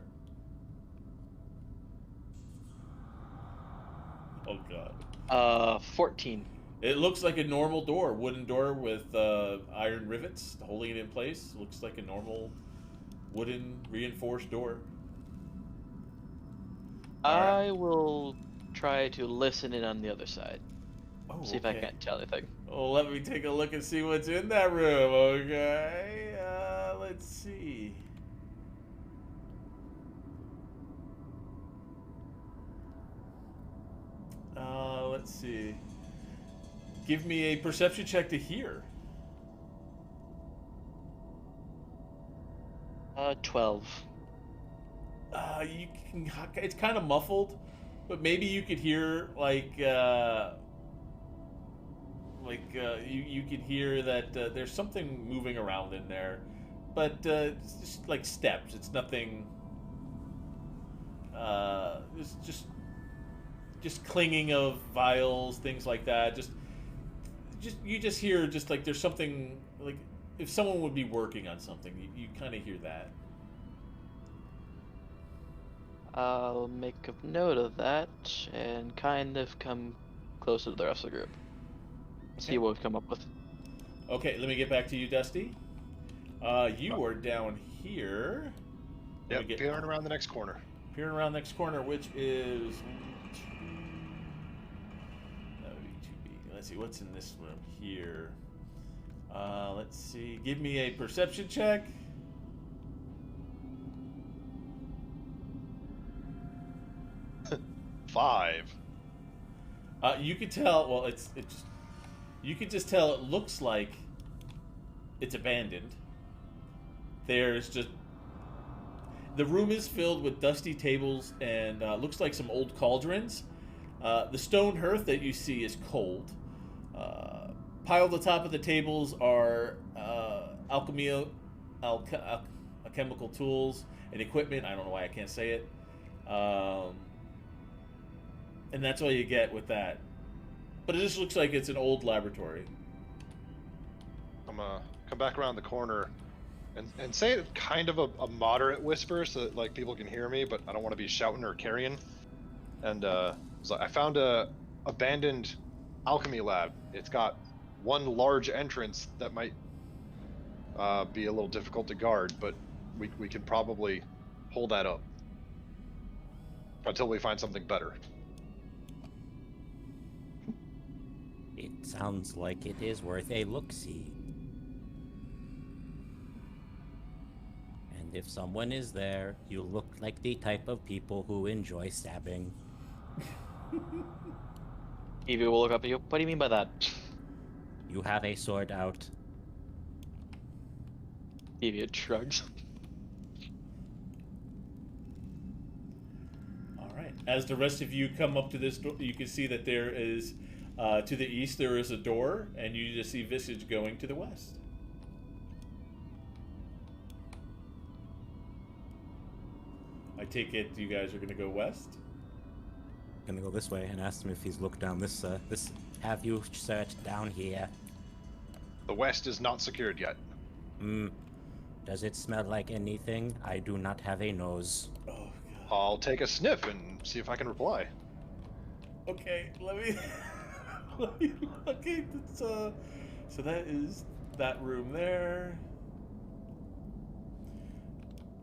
Oh god. 14. It looks like a normal door, wooden door with iron rivets holding it in place. Looks like a normal wooden reinforced door. I will try to listen in on the other side. Oh, See if I can't tell anything. Well, let me take a look and see what's in that room, okay? Let's see. Let's see. Give me a perception check to hear. 12. You can. It's kind of muffled, but maybe you could hear you could hear that there's something moving around in there, but it's just like steps. It's nothing. It's just clinging of vials, things like that. Just you just hear just like there's something like if someone would be working on something. You kind of hear that. I'll make a note of that and kind of come closer to the rest of the group. See what we come up with. Okay, let me get back to you, Dusty. You are down here. Yep, peering around the next corner. Peering around the next corner, which is... That would be 2B. Let's see, what's in this room here? Let's see. Give me a perception check. Five. You could tell. Well, it's just. You could just tell. It looks like it's abandoned. There's just. The room is filled with dusty tables and looks like some old cauldrons. The stone hearth that you see is cold. Piled on top of the tables are alchemical tools and equipment. I don't know why I can't say it. And that's all you get with that. But it just looks like it's an old laboratory. I'm gonna come back around the corner and say it kind of a moderate whisper so that like people can hear me, but I don't want to be shouting or carrying. And so I found a abandoned alchemy lab. It's got one large entrance that might be a little difficult to guard, but we can probably hold that up until we find something better. It sounds like it is worth a look-see. And if someone is there, you look like the type of people who enjoy stabbing. Evie will look up at you. What do you mean by that? You have a sword out. Evie shrugs. All right. As the rest of you come up to this door, you can see that there is, to the east, there is a door, and you just see Visage going to the west. I take it you guys are going to go west? Gonna go this way and ask him if he's looked down this. Have you searched down here? The west is not secured yet. Does it smell like anything? I do not have a nose. Oh, God. I'll take a sniff and see if I can reply. Okay, let me okay, that's, so that is that room there.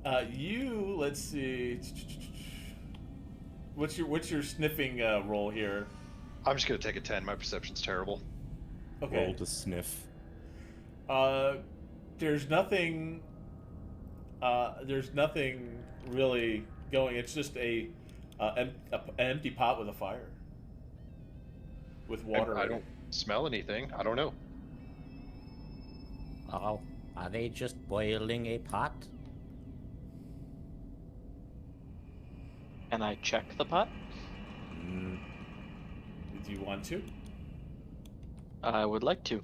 Let's see. What's your sniffing roll here? I'm just gonna take a 10. My perception's terrible. Okay. Roll to sniff. There's nothing. There's nothing really going. It's just an empty pot with a fire. With water. I don't smell anything. I don't know. Oh, are they just boiling a pot? Can I check the pot? Do you want to? I would like to.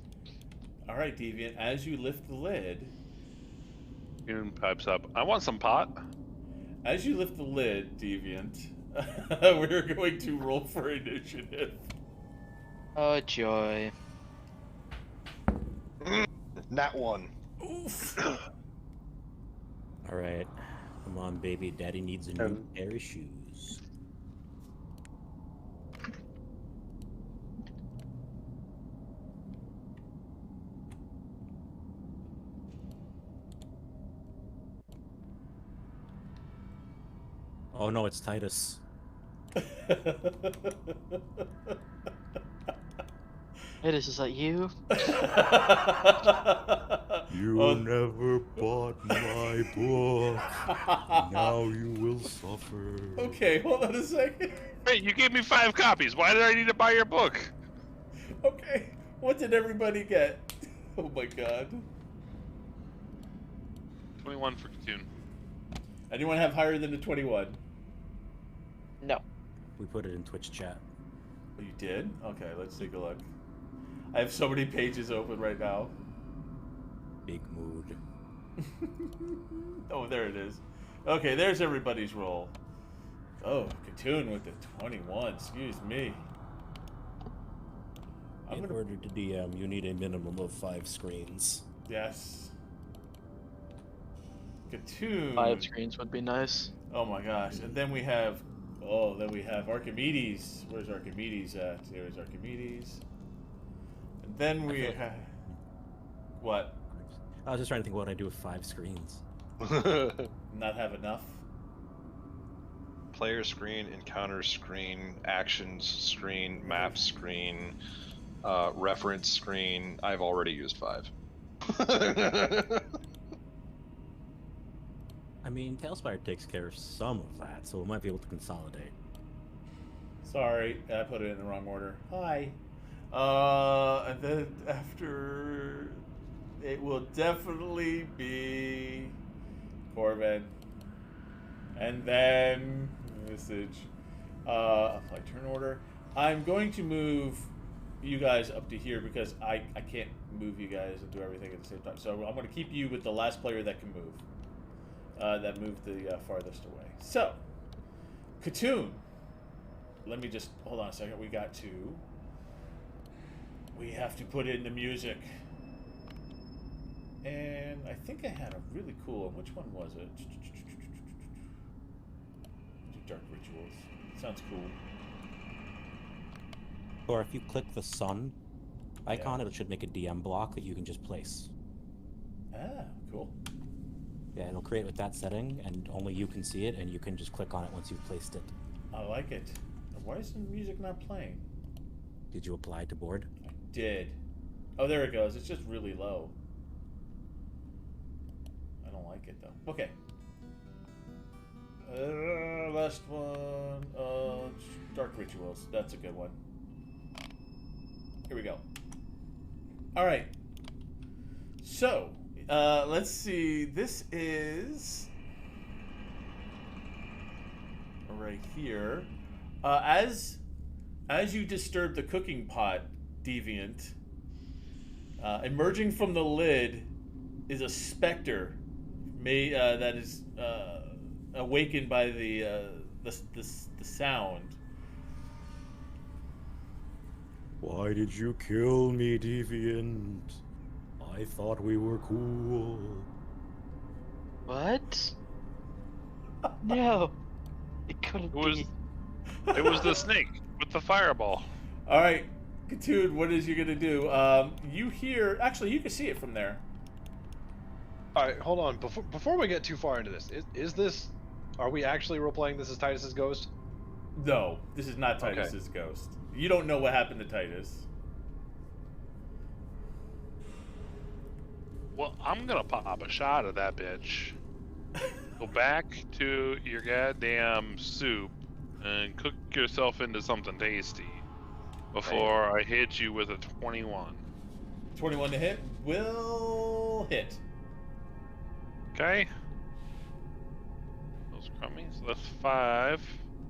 All right, Deviant. As you lift the lid. Goon pipes up. I want some pot. As you lift the lid, Deviant, we're going to roll for initiative. Oh, joy. Nat 1. Oof. Alright. Come on, baby. Daddy needs a new pair of shoes. Oh no, it's Titus. Titus, is that you? You never bought my book. Now you will suffer. Okay, hold on a second. Wait, you gave me 5 copies. Why did I need to buy your book? Okay, what did everybody get? Oh my god. 21 for Katoon. Anyone have higher than a 21? No. We put it in Twitch chat. Oh, you did? Okay, let's take a look. I have so many pages open right now. Big mood. Oh, there it is. Okay, there's everybody's roll. Oh, Katoon with the 21. Excuse me. In order to DM, you need a minimum of 5 screens. Yes. Katoon. 5 screens would be nice. Oh my gosh. And then we have Archimedes. Where's Archimedes at? There's Archimedes. And then we have what? I was just trying to think what I do with 5 screens. Not have enough. Player screen, encounter screen, actions screen, map screen, reference screen. I've already used 5. I mean, TaleSpire takes care of some of that, so we might be able to consolidate. Sorry, I put it in the wrong order. Hi. And then after, it will definitely be Corvin. And then message. Apply turn order. I'm going to move you guys up to here because I can't move you guys and do everything at the same time. So I'm going to keep you with the last player that can move. That moved the farthest away. So, Katoon. Let me just hold on a second. We have to put in the music. And I think I had a really cool one. Which one was it? Dark Rituals. Sounds cool. Or if you click the sun icon, it should make a DM block that you can just place. Ah, cool. Yeah, it'll create with that setting, and only you can see it, and you can just click on it once you've placed it. I like it. Why is the music not playing? Did you apply to board? I did. Oh, there it goes. It's just really low. I don't like it, though. Okay. Last one. Dark Rituals. That's a good one. Here we go. All right. So, let's see. This is right here. As you disturb the cooking pot, Deviant, emerging from the lid is a specter that is awakened by the sound. Why did you kill me, Deviant? I thought we were cool. What? No. It couldn't be. It was the snake with the fireball. All right, Katoon, what is you gonna do? You hear? Actually, you can see it from there. All right, hold on. Before we get too far into this, is this? Are we actually role-playing this as Titus's ghost? No, this is not Titus's ghost. You don't know what happened to Titus. Well, I'm gonna pop a shot of that bitch. Go back to your goddamn soup and cook yourself into something tasty before I hit you with a 21. 21 to hit will hit. Okay. Those crummies. So that's 5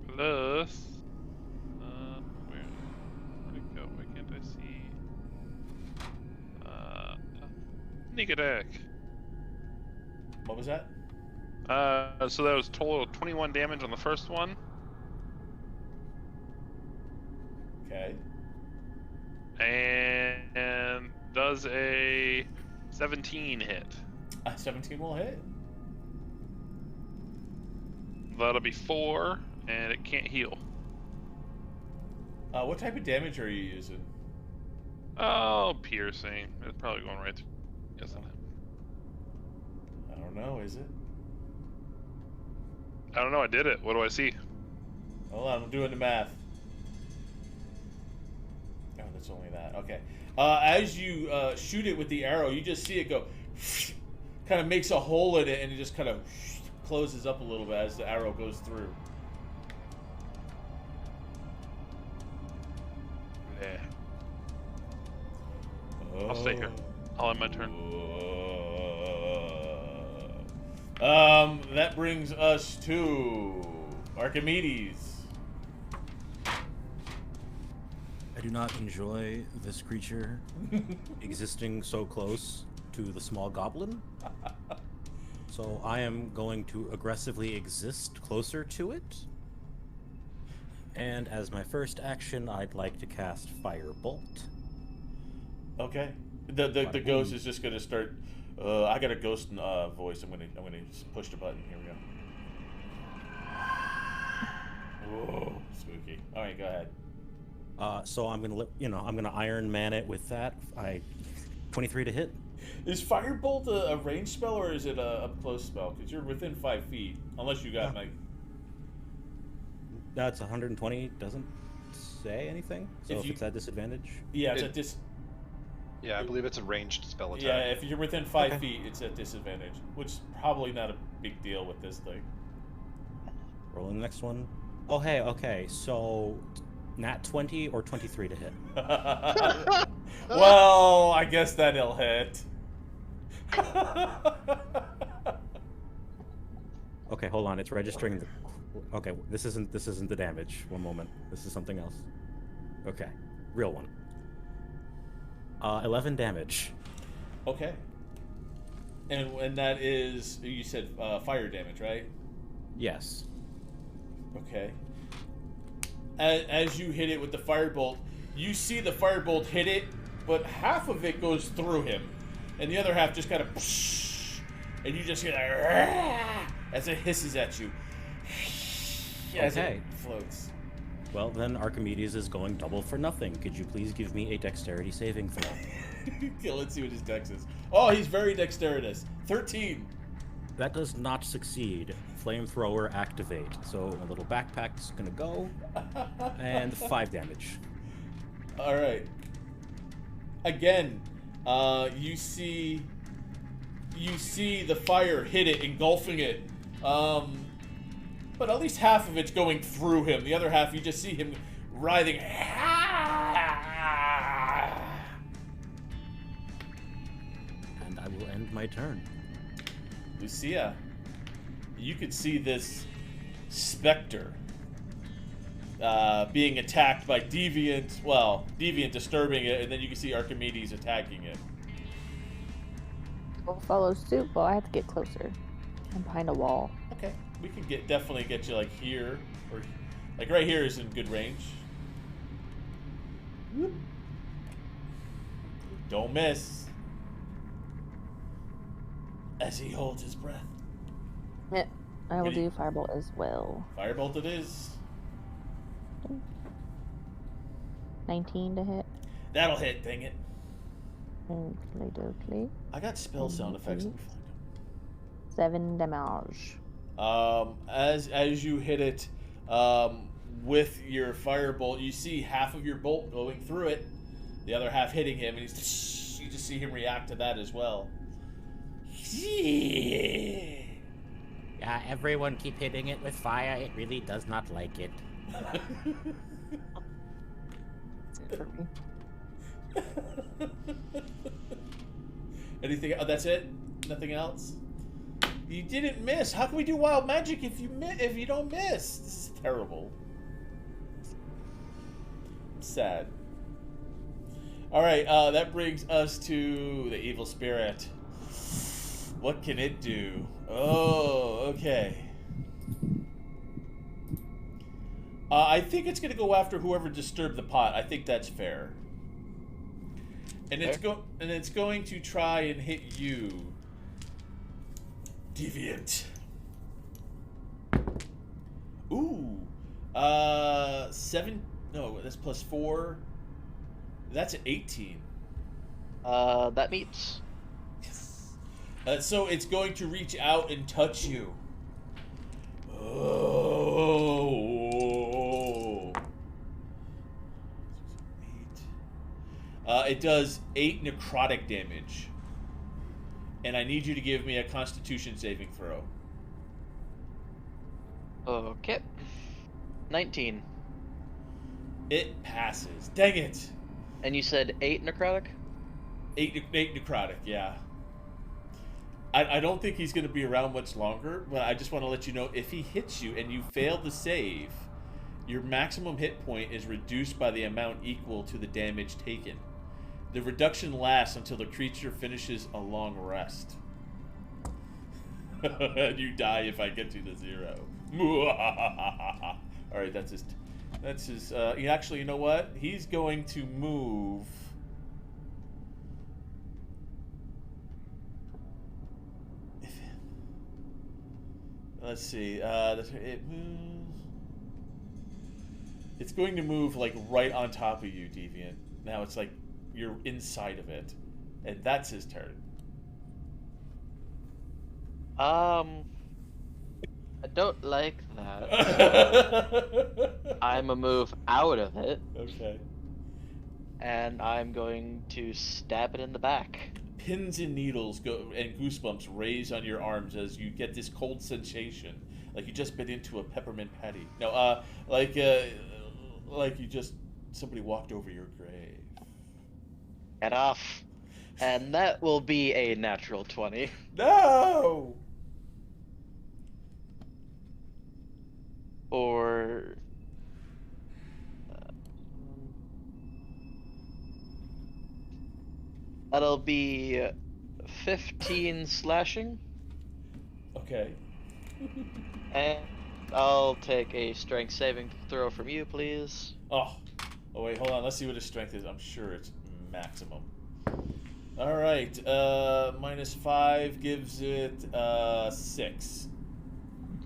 plus. Where'd it go? Why can't I see? Sneak attack. What was that? So that was total 21 damage on the first one. Okay. And does a 17 hit. 17 will hit. That'll be 4, and it can't heal. What type of damage are you using? Oh, piercing. It's probably going right through. Isn't it? I don't know, is it? I don't know, I did it. What do I see? Hold on, I'm doing the math. Oh, that's only that. Okay. As you shoot it with the arrow, you just see it go, kind of makes a hole in it, and it just kind of closes up a little bit as the arrow goes through. Yeah. I'll stay here. I'll end my turn. That brings us to Archimedes. I do not enjoy this creature existing so close to the small goblin. So I am going to aggressively exist closer to it. And as my first action, I'd like to cast Firebolt. Okay. The ghost is just going to start I got a ghost voice. I'm gonna just push the button. Here we go. Whoa, spooky. All right, go ahead. So I'm gonna I'm gonna Iron Man it with that. 23 to hit. Is Firebolt a ranged spell or is it a up close spell? Because you're within 5 feet, unless you got like. That's 120. Doesn't say anything. So if it's at disadvantage. Yeah, it's at dis. Yeah, I believe it's a ranged spell attack. Yeah, if you're within 5 feet, it's at disadvantage, which is probably not a big deal with this thing. Rolling the next one. Oh, hey, okay, so nat 20 or 23 to hit? Well, I guess that'll hit. Okay, hold on, it's registering the... Okay, this isn't the damage. One moment. This is something else. Okay, real one. 11 damage. Okay. And that is, you said fire damage, right? Yes. Okay. As you hit it with the firebolt, you see the firebolt hit it, but half of it goes through him, and the other half just kind of, and you just hear that as it hisses at you. As it floats. Well, then Archimedes is going double for nothing. Could you please give me a dexterity saving throw? Okay, let's see what his dex is. Oh, he's very dexterous. 13. That does not succeed. Flamethrower activate. So a little backpack's gonna go, and 5 damage. All right. Again, you see the fire hit it, engulfing it. But at least half of it's going through him. The other half, you just see him writhing. And I will end my turn. Lucia, you could see this specter being attacked by Deviant. Well, Deviant disturbing it, and then you can see Archimedes attacking it. We'll follow suit, but I have to get closer. I'm behind a wall. Okay. We can definitely get you like here, or like right here is in good range. Whoop. Don't miss. As he holds his breath. Yeah, I will do firebolt as well. Firebolt it is. 19 to hit. That'll hit, dang it. Okay. I got spell sound effects. 7 damage. As you hit it with your firebolt, you see half of your bolt going through it, the other half hitting him, and you just see him react to that as well. Yeah, everyone keep hitting it with fire. It really does not like it. That's it for me. Anything? Oh, that's it? Nothing else? You didn't miss. How can we do wild magic if you don't miss? This is terrible. I'm sad. All right, that brings us to the evil spirit. What can it do? Oh, okay. I think it's going to go after whoever disturbed the pot. I think that's fair. And it's going to try and hit you, Deviant. Ooh. 7. No, that's plus 4. That's an 18. That meets. So it's going to reach out and touch you. Oh. 8. It does 8 necrotic damage. And I need you to give me a Constitution saving throw. Okay. 19. It passes. Dang it. And you said 8 necrotic? 8 necrotic, yeah. I don't think he's going to be around much longer, but I just want to let you know, if he hits you and you fail the save, your maximum hit point is reduced by the amount equal to the damage taken. The reduction lasts until the creature finishes a long rest. You die if I get you to 0. Alright, that's his... actually, you know what? He's going to move... Let's see. It moves. It's going to move like right on top of you, Deviant. Now it's like you're inside of it, and that's his turn. I don't like that. I'm a move out of it. Okay. And I'm going to stab it in the back. Pins and needles go and goosebumps raise on your arms as you get this cold sensation, like you just bit into a peppermint patty. No, like you just somebody walked over your grave. Get off. And that will be a natural 20. No. Or that'll be 15 slashing. Okay. And I'll take a strength saving throw from you, please. Oh wait, hold on. Let's see what his strength is. I'm sure it's maximum. All right. -5 gives it 6.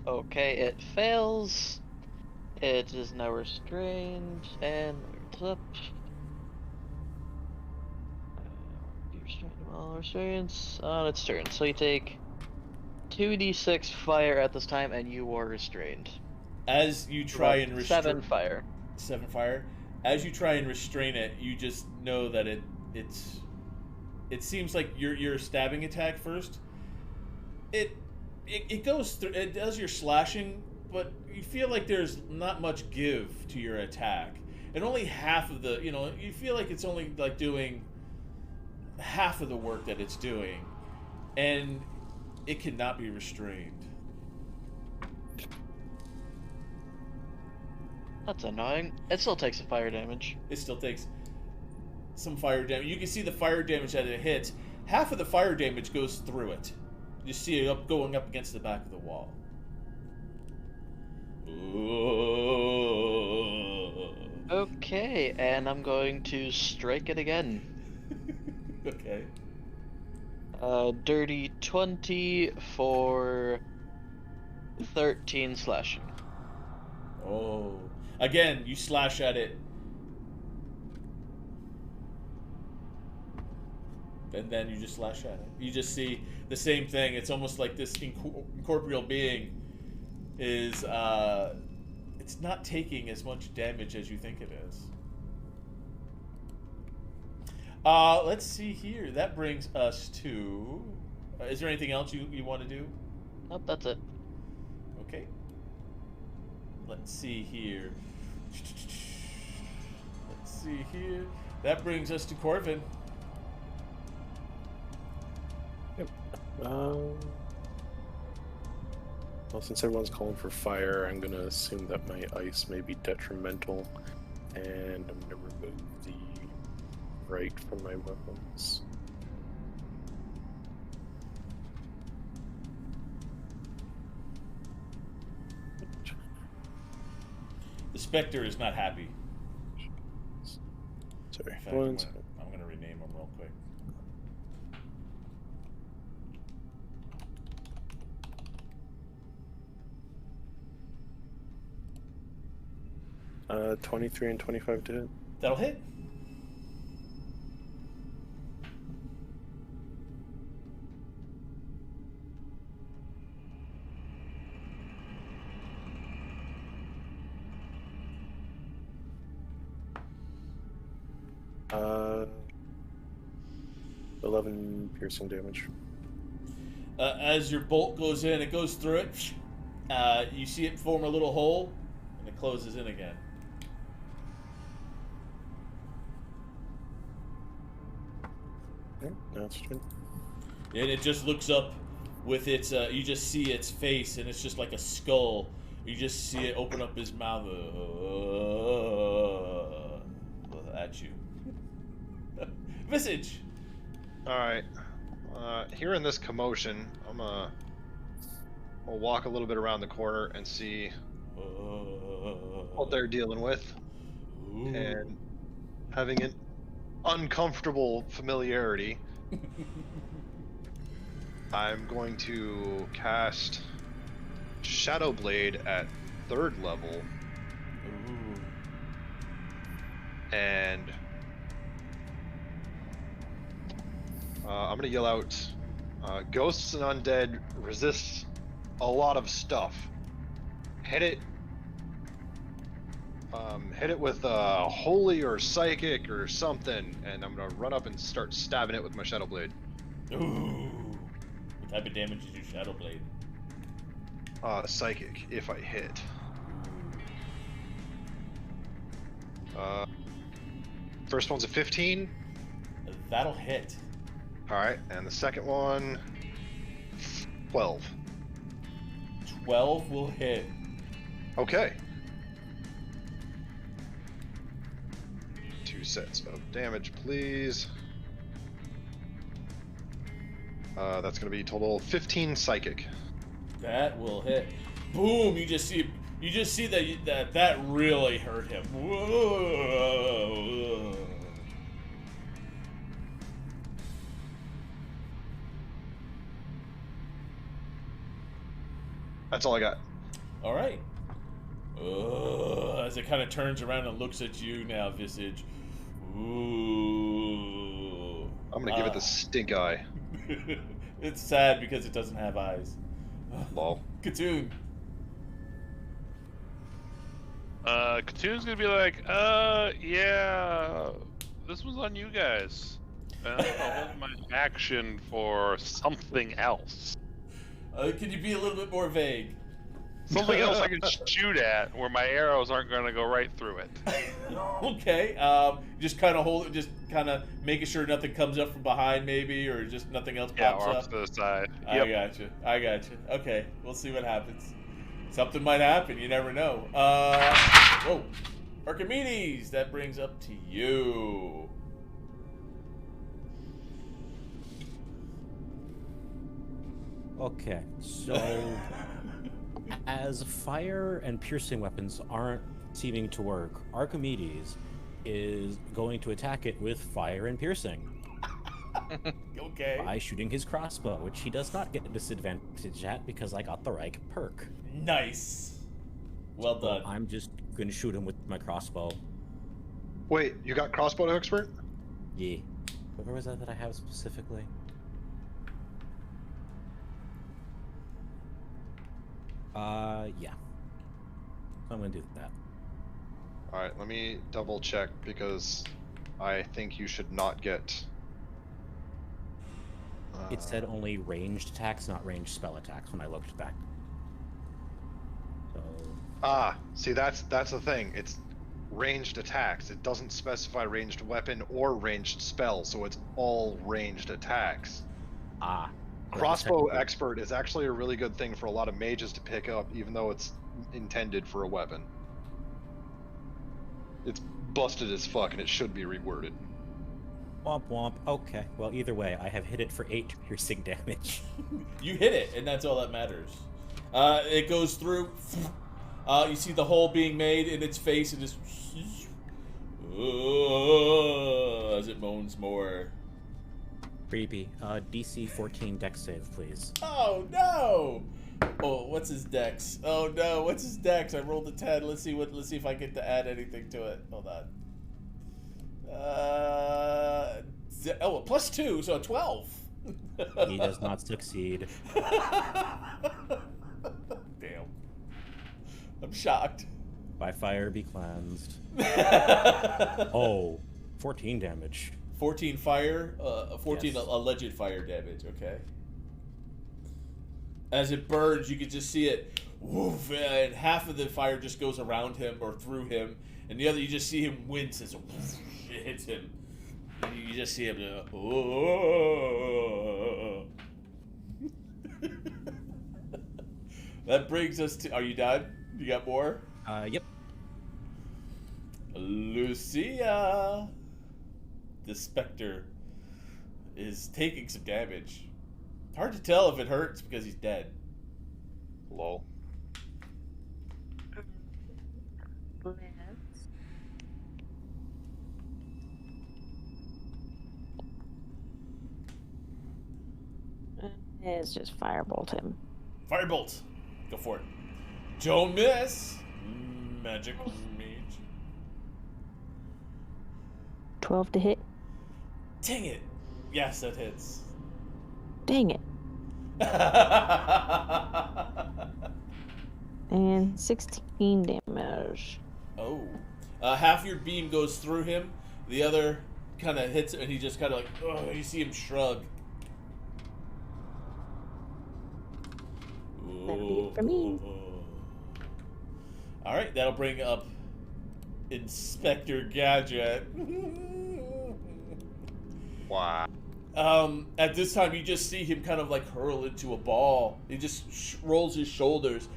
Okay, it fails. It is now restrained and it's up. Be restrained while restraints on its turn. So you take 2d6 fire at this time, and you are restrained. As you try and restrain 7 fire. 7 fire. As you try and restrain it, you just know that it seems like your stabbing attack first. It goes through. It does your slashing, but you feel like there's not much give to your attack, and only half of the. You feel like it's only like doing half of the work that it's doing, and it cannot be restrained. That's annoying. It still takes some fire damage. It still takes some fire damage. You can see the fire damage that it hits. Half of the fire damage goes through it. You see it going up against the back of the wall. Okay, and I'm going to strike it again. Okay. Dirty 20 for 13 slashing. Oh. Again, you slash at it. And then you just slash at it. You just see the same thing. It's almost like this incorporeal being is, it's not taking as much damage as you think it is. Let's see here. That brings us to... is there anything else you want to do? Nope, that's it. Okay. Let's see here. Let's see here. That brings us to Corvin. Yep. Well, since everyone's calling for fire, I'm gonna assume that my ice may be detrimental, and I'm gonna remove the right from my weapons. The Spectre is not happy. Sorry. In fact, I'm gonna rename him real quick. 23 and 25 to hit. That'll hit. Uh, 11 piercing damage. As your bolt goes in, it goes through it. You see it form a little hole, and it closes in again. Okay, now it's good. And it just looks up with its, you just see its face, and it's just like a skull. You just see it open up his mouth at you. Visage! Alright. Hearing this commotion, I'm gonna walk a little bit around the corner and see what they're dealing with. Ooh. And having an uncomfortable familiarity, I'm going to cast Shadow Blade at 3rd level. Ooh. And I'm gonna yell out, ghosts and undead resist a lot of stuff. Hit it. Hit it with holy or psychic or something, and I'm gonna run up and start stabbing it with my Shadow Blade. Ooh. What type of damage is your Shadow Blade? Psychic, if I hit. First one's a 15. That'll hit. Alright, and the second one, 12. 12 will hit. Okay. 2 sets of damage, please. That's gonna be total 15 psychic. That will hit. Boom! You just see that really hurt him. Whoa. That's all I got. All right. As it kind of turns around and looks at you now, Visage. Ooh. I'm gonna give it the stink eye. It's sad because it doesn't have eyes. Lol. Katoon. Katoon's gonna be like, yeah, this was on you guys. And I'm gonna hold my action for something else. Can you be a little bit more vague? Something else I can shoot at where my arrows aren't gonna go right through it. Okay. Just kind of hold it, just kind of making sure nothing comes up from behind, maybe, or just nothing else Yeah, pops or up. off to the side. I got you. Okay, we'll see what happens. Something might happen. You never know. Whoa, Archimedes. That brings up to you. Okay, so as fire and piercing weapons aren't seeming to work, Archimedes is going to attack it with fire and piercing. Okay. By shooting his crossbow, which he does not get a disadvantage at because I got the right perk. Nice. Well done. I'm just going to shoot him with my crossbow. Wait, you got crossbow expert? Yeah. Where was that I have specifically? Yeah. So I'm gonna do that. Alright, let me double check because I think you should not get... It said only ranged attacks, not ranged spell attacks when I looked back. So... see that's the thing. It's ranged attacks. It doesn't specify ranged weapon or ranged spell, so it's all ranged attacks. Crossbow expert is actually a really good thing for a lot of mages to pick up, even though it's intended for a weapon. It's busted as fuck, and it should be reworded. Womp womp. Okay. Well, either way, I have hit it for 8 piercing damage. You hit it, and that's all that matters. It goes through. You see the hole being made in its face, and just as it moans more. Creepy. DC 14 dex save, please. Oh no! Oh, what's his dex? Oh no, what's his dex? I rolled a 10. Let's see if I get to add anything to it. Hold on. Oh, a +2, so a 12. He does not succeed. Damn. I'm shocked. By fire be cleansed. Oh, 14 damage. 14 fire, 14 Yes. alleged fire damage, okay. As it burns, you can just see it, woof, and half of the fire just goes around him or through him, and the other, you just see him wince as it hits him. And you just see him, oh. That brings us to, are you done? You got more? Yep. Lucia. The Spectre is taking some damage. Hard to tell if it hurts because he's dead. Lol. It's just firebolt him. Firebolt. Go for it. Don't miss. Magic Mage. 12 to hit. Dang it. Yes, that hits. Dang it. And 16 damage. Oh. Half your beam goes through him. The other kind of hits, and he just kind of like, oh, you see him shrug. That'll be it for me. All right, that'll bring up Inspector Gadget. Wow. At this time, you just see him kind of like hurl into a ball. He just rolls his shoulders.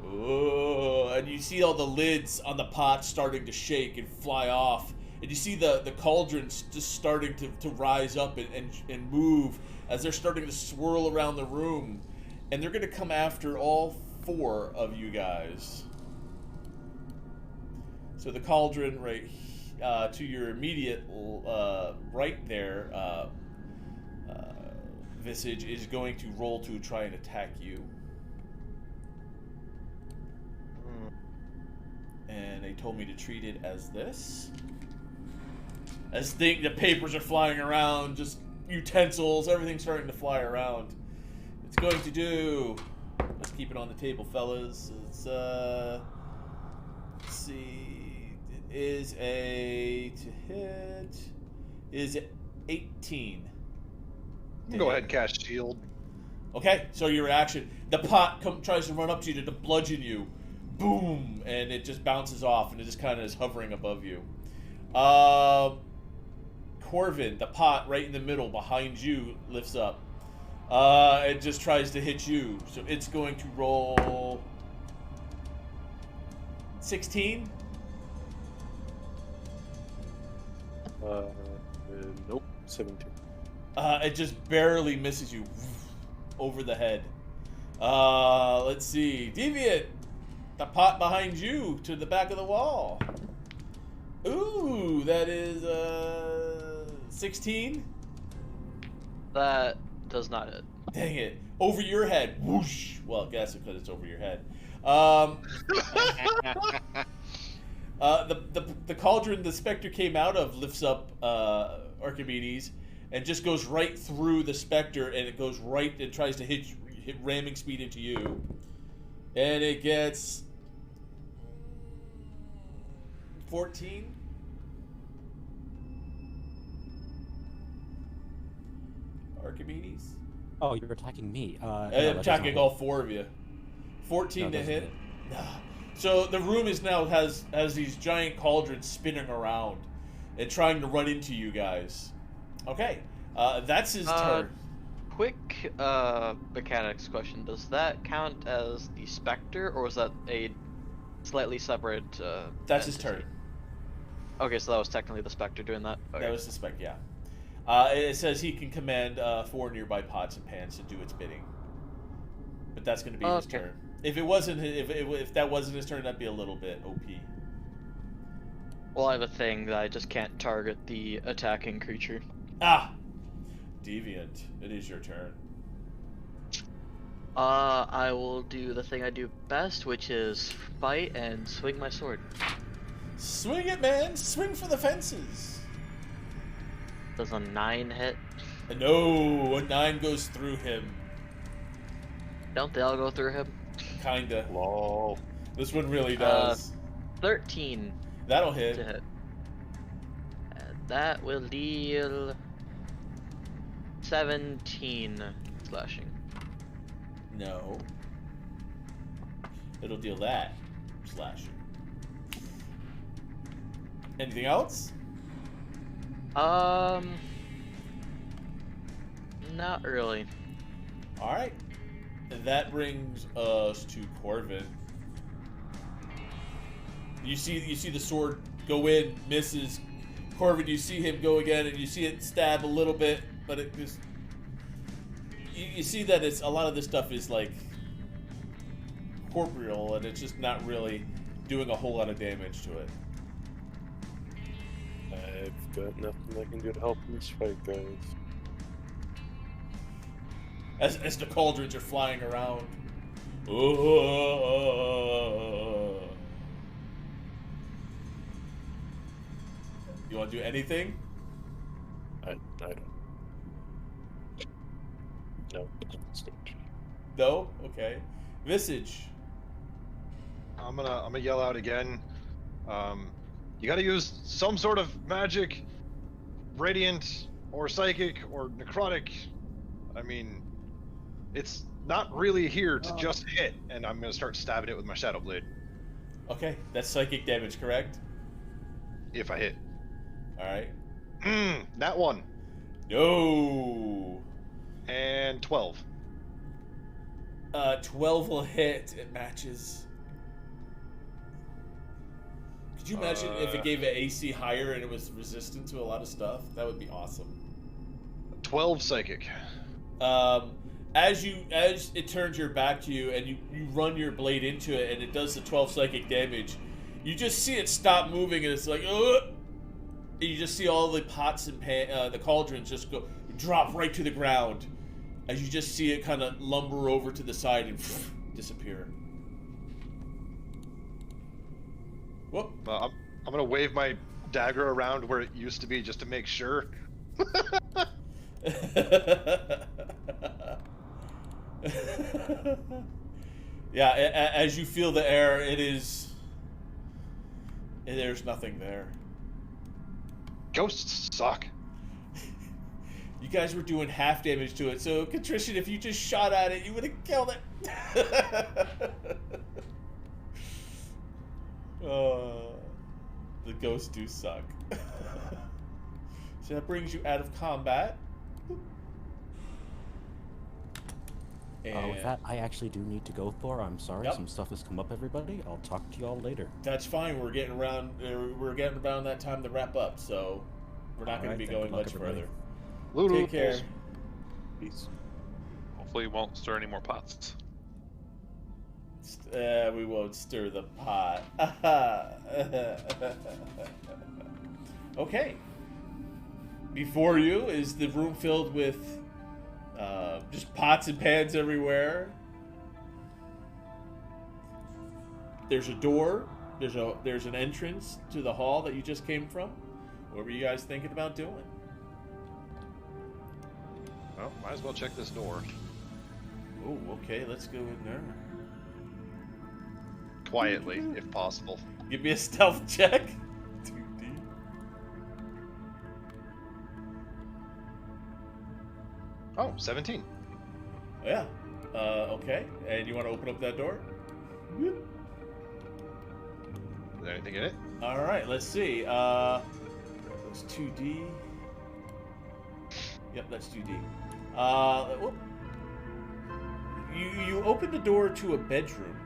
And you see all the lids on the pot starting to shake and fly off. And you see the cauldrons just starting to rise up and move as they're starting to swirl around the room. And they're going to come after all 4 of you guys. So the cauldron right to your immediate right there, Visage, is going to roll to try and attack you. And they told me to treat it as this. As the papers are flying around, just utensils, everything's starting to fly around. It's going to do... Let's keep it on the table, fellas. It's, let's see... It is a... To hit... Is 18. Go ahead, cast shield. Okay, so your reaction. The pot tries to run up to you to bludgeon you. Boom! And it just bounces off, and it just kind of is hovering above you. Corvin, the pot right in the middle behind you, lifts up. It just tries to hit you. So it's going to roll... 16? Nope, 17. It just barely misses you over the head. Let's see. Deviant! The pot behind you to the back of the wall. Ooh, that is 16? That does not hit. Dang it. Over your head. Whoosh. Well, I guess because it's over your head. The cauldron the specter came out of lifts up Archimedes and just goes right through the specter, and it goes right and tries to hit ramming speed into you. And it gets 14. Archimedes? Oh, you're attacking me. I'm attacking all 4 of you. 14 to hit. So the room is now has these giant cauldrons spinning around and trying to run into you guys. Okay, that's his turn. Quick mechanics question. Does that count as the Spectre, or is that a slightly separate That's entity? his turn. Okay, so that was technically the Spectre doing that? Okay. That was the Spectre, yeah. It says he can command 4 nearby pots and pans to do its bidding. But that's going to be his turn. If it wasn't, if that wasn't his turn, that'd be a little bit OP. Well, I have a thing that I just can't target the attacking creature. Ah! Deviant, it is your turn. I will do the thing I do best, which is fight and swing my sword. Swing it, man! Swing for the fences! Does a 9 hit? No, a 9 goes through him. Don't they all go through him? Kinda. Lol. This one really does. 13. That'll hit. To hit. And that will deal 17 slashing. No. It'll deal that slashing. Anything else? Not really. Alright. And that brings us to Corvin. You see the sword go in, misses. Corvin, you see him go again, and you see it stab a little bit, but it just... You see that it's a lot of this stuff is like corporeal, and it's just not really doing a whole lot of damage to it. I've got nothing I can do to help in this fight, guys. As the cauldrons are flying around. You want to do anything? I don't. No, stage. No? Okay. Visage. I'm gonna yell out again. You gotta use some sort of magic, radiant, or psychic, or necrotic. I mean, it's not really here to just hit, and I'm gonna start stabbing it with my shadow blade. Okay, that's psychic damage, correct? If I hit. Alright. That one. No! And 12. 12 will hit. It matches. Could you imagine if it gave an AC higher and it was resistant to a lot of stuff? That would be awesome. 12 psychic. As it turns your back to you and you run your blade into it and it does the 12 psychic damage, you just see it stop moving and it's like, ugh! And you just see all the pots and the cauldrons just drop right to the ground as you just see it kind of lumber over to the side and disappear. Whoop. I'm gonna wave my dagger around where it used to be just to make sure. Yeah, as you feel the air, there's nothing there. Ghosts suck. You guys were doing half damage to it, so Contrition, if you just shot at it, you would have killed it. The ghosts do suck. So that brings you out of combat. And With that, I actually do need to go, Thor. I'm sorry, Yep. some stuff has come up, everybody. I'll talk to y'all later. that's fine. We're getting around that time to wrap up, so we're not going to be going much further. Take care. Peace. Hopefully, it won't stir any more pots. We won't stir the pot. Okay. Before you is the room filled with just pots and pans everywhere. There's a door. There's an entrance to the hall that you just came from. What were you guys thinking about doing? Well, might as well check this door. Oh, okay. Let's go in there. Quietly, if possible. Give me a stealth check. 2D. Oh, 17. Yeah. Okay. And you want to open up that door? Is there anything in it? All right. Let's see. That's 2D. Yep, that's 2D. Whoop. You open the door to a bedroom.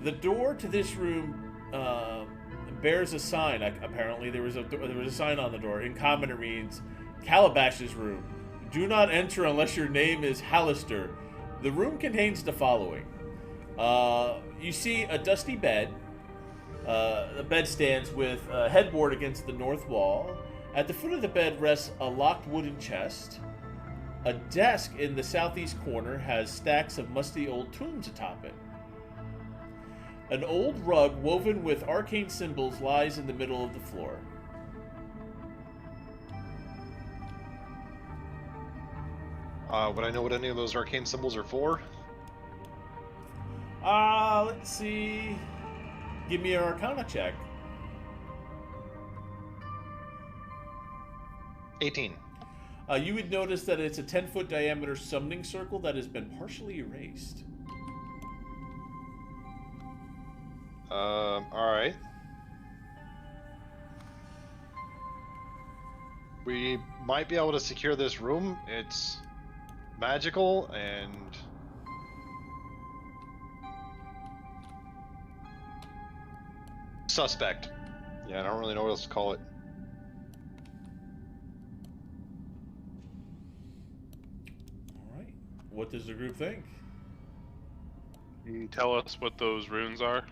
The door to this room bears a sign. Apparently, there was a sign on the door. In common, it reads, "Calabash's room. Do not enter unless your name is Hallister. The room contains the following. You see a dusty bed. The bed stands with a headboard against the north wall. At the foot of the bed rests a locked wooden chest. A desk in the southeast corner has stacks of musty old tomes atop it. An old rug woven with arcane symbols lies in the middle of the floor. Would I know what any of those arcane symbols are for? Let's see. Give me an Arcana check. 18. You would notice that it's a 10-foot diameter summoning circle that has been partially erased. Alright. We might be able to secure this room. It's magical and suspect. Yeah, I don't really know what else to call it. Alright. What does the group think? Can you tell us what those runes are?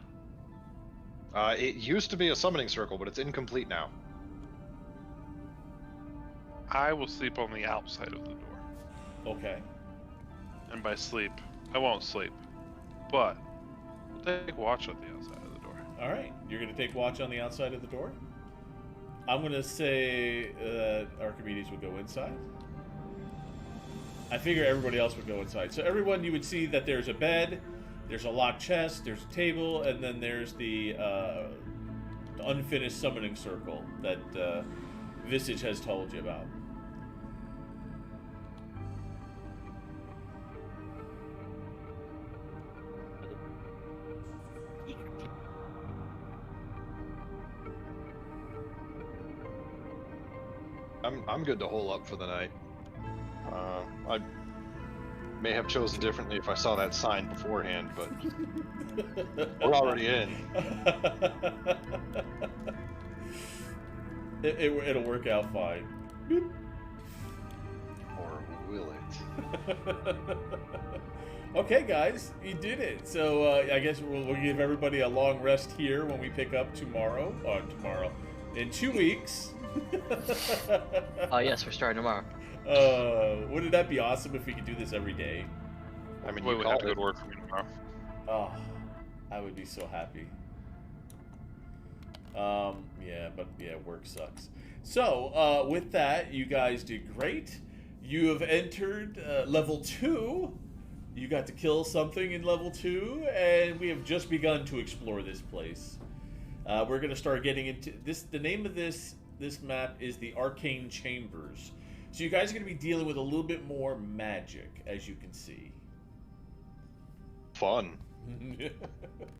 It used to be a summoning circle, but it's incomplete now. I will sleep on the outside of the door. Okay. And by sleep, I won't sleep. but we'll take watch on the outside of the door. All right, you're going to take watch on the outside of the door. I'm going to say Archimedes would go inside. I figure everybody else would go inside. So everyone, you would see that there's a bed, there's a locked chest, there's a table, and then there's the unfinished summoning circle that Visage has told you about. I'm good to hole up for the night. I may have chosen differently if I saw that sign beforehand, but we're already in. It'll work out fine. Or will it? Okay, guys, you did it. So I guess we'll give everybody a long rest here when we pick up tomorrow. In 2 weeks. Oh yes, we're starting tomorrow. Wouldn't that be awesome if we could do this every day? I mean, We you would have called to go it. to work for me tomorrow. Oh, I would be so happy. Yeah, work sucks. So, with that, you guys did great. You have entered level 2. You got to kill something in level 2, and we have just begun to explore this place. We're going to start getting into this. The name of this map is the Arcane Chambers. So you guys are going to be dealing with a little bit more magic, as you can see. Fun.